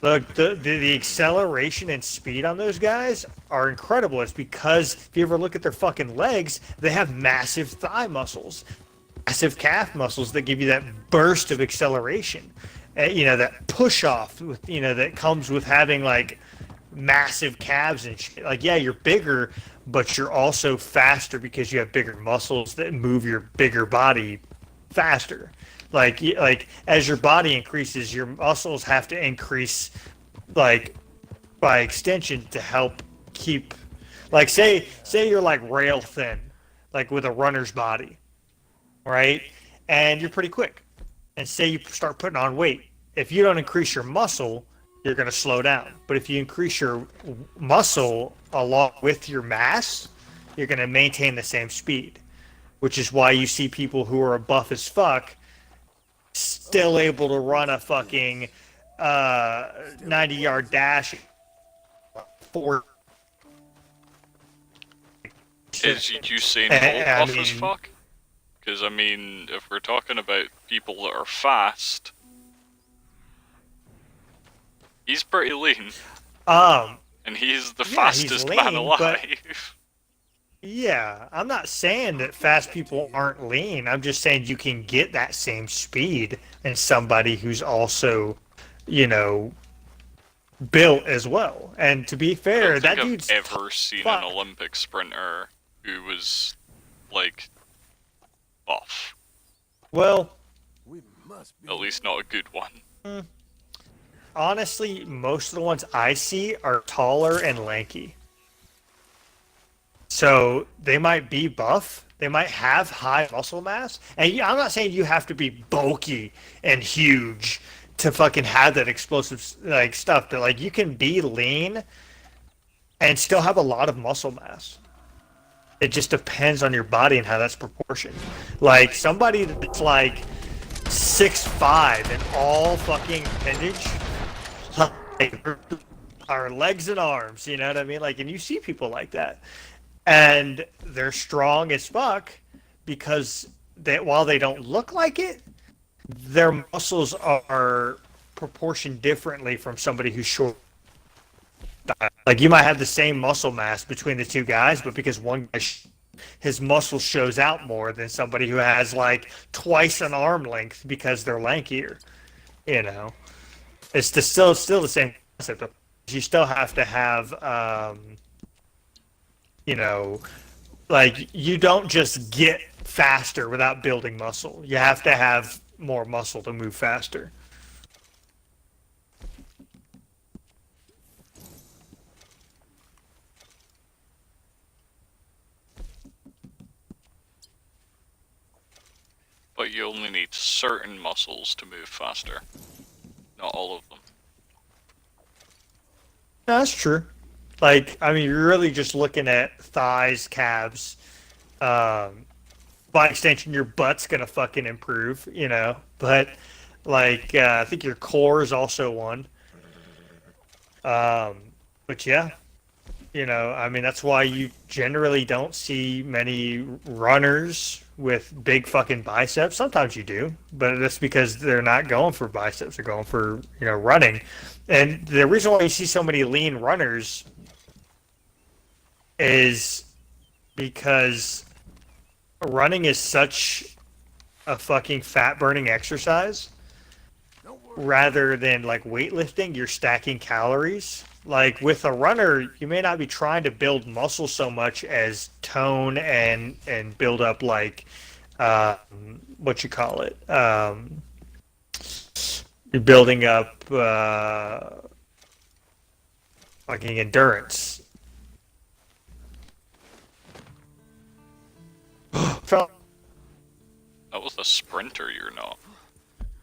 Look, the acceleration and speed on those guys are incredible. It's because if you ever look at their fucking legs, they have massive thigh muscles, massive calf muscles that give you that burst of acceleration. You know, that push off with, you know, that comes with having like massive calves and shit. Like, yeah, you're bigger, but you're also faster because you have bigger muscles that move your bigger body faster. Like as your body increases, your muscles have to increase, like, by extension to help keep, like, say you're like rail thin, like with a runner's body, right? And you're pretty quick. And say you start putting on weight. If you don't increase your muscle, you're going to slow down. But if you increase your muscle along with your mass, you're going to maintain the same speed, which is why you see people who are buff as fuck still able to run a fucking 90-yard dash. Is Usain Bolt buff as fuck? Because, I mean, if we're talking about people that are fast, he's pretty lean. And he's the fastest man alive. Yeah, I'm not saying that fast people aren't lean. I'm just saying you can get that same speed in somebody who's also, you know, built as well. And to be fair, that dude's I've ever seen an Olympic sprinter who was, like, buff. Well, at least not a good one. Honestly, most of the ones I see are taller and lanky. So they might be buff, they might have high muscle mass, and I'm not saying you have to be bulky and huge to fucking have that explosive like stuff, but like you can be lean and still have a lot of muscle mass. It just depends on your body and how that's proportioned. Like somebody that's like 6'5" and all fucking appendage, like, our legs and arms, you know what I mean? Like, and you see people like that. And they're strong as fuck because while they don't look like it, their muscles are proportioned differently from somebody who's short. Like you might have the same muscle mass between the two guys, but because one guy, his muscle shows out more than somebody who has like twice an arm length because they're lankier. You know, it's still the same concept. You still have to have. You know, like you don't just get faster without building muscle. You have to have more muscle to move faster. But you only need certain muscles to move faster. Not all of them. No, that's true. Like, I mean, you're really just looking at thighs, calves, by extension, your butt's gonna fucking improve, you know. But like, I think your core is also one. But yeah, you know, I mean, that's why you generally don't see many runners with big fucking biceps. Sometimes you do, but that's because they're not going for biceps; they're going for, you know, running. And the reason why you see so many lean runners is because running is such a fucking fat burning exercise rather than like weightlifting. You're stacking calories. Like with a runner, you may not be trying to build muscle so much as tone and build up like what you call it. You're building up fucking endurance. That was a sprinter, you're not.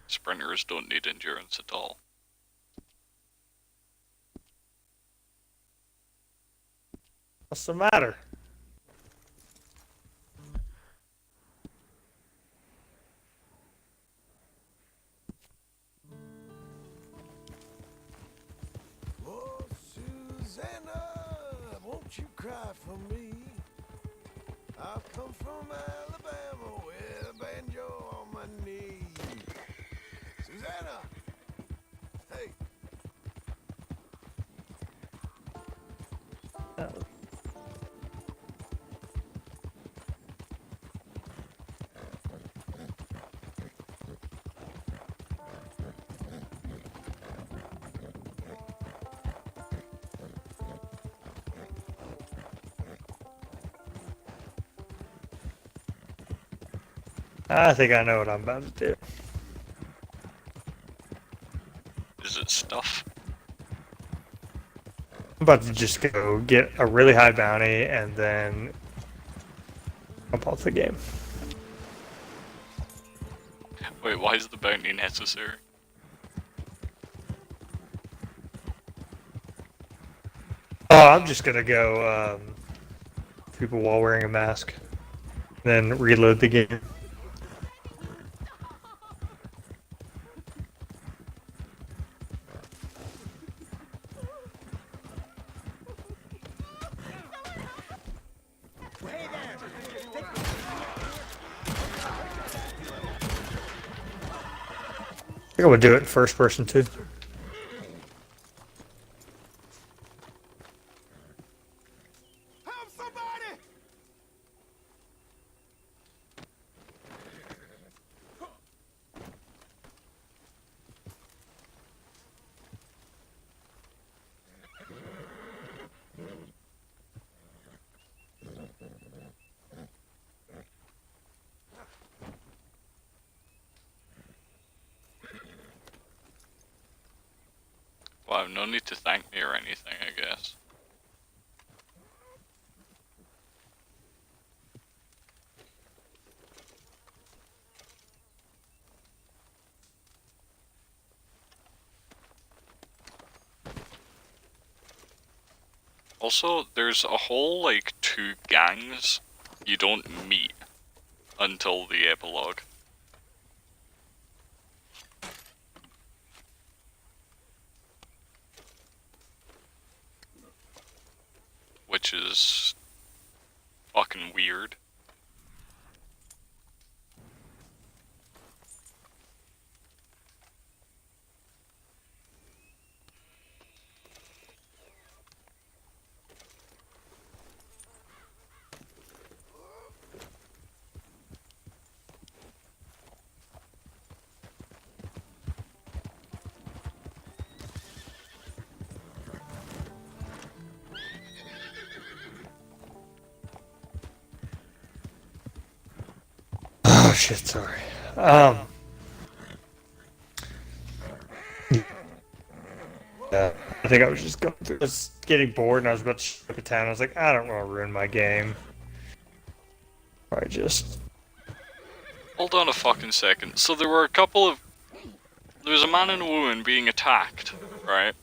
Sprinters don't need endurance at all. What's the matter? Oh, Susanna, won't you cry for me? I've come from Alabama with a banjo on my knee. Susanna! Hey! I think I know what I'm about to do. Is it stuff? I'm about to just go get a really high bounty and then jump off the game. Wait, why is the bounty necessary? Oh, I'm just gonna go people while wearing a mask, then reload the game. I think I'm gonna do it in first person too. Help somebody! Wow, no need to thank me or anything, I guess. Also, there's a whole, like, 2 gangs you don't meet until the epilogue. Which is fucking weird. Oh shit, sorry. Yeah, I think I was just going through. I was getting bored and I was about to ship a town. I was like, I don't want to ruin my game. I just. Hold on a fucking second. So there were a couple of... There was a man and a woman being attacked, right?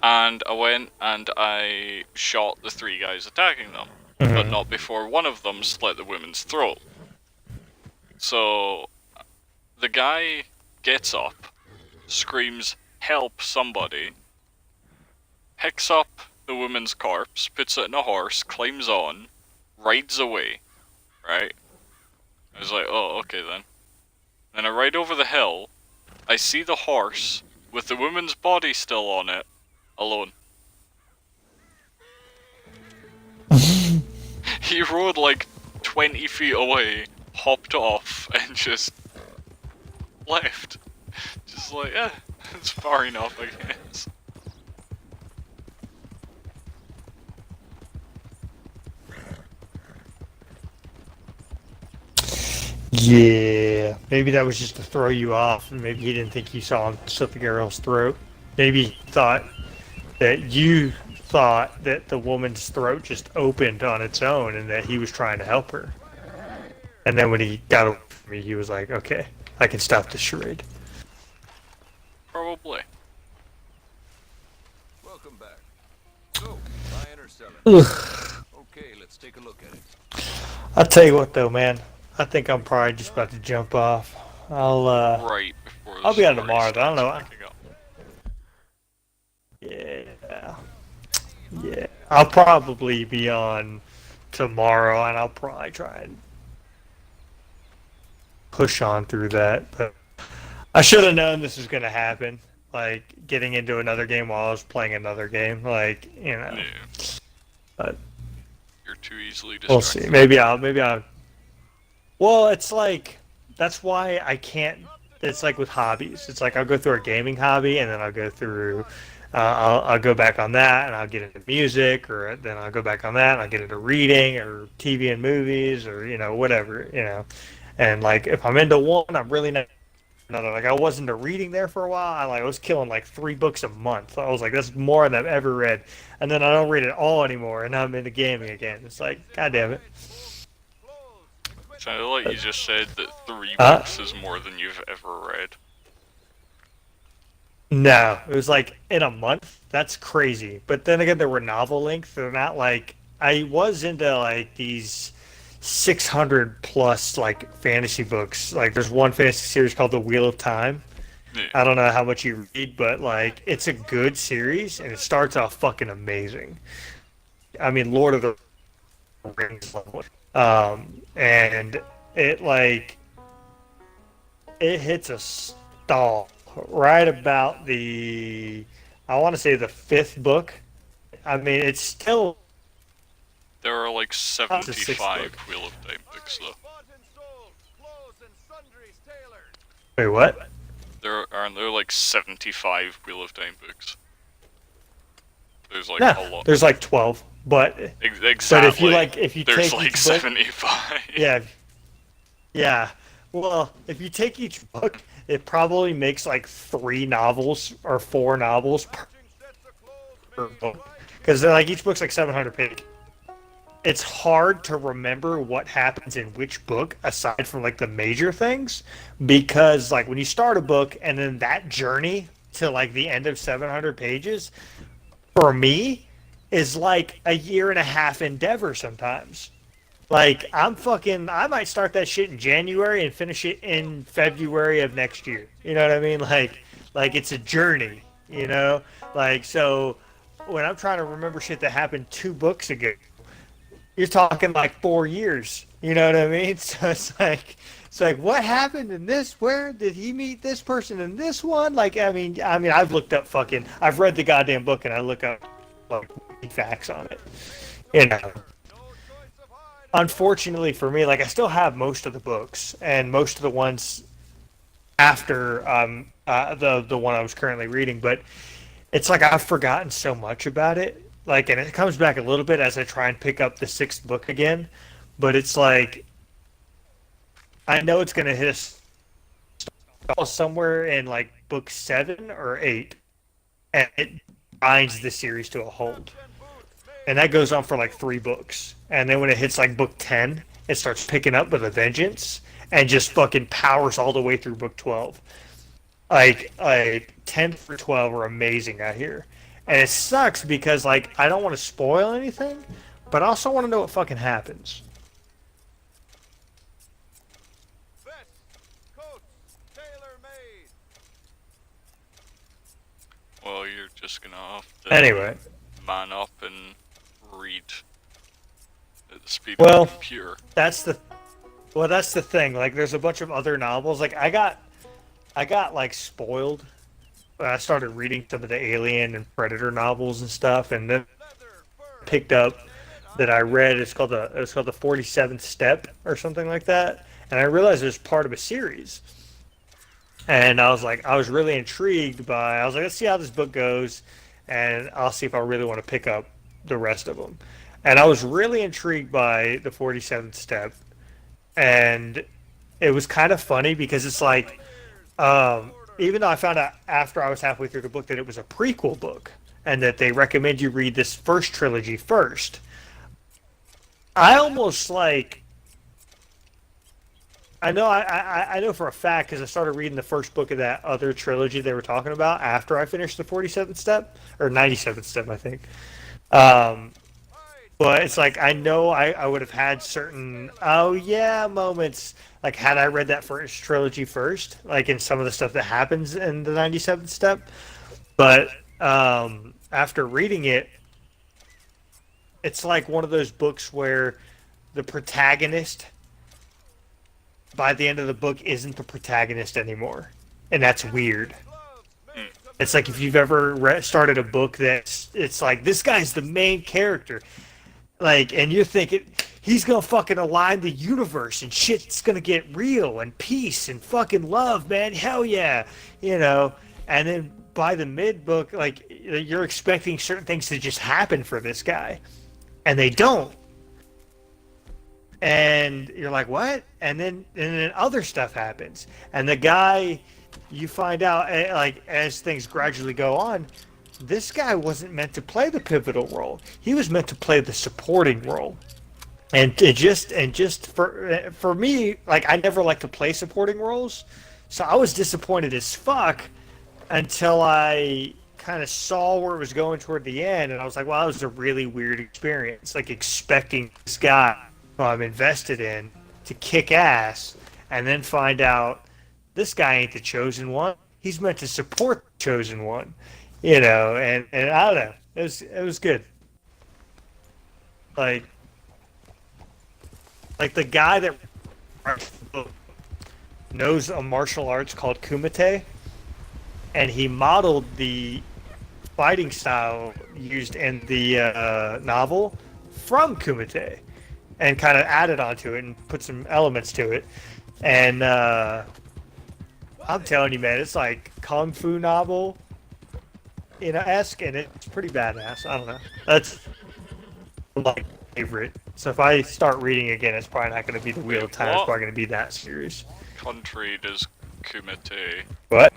And I went and I shot the 3 guys attacking them. But not before one of them slit the woman's throat. So the guy gets up, screams, "Help somebody," picks up the woman's corpse, puts it in a horse, climbs on, rides away, right? I was like, oh, okay then. Then I ride over the hill, I see the horse, with the woman's body still on it, alone. He rode like 20 feet away, hopped off, and just left. Just like, it's far enough, I guess. Yeah, maybe that was just to throw you off, and maybe he didn't think you saw him slit the girl's throat. Maybe he thought that you thought that the woman's throat just opened on its own and that he was trying to help her. And then when he got away from me, he was like, okay, I can stop this charade. Probably. Welcome back. So, buyer or seller? Ugh. Okay, let's take a look at it. I'll tell you what though, man. I think I'm probably just about to jump off. Right before the I'll be on story tomorrow though. I don't know. starts picking up. Yeah. I'll probably be on tomorrow, and I'll probably try and push on through that. But I should have known this was going to happen. Like, getting into another game while I was playing another game. Like, you know. Yeah. But You're too easily distracted. we'll see. Maybe I'll. Well, it's like, that's why I can't. It's like with hobbies. It's like I'll go through a gaming hobby, and then I'll go through. I'll go back on that, and I'll get into music, or then I'll go back on that, and I'll get into reading, or TV and movies, or whatever, And like if I'm into one, I'm really not another. Like I was into reading there for a while. I was killing like 3 books a month. I was like, that's more than I've ever read. And then I don't read it all anymore, and now I'm into gaming again. It's like, god damn it. Sounded like you just said that 3 books is more than you've ever read. No, it was like in a month. That's crazy. But then again, there were novel length. They're not like, I was into like these 600 plus like fantasy books. Like there's one fantasy series called The Wheel of Time. Yeah. I don't know how much you read, but like it's a good series and it starts off fucking amazing. I mean, Lord of the Rings level. And it like it hits a stall right about I want to say the 5th book. I mean, it's still. There are like It's a 75 6th Wheel of Time books though. Wait, what? Aren't there like 75 Wheel of Time books? There's like No, a lot. there's like 12, but Exactly. if you there's take like each book, 75. yeah. Well, if you take each book, it probably makes like 3 novels or 4 novels per book, because they're like each book's like 700 pages. It's hard to remember what happens in which book aside from like the major things, because like when you start a book and then that journey to like the end of 700 pages for me is like a 1.5 year endeavor sometimes. Like I might start that shit in January and finish it in February of next year. You know what I mean? Like it's a journey, Like so when I'm trying to remember shit that happened 2 books ago, you're talking like 4 years. You know what I mean? So it's like what happened in this? Where did he meet this person in this one? Like I mean I've looked up I've read the goddamn book and I look up like facts on it. Unfortunately for me, like I still have most of the books and most of the ones after the one I was currently reading, but it's like I've forgotten so much about it. Like, and it comes back a little bit as I try and pick up the 6th book again, but it's like I know it's gonna hit us somewhere in like book 7 or 8, and it grinds the series to a halt. And that goes on for like 3 books. And then when it hits like book 10, it starts picking up with a vengeance and just fucking powers all the way through book 12. Like 10 through 12 are amazing out here. And it sucks because like I don't want to spoil anything, but I also want to know what fucking happens. just gonna have to Anyway, man up and read at the speed Well, of the computer. that's the thing. Like, there's a bunch of other novels. Like, I got like spoiled. I started reading some of the Alien and Predator novels and stuff, and then picked up that I read. It's called the 47th Step or something like that, and I realized it was part of a series. And I was really intrigued by. I was like, let's see how this book goes, and I'll see if I really want to pick up the rest of them. And I was really intrigued by the 47th Step, and it was kind of funny because it's like, even though I found out after I was halfway through the book that it was a prequel book and that they recommend you read this first trilogy first, I almost like. I know for a fact because I started reading the first book of that other trilogy they were talking about after I finished the 47th Step or 97th Step, I think. But it's like I know I would have had certain moments like had I read that first trilogy first, like in some of the stuff that happens in the 97th Step. But after reading it, it's like one of those books where the protagonist by the end of the book isn't the protagonist anymore, and that's weird. It's like if you've ever started a book it's like this guy's the main character, like, and you're thinking he's gonna fucking align the universe and shit's gonna get real and peace and fucking love, man, hell yeah, and then by the mid book, like, you're expecting certain things to just happen for this guy, and they don't. And you're like, what? And then other stuff happens. And the guy, you find out, like, as things gradually go on, this guy wasn't meant to play the pivotal role. He was meant to play the supporting role. And for me, like, I never like to play supporting roles. So I was disappointed as fuck until I kind of saw where it was going toward the end. And I was like, wow, that was a really weird experience. Like, expecting this guy I'm invested in to kick ass and then find out this guy ain't the chosen one. He's meant to support the chosen one, and I don't know. It was good. Like the guy that knows a martial arts called Kumite, and he modeled the fighting style used in the novel from Kumite. And kind of added onto it and put some elements to it. And I'm telling you, man, it's like Kung Fu novel, esque, and it's pretty badass. I don't know. That's my favorite. So if I start reading again, it's probably not going to be the Wheel of Time. It's probably going to be that series. Country does Kumite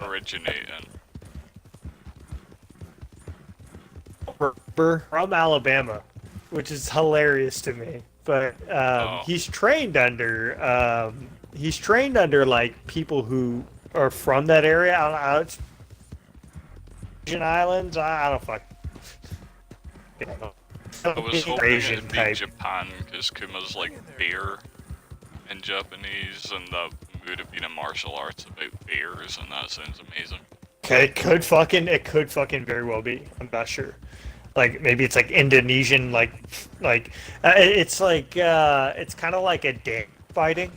originate in? From Alabama, which is hilarious to me. But he's trained under like people who are from that area. I don't know. It's Asian Islands. I don't fuck. I was hoping it'd be Japan because Kuma's like bear in Japanese, and that would have been a martial arts about bears, and that sounds amazing. Okay, it could fucking very well be. I'm not sure. Like maybe it's like Indonesian, it's like it's kind of like a dance fighting,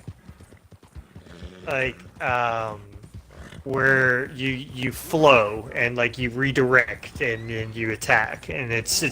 like where you flow and like you redirect and you attack, and it's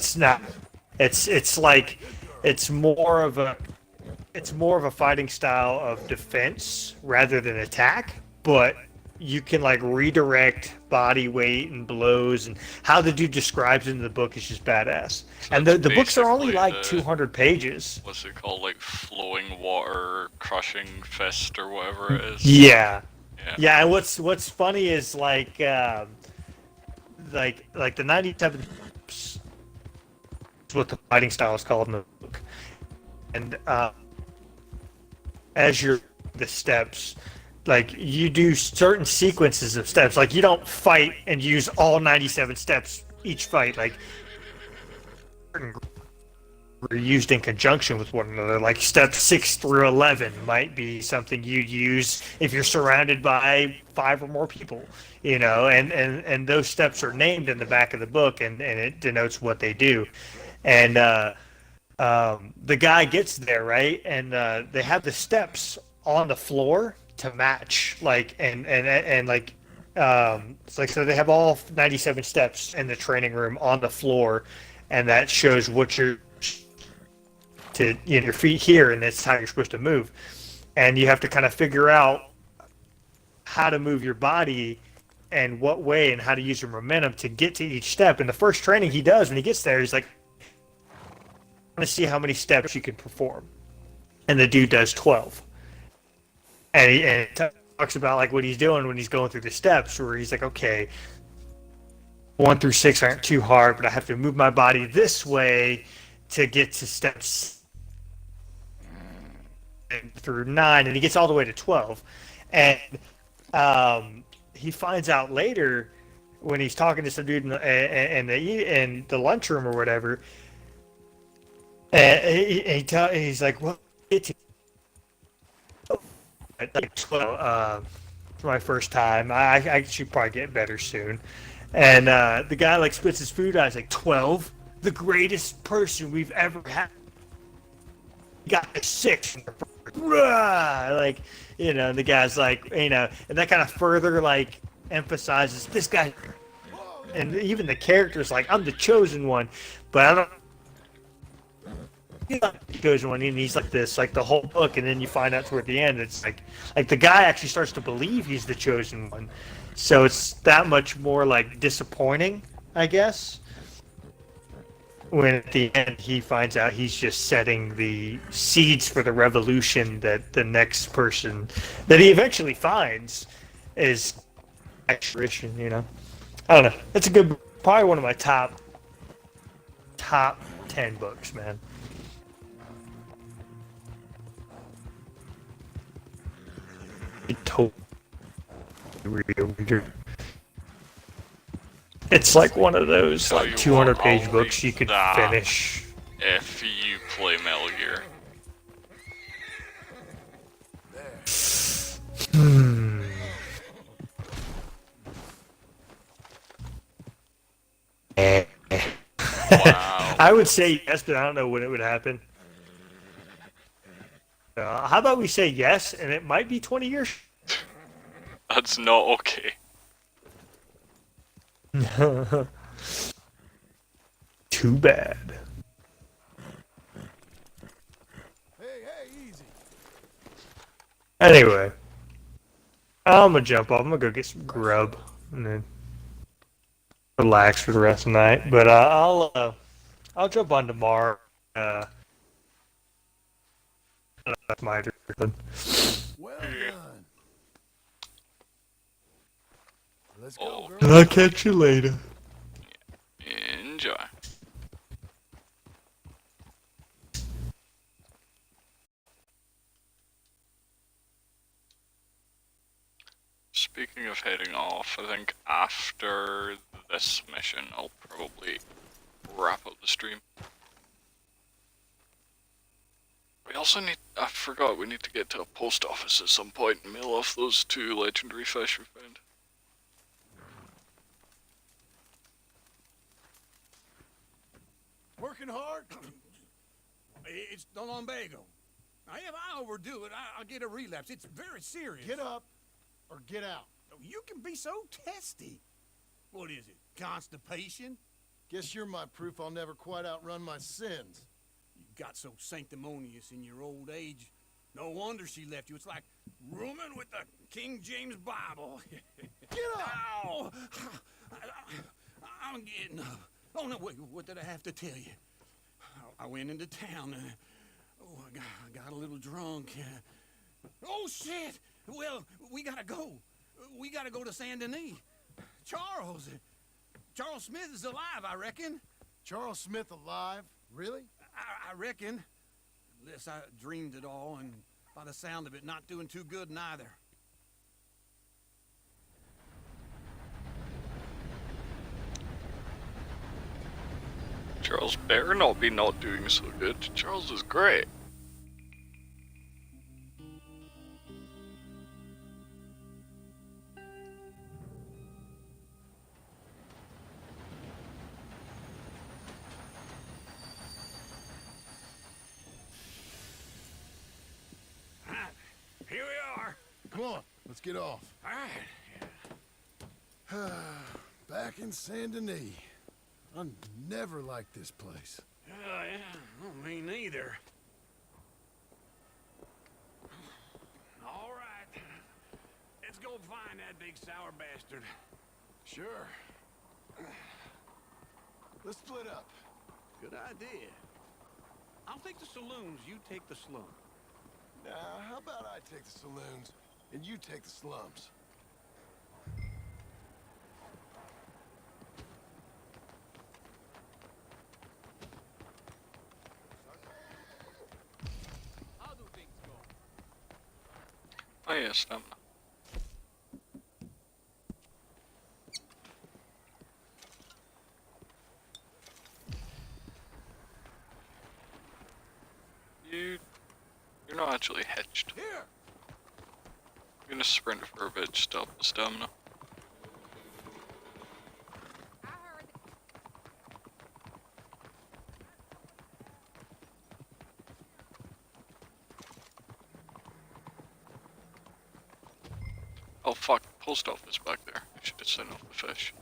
more of a fighting style of defense rather than attack, but you can like redirect body weight and blows, and how the dude describes it in the book is just badass. So and the books are only like 200 pages. What's it called, like flowing water, crushing fist, or whatever it is? Yeah. And what's funny is like the 97 is what the fighting style is called in the book, and as you're the steps. Like, you do certain sequences of steps. Like, you don't fight and use all 97 steps each fight. Like, used in conjunction with one another. Like step 6 through 11 might be something you'd use if you're surrounded by 5 or more people, you know, and those steps are named in the back of the book, and it denotes what they do. And the guy gets there, right, and they have the steps on the floor to match, like, and like, it's like, so they have all 97 steps in the training room on the floor, and that shows what you're to, you know, your feet here, and that's how you're supposed to move. And you have to kind of figure out how to move your body and what way and how to use your momentum to get to each step. And the first training he does when he gets there, he's like, I want to see how many steps you can perform. And the dude does 12. And he talks about like what he's doing when he's going through the steps, where he's like, okay, 1 through 6 aren't too hard, but I have to move my body this way to get to steps through 9, and he gets all the way to 12. And he finds out later when he's talking to some dude in the lunchroom or whatever, and he's like, well, it's like 12 for my first time. I should probably get better soon. And the guy like spits his food out. He's like, 12? The greatest person we've ever had. He got a 6. Like, you know, the guy's like, you know, and that kind of further like emphasizes this guy. And even the character's like, I'm the chosen one, but I don't. He's not the chosen one, and he's like this, like the whole book, and then you find out toward the end, it's like the guy actually starts to believe he's the chosen one, so it's that much more like disappointing, I guess, when at the end he finds out he's just setting the seeds for the revolution that the next person that he eventually finds is actuation, you know. I don't know. It's a good, probably one of my top 10 books, man. Totally real. It's like one of those like 200-page books you could finish. If you play Metal Gear. Wow. I would say yes, but I don't know when it would happen. How about we say yes, and it might be 20 years? That's not okay. Too bad. Hey, easy. Anyway, I'm gonna jump off. I'm gonna go get some grub and then relax for the rest of the night. But I'll jump on tomorrow. That's my turn. Well done. Let's go, girl. And I'll catch you later. Enjoy. Speaking of heading off, I think after this mission, I'll probably wrap up the stream. We also need, I forgot, we need to get to a post office at some point and mail off those 2 legendary fish we found. Working hard? It's the lumbago. Now, if I overdo it, I'll get a relapse. It's very serious. Get up or get out. You can be so testy. What is it, constipation? Guess you're my proof I'll never quite outrun my sins. You got so sanctimonious in your old age. No wonder she left you. It's like rooming with the King James Bible. Get up! Ow! I'm getting up. Oh, no, wait, what did I have to tell you? I went into town. I got a little drunk. Oh, shit! Well, we gotta go. We gotta go to Saint Denis. Charles Smith is alive, I reckon. Charles Smith alive? Really? I reckon. Unless I dreamed it all, and by the sound of it, not doing too good neither. Charles better not be not doing so good. Charles is great. Here we are. Come on, let's get off. All right. Back in Saint Denis. I never liked this place. Yeah, well, me neither. All right. Let's go find that big sour bastard. Sure. Let's split up. Good idea. I'll take the saloons, you take the slum. How about I take the saloons, and you take the slums? How do things go? Oh yeah, stamina. You're not actually hitched. Here! I'm gonna sprint for a bit, just to up the stamina. Oh fuck, post office back there. I should have sent off the fish.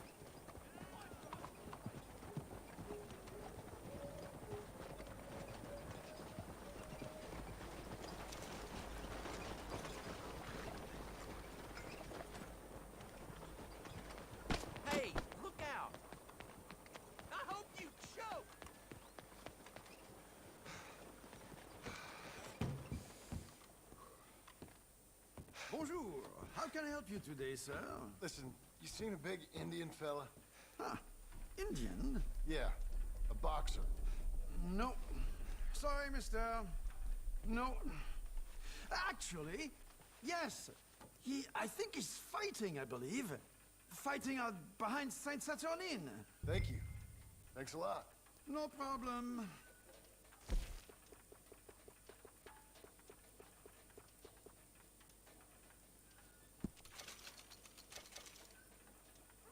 Hey, look out! I hope you choke! Bonjour. How can I help you today, sir? Listen, you seen a big Indian fella? Huh. Indian? Yeah, a boxer. No. Sorry, mister. No. Actually, yes. I think he's fighting, I believe. Fighting out behind Saint Saturnin. Thank you. Thanks a lot. No problem.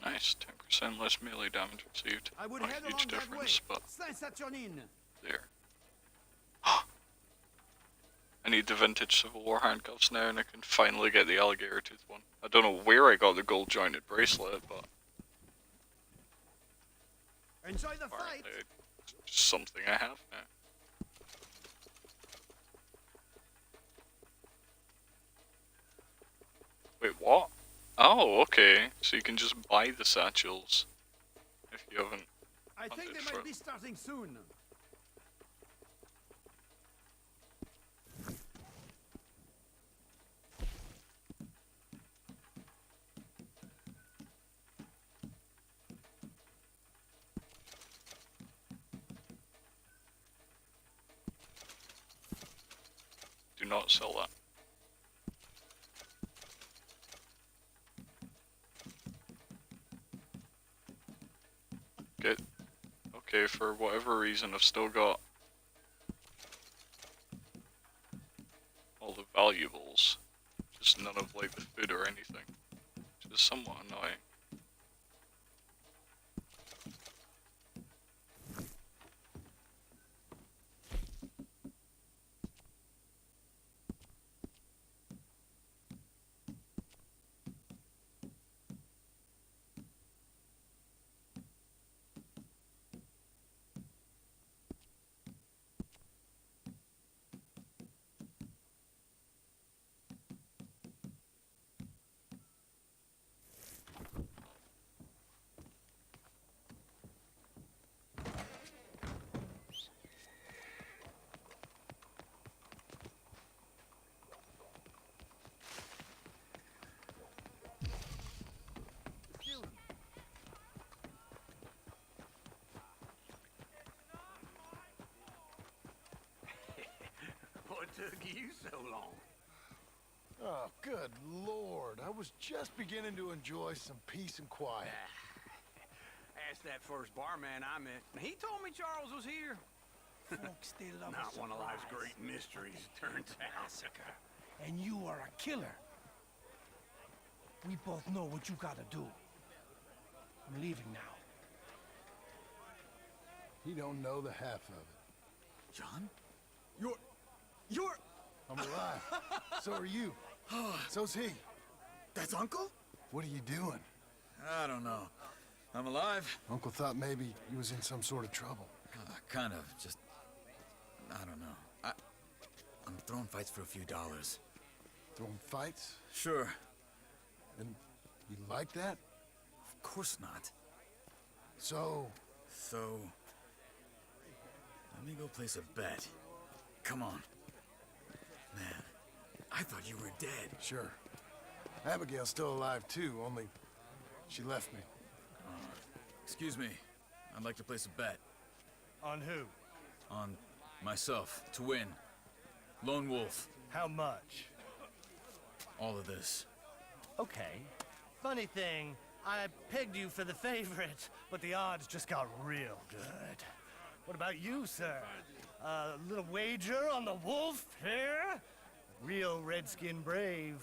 Nice, 10% less melee damage received. I would Not head a huge along that way. difference, but Saint Saturnin. there. I need the vintage Civil War handcuffs now, and I can finally get the alligator tooth one. I don't know where I got the gold jointed bracelet, but Enjoy the fight. apparently it's just something I have now. Wait, what? Oh, okay. So you can just buy the satchels if you haven't. I think hunted they for might be starting soon. Do not sell that. Good. Okay, for whatever reason, I've still got all the valuables, just none of like the food or anything, which is somewhat annoying. What took you so long? Oh, good Lord. I was just beginning to enjoy some peace and quiet. That's That's that first barman I met. He told me Charles was here. Folks, they love Not a one of life's surprise. great mysteries, turns out. Massacre. And you are a killer. We both know what you gotta do. I'm leaving now. He don't know the half of it. John? You're... I'm alive. So are you. So's he. That's Uncle? What are you doing? I don't know. I'm alive. Uncle thought maybe he was in some sort of trouble. Kind of. Just... I don't know. I'm throwing fights for a few dollars. Throwing fights? Sure. And you like that? Of course not. So... So... Let me go place a bet. Come on. Man, I thought you were dead. Sure. Abigail's still alive too, only she left me. Excuse me. I'd like to place a bet. On who? On myself, to win. Lone Wolf. How much? All of this. Okay. Funny thing, I pegged you for the favorite, but the odds just got real good. What about you, sir? A little wager on the wolf here? Real redskin brave.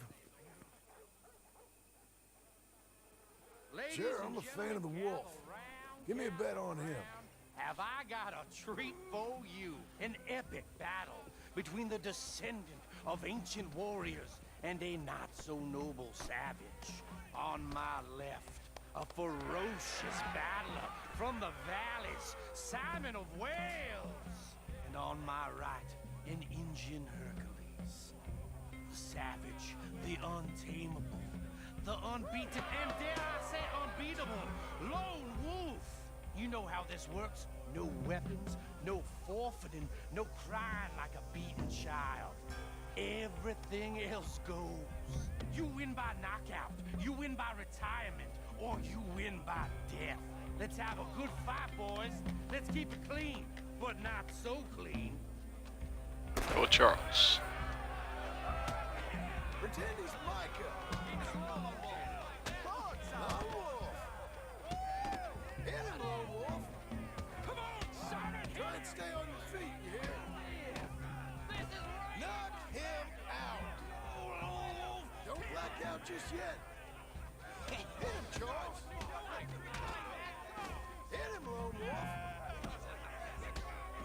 Ladies Sure, and I'm a fan gentlemen, of the wolf. round, Give me a bet on him. Have I got a treat for you? An epic battle between the descendant of ancient warriors and a not-so-noble savage. On my left, a ferocious battler from the valleys, Simon of Wales. And on my right, an Indian Hercules. The savage, the untamable, the unbeaten, and dare I say unbeatable, Lone Wolf. You know how this works. No weapons, no forfeiting, no crying like a beaten child. Everything else goes. You win by knockout, you win by retirement, or you win by death. Let's have a good fight, boys. Let's keep it clean, but not so clean. Go Charles. Pretend he's Micah. Lone Wolf. Hit him, Lone Wolf. Come on, Simon! Try and stay on your feet, you hear? Knock him out. Don't black out just yet. Hit him, Charles. Hit him, Lone Wolf.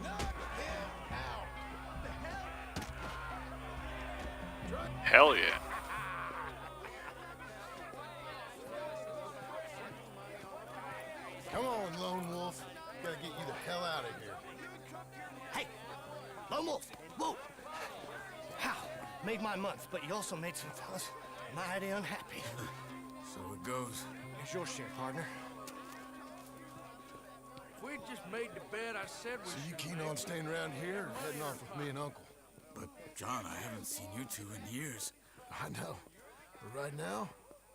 Knock him out. Hell yeah. Come on, Lone Wolf. Gotta get you the hell out of here. Hey! Lone Wolf! Whoa! How? Made my month, but you also made some fellas mighty unhappy. So it goes. Here's your share, partner. If we'd just made the bet I said we So you should keen on staying around here or heading off with me and Uncle? But, John, I haven't seen you two in years. I know. But right now,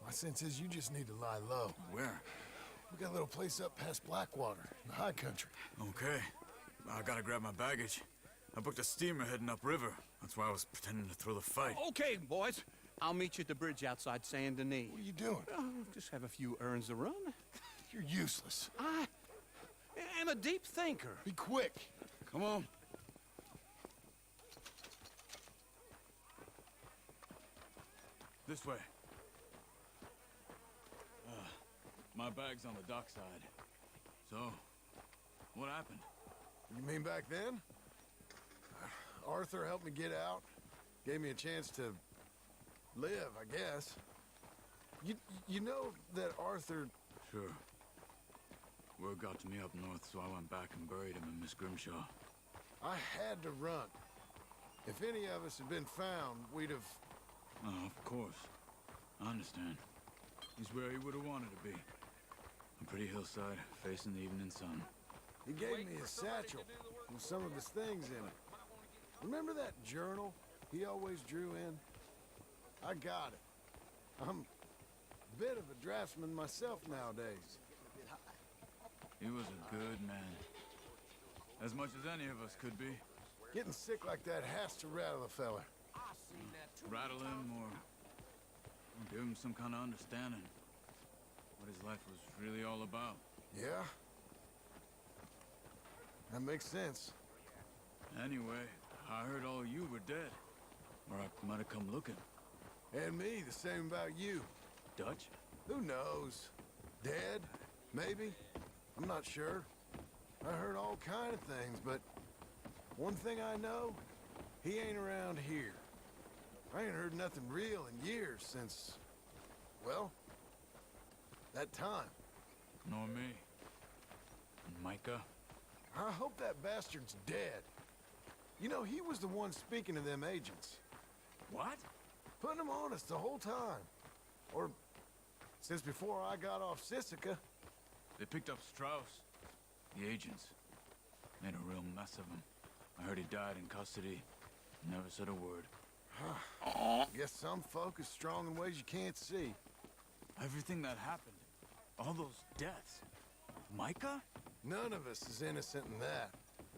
my sense is you just need to lie low. Where? We got a little place up past Blackwater, in the high country. Okay. I gotta grab my baggage. I booked a steamer heading upriver. That's why I was pretending to throw the fight. Okay, boys. I'll meet you at the bridge outside Saint Denis. What are you doing? Oh, just have a few errands to run. You're useless. I am a deep thinker. Be quick. Come on. This way. My bag's on the dockside. So, what happened? You mean back then? Arthur helped me get out. Gave me a chance to live, I guess. You know that Arthur... Sure. Word got to me up north, so I went back and buried him in Miss Grimshaw. I had to run. If any of us had been found, we'd have... Oh, of course. I understand. He's where he would have wanted to be. A pretty hillside, facing the evening sun. He gave me a satchel with some of his things in it. Remember that journal he always drew in? I got it. I'm a bit of a draftsman myself nowadays. He was a good man. As much as any of us could be. Getting sick like that has to rattle a fella. Rattle him or give him some kind of understanding. What his life was really all about. Yeah? That makes sense. Anyway, I heard all you were dead. Or I might have come looking. And me, the same about you. Dutch? Who knows? Dead? Maybe? I'm not sure. I heard all kind of things, but one thing I know, he ain't around here. I ain't heard nothing real in years since, well, that time. Nor me. And Micah? I hope that bastard's dead. You know, he was the one speaking to them agents. What? Putting them on us the whole time. Or, since before I got off Sisika. They picked up Strauss. The agents. Made a real mess of him. I heard he died in custody. Never said a word. Guess some folk is strong in ways you can't see. Everything that happened. All those deaths. Micah? None of us is innocent in that.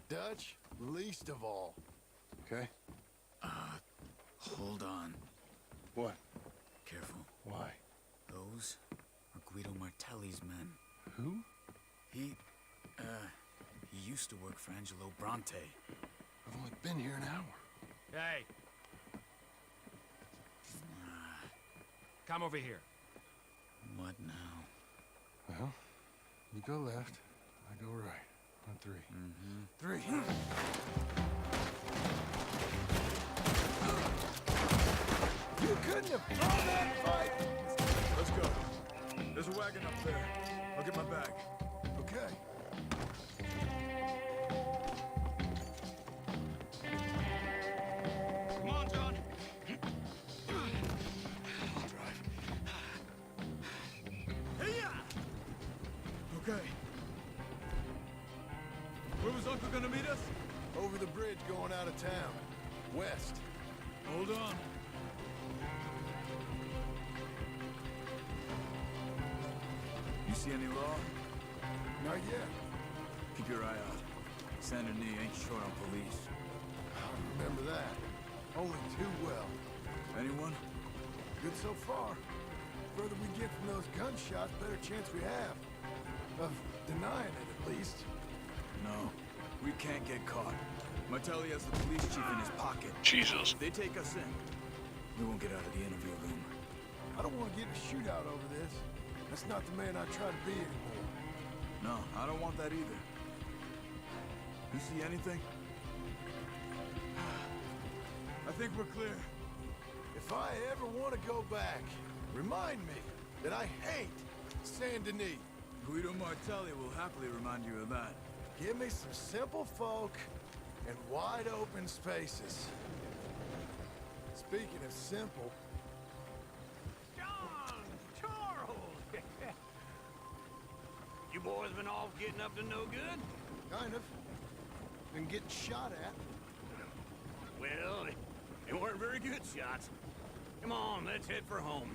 Dutch, least of all. Okay? Hold on. What? Careful. Why? Those are Guido Martelli's men. Who? He used to work for Angelo Bronte. I've only been here an hour. Hey. Come over here. What now? Well, you go left, I go right. On three. Three. You couldn't have thrown that fight! Let's go. There's a wagon up there. I'll get my bag. Okay. Come on, John. I'll drive. Hey-ya! Okay. Where was Uncle gonna meet us? Over the bridge going out of town. West. Hold on. You see any law? Not yet. Keep your eye out. Saint Denis ain't short on police. I remember that. Only too well. Anyone? Good so far. Further we get from those gunshots, better chance we have. Of denying it, at least. No. We can't get caught. Martelli has the police chief in his pocket. Jesus. They take us in. We won't get out of the interview room. I don't want to get in a shootout over this. That's not the man I try to be anymore. No, I don't want that either. You see anything? I think we're clear. If I ever want to go back, remind me that I hate Saint Denis. Guido Martelli will happily remind you of that. Give me some simple folk and wide open spaces. Speaking of simple, John! Charles! You boys been off getting up to no good? kind of. Been getting shot at. Well, they weren't very good shots. Come on, let's head for home.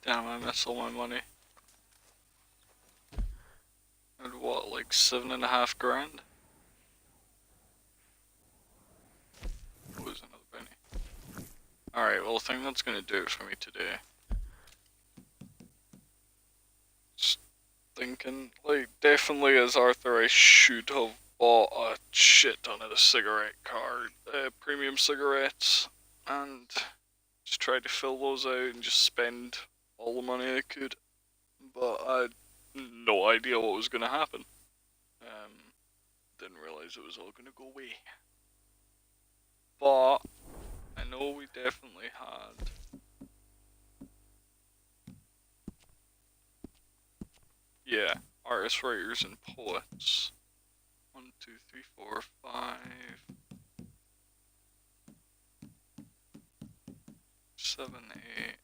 Damn, I missed all my money. And what, like 7.5 grand? Lose another penny. Alright, well I think that's gonna do it for me today. Just thinking, like, definitely as Arthur I should have bought a shit ton of the cigarette card, premium cigarettes, and to try to fill those out and just spend all the money I could. But I had no idea what was going to happen. Didn't realize it was all going to go away. But I know we definitely had artists, writers, and poets. 1, 2, 3, 4, 5, 7, 8,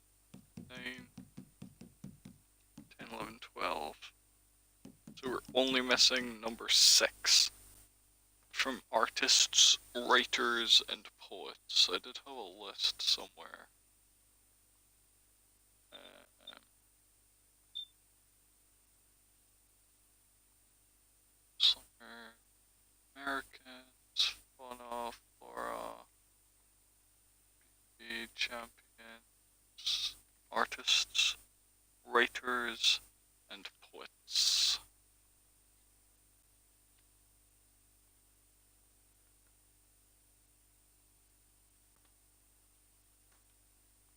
9, 10, 11, 12. So we're only missing number 6 from artists, writers, and poets. I did have a list somewhere. Somewhere. Americans, Fauna, Flora, PvP, champions, artists, writers, and poets.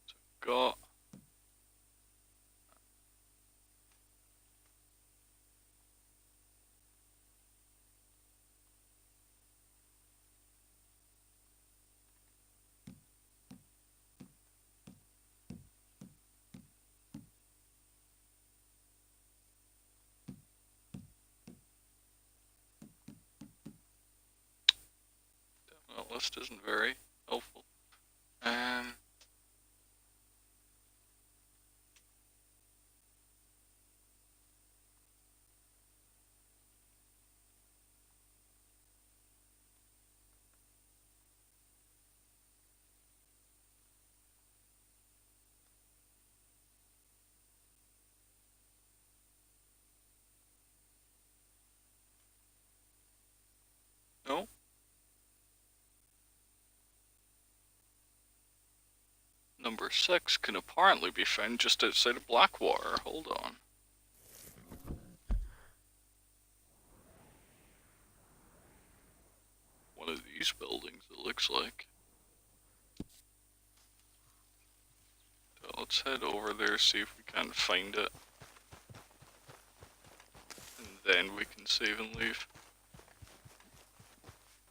So we've got that list isn't very helpful. No? Number 6 can apparently be found just outside of Blackwater. Hold on. One of these buildings, it looks like. So let's head over there, see if we can find it. And then we can save and leave.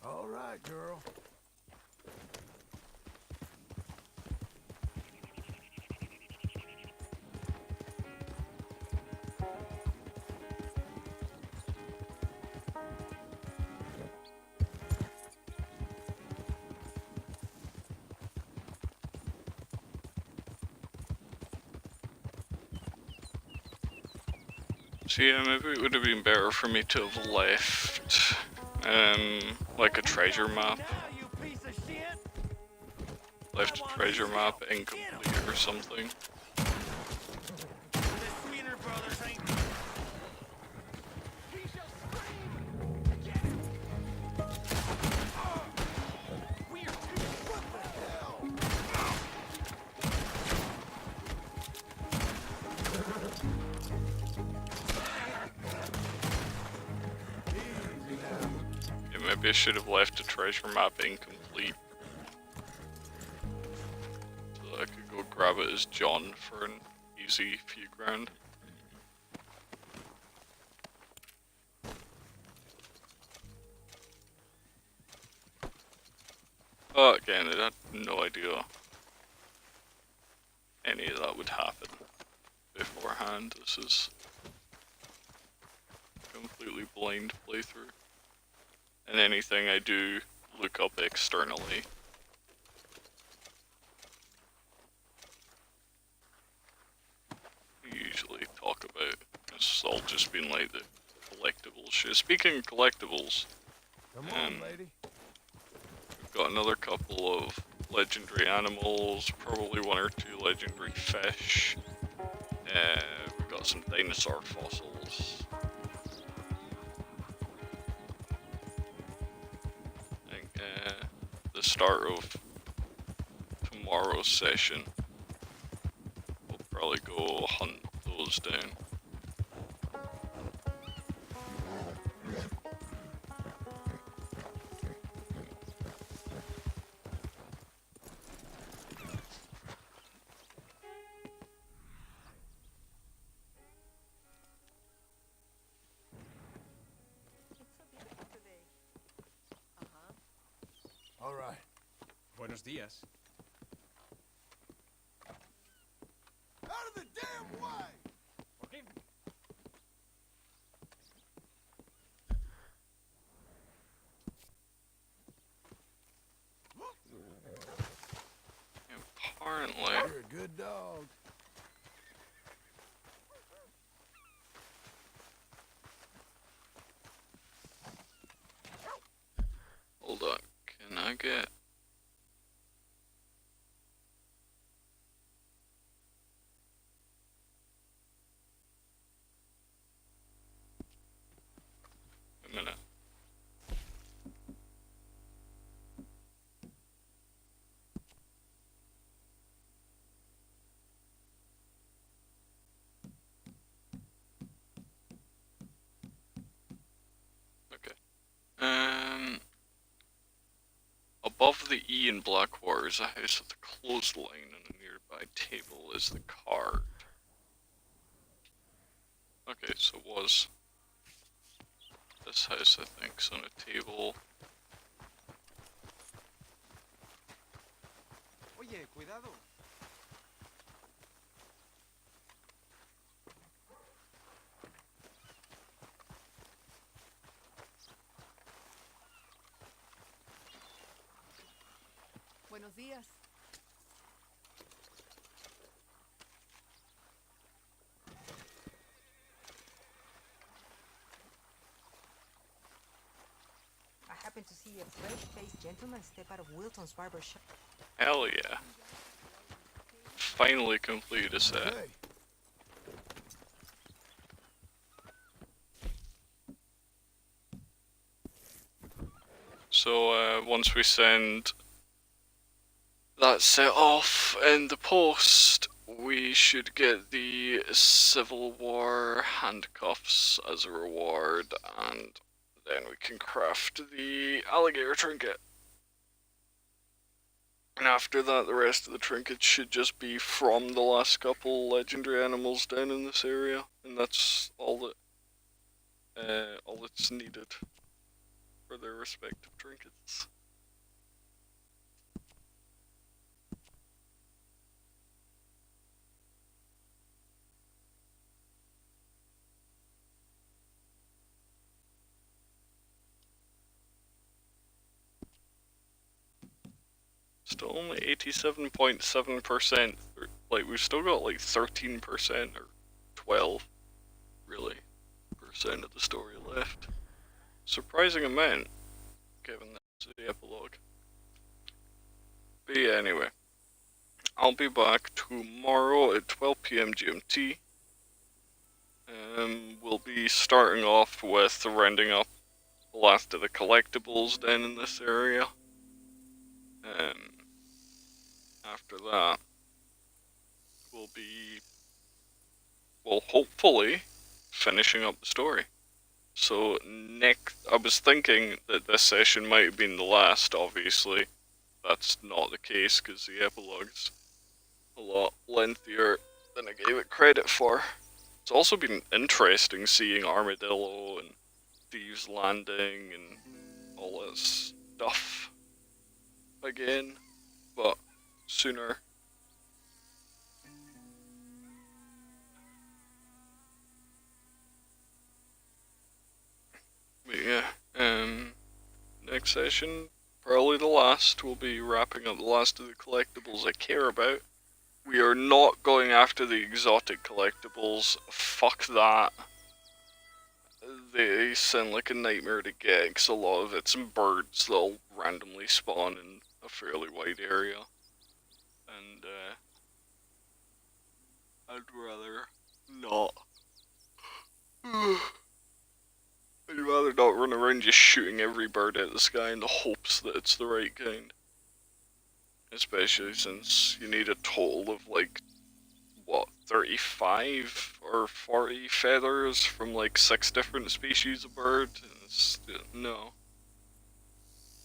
All right, girl. So yeah, maybe it would have been better for me to have left, like a treasure map. Left a treasure map incomplete or something. Maybe I should have left the treasure map incomplete. So that I could go grab it as John for an easy few grand. But again, I had no idea any of that would happen beforehand. This is a completely blind playthrough. And anything I do look up externally. I usually talk about. It's all just been like the collectibles shit. Speaking of collectibles, Come on, lady. we've got another couple of legendary animals, probably 1 or 2 legendary fish. We've got some dinosaur fossils. The start of tomorrow's session, we'll probably go hunt those down. All right. Buenos dias. Out of the damn way! Okay. Apparently. You're a good dog. Hold on. Can I get... A minute. Okay. Above the E in Blackwater is a house with a clothesline, and a nearby table is the card. Okay, so it was this house, I think, is on a table. Oye, cuidado. Buenos días. I happen to see a fresh-faced gentleman step out of Wilton's barber shop. Hell yeah. Finally complete a set. Hey. So once we send that set off in the post, we should get the Civil War handcuffs as a reward, and then we can craft the alligator trinket. And after that, the rest of the trinkets should just be from the last couple legendary animals down in this area, and that's all that's needed for their respective trinkets. Still only 87.7%. Like, we've still got like 13% or 12, really, percent of the story left. Surprising amount, given that's the epilogue. But yeah, anyway. I'll be back tomorrow at 12 PM GMT. We'll be starting off with rounding up the last of the collectibles down in this area. After that, we'll be, well, hopefully, finishing up the story. So I was thinking that this session might have been the last, obviously. That's not the case, because the epilogue's a lot lengthier than I gave it credit for. It's also been interesting seeing Armadillo and Thieves Landing and all that stuff again, but sooner. But yeah, next session, probably the last, we'll be wrapping up the last of the collectibles I care about. We are not going after the exotic collectibles, fuck that. They sound like a nightmare to get, because a lot of it's birds that'll randomly spawn in a fairly wide area. And, I'd rather not. I'd rather not run around just shooting every bird out of the sky in the hopes that it's the right kind. Especially since you need a total of like, what, 35 or 40 feathers from like 6 different species of bird? It's, no.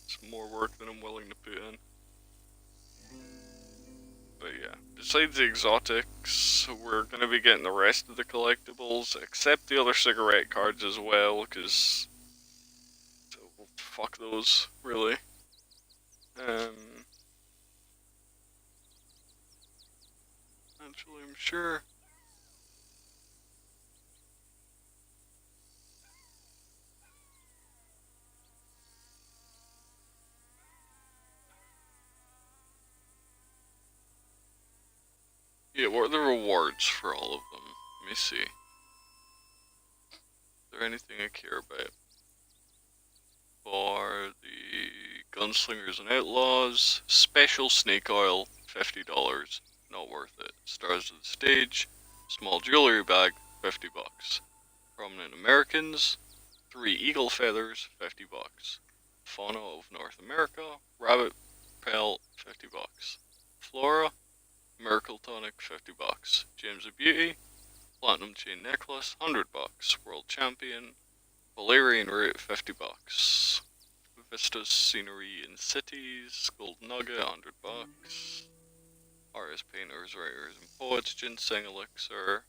It's more work than I'm willing to put in. But yeah, besides the exotics, we're going to be getting the rest of the collectibles, except the other cigarette cards as well, because fuck those, really. Actually, I'm sure. Yeah, what are the rewards for all of them? Let me see. Is there anything I care about? For the Gunslingers and Outlaws, Special Snake Oil, $50. Not worth it. Stars of the Stage, Small Jewelry Bag, $50. Prominent Americans, 3 Eagle Feathers, $50. Fauna of North America, Rabbit Pelt, $50. Flora, Miracle Tonic, $50. Gems of Beauty, Platinum Chain Necklace, $100. World Champion, Valerian Root, $50. Vistas Scenery in Cities, Gold Nugget, $100. Artists, Painters, Writers, and Poets, Ginseng Elixir,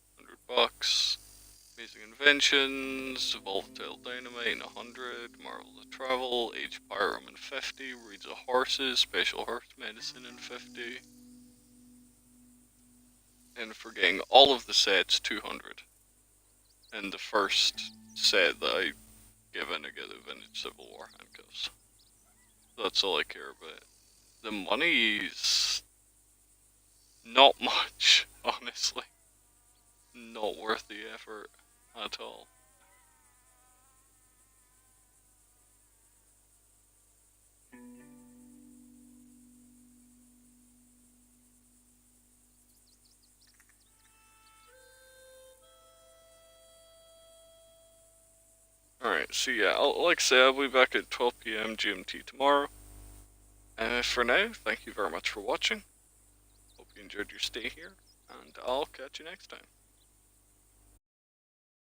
$100. Amazing Inventions, Volatile Dynamite, 100. Marvel of Travel, Age Pyrum, 50. Reads of Horses, Special Horse Medicine, 50. And for getting all of the sets, 200. And the first set that I give in, I get the Vintage Civil War handcuffs. That's all I care about. The money's not much, honestly. Not worth the effort at all. Alright, so yeah, like I said, I'll be back at 12 PM GMT tomorrow. For now, thank you very much for watching. Hope you enjoyed your stay here, and I'll catch you next time.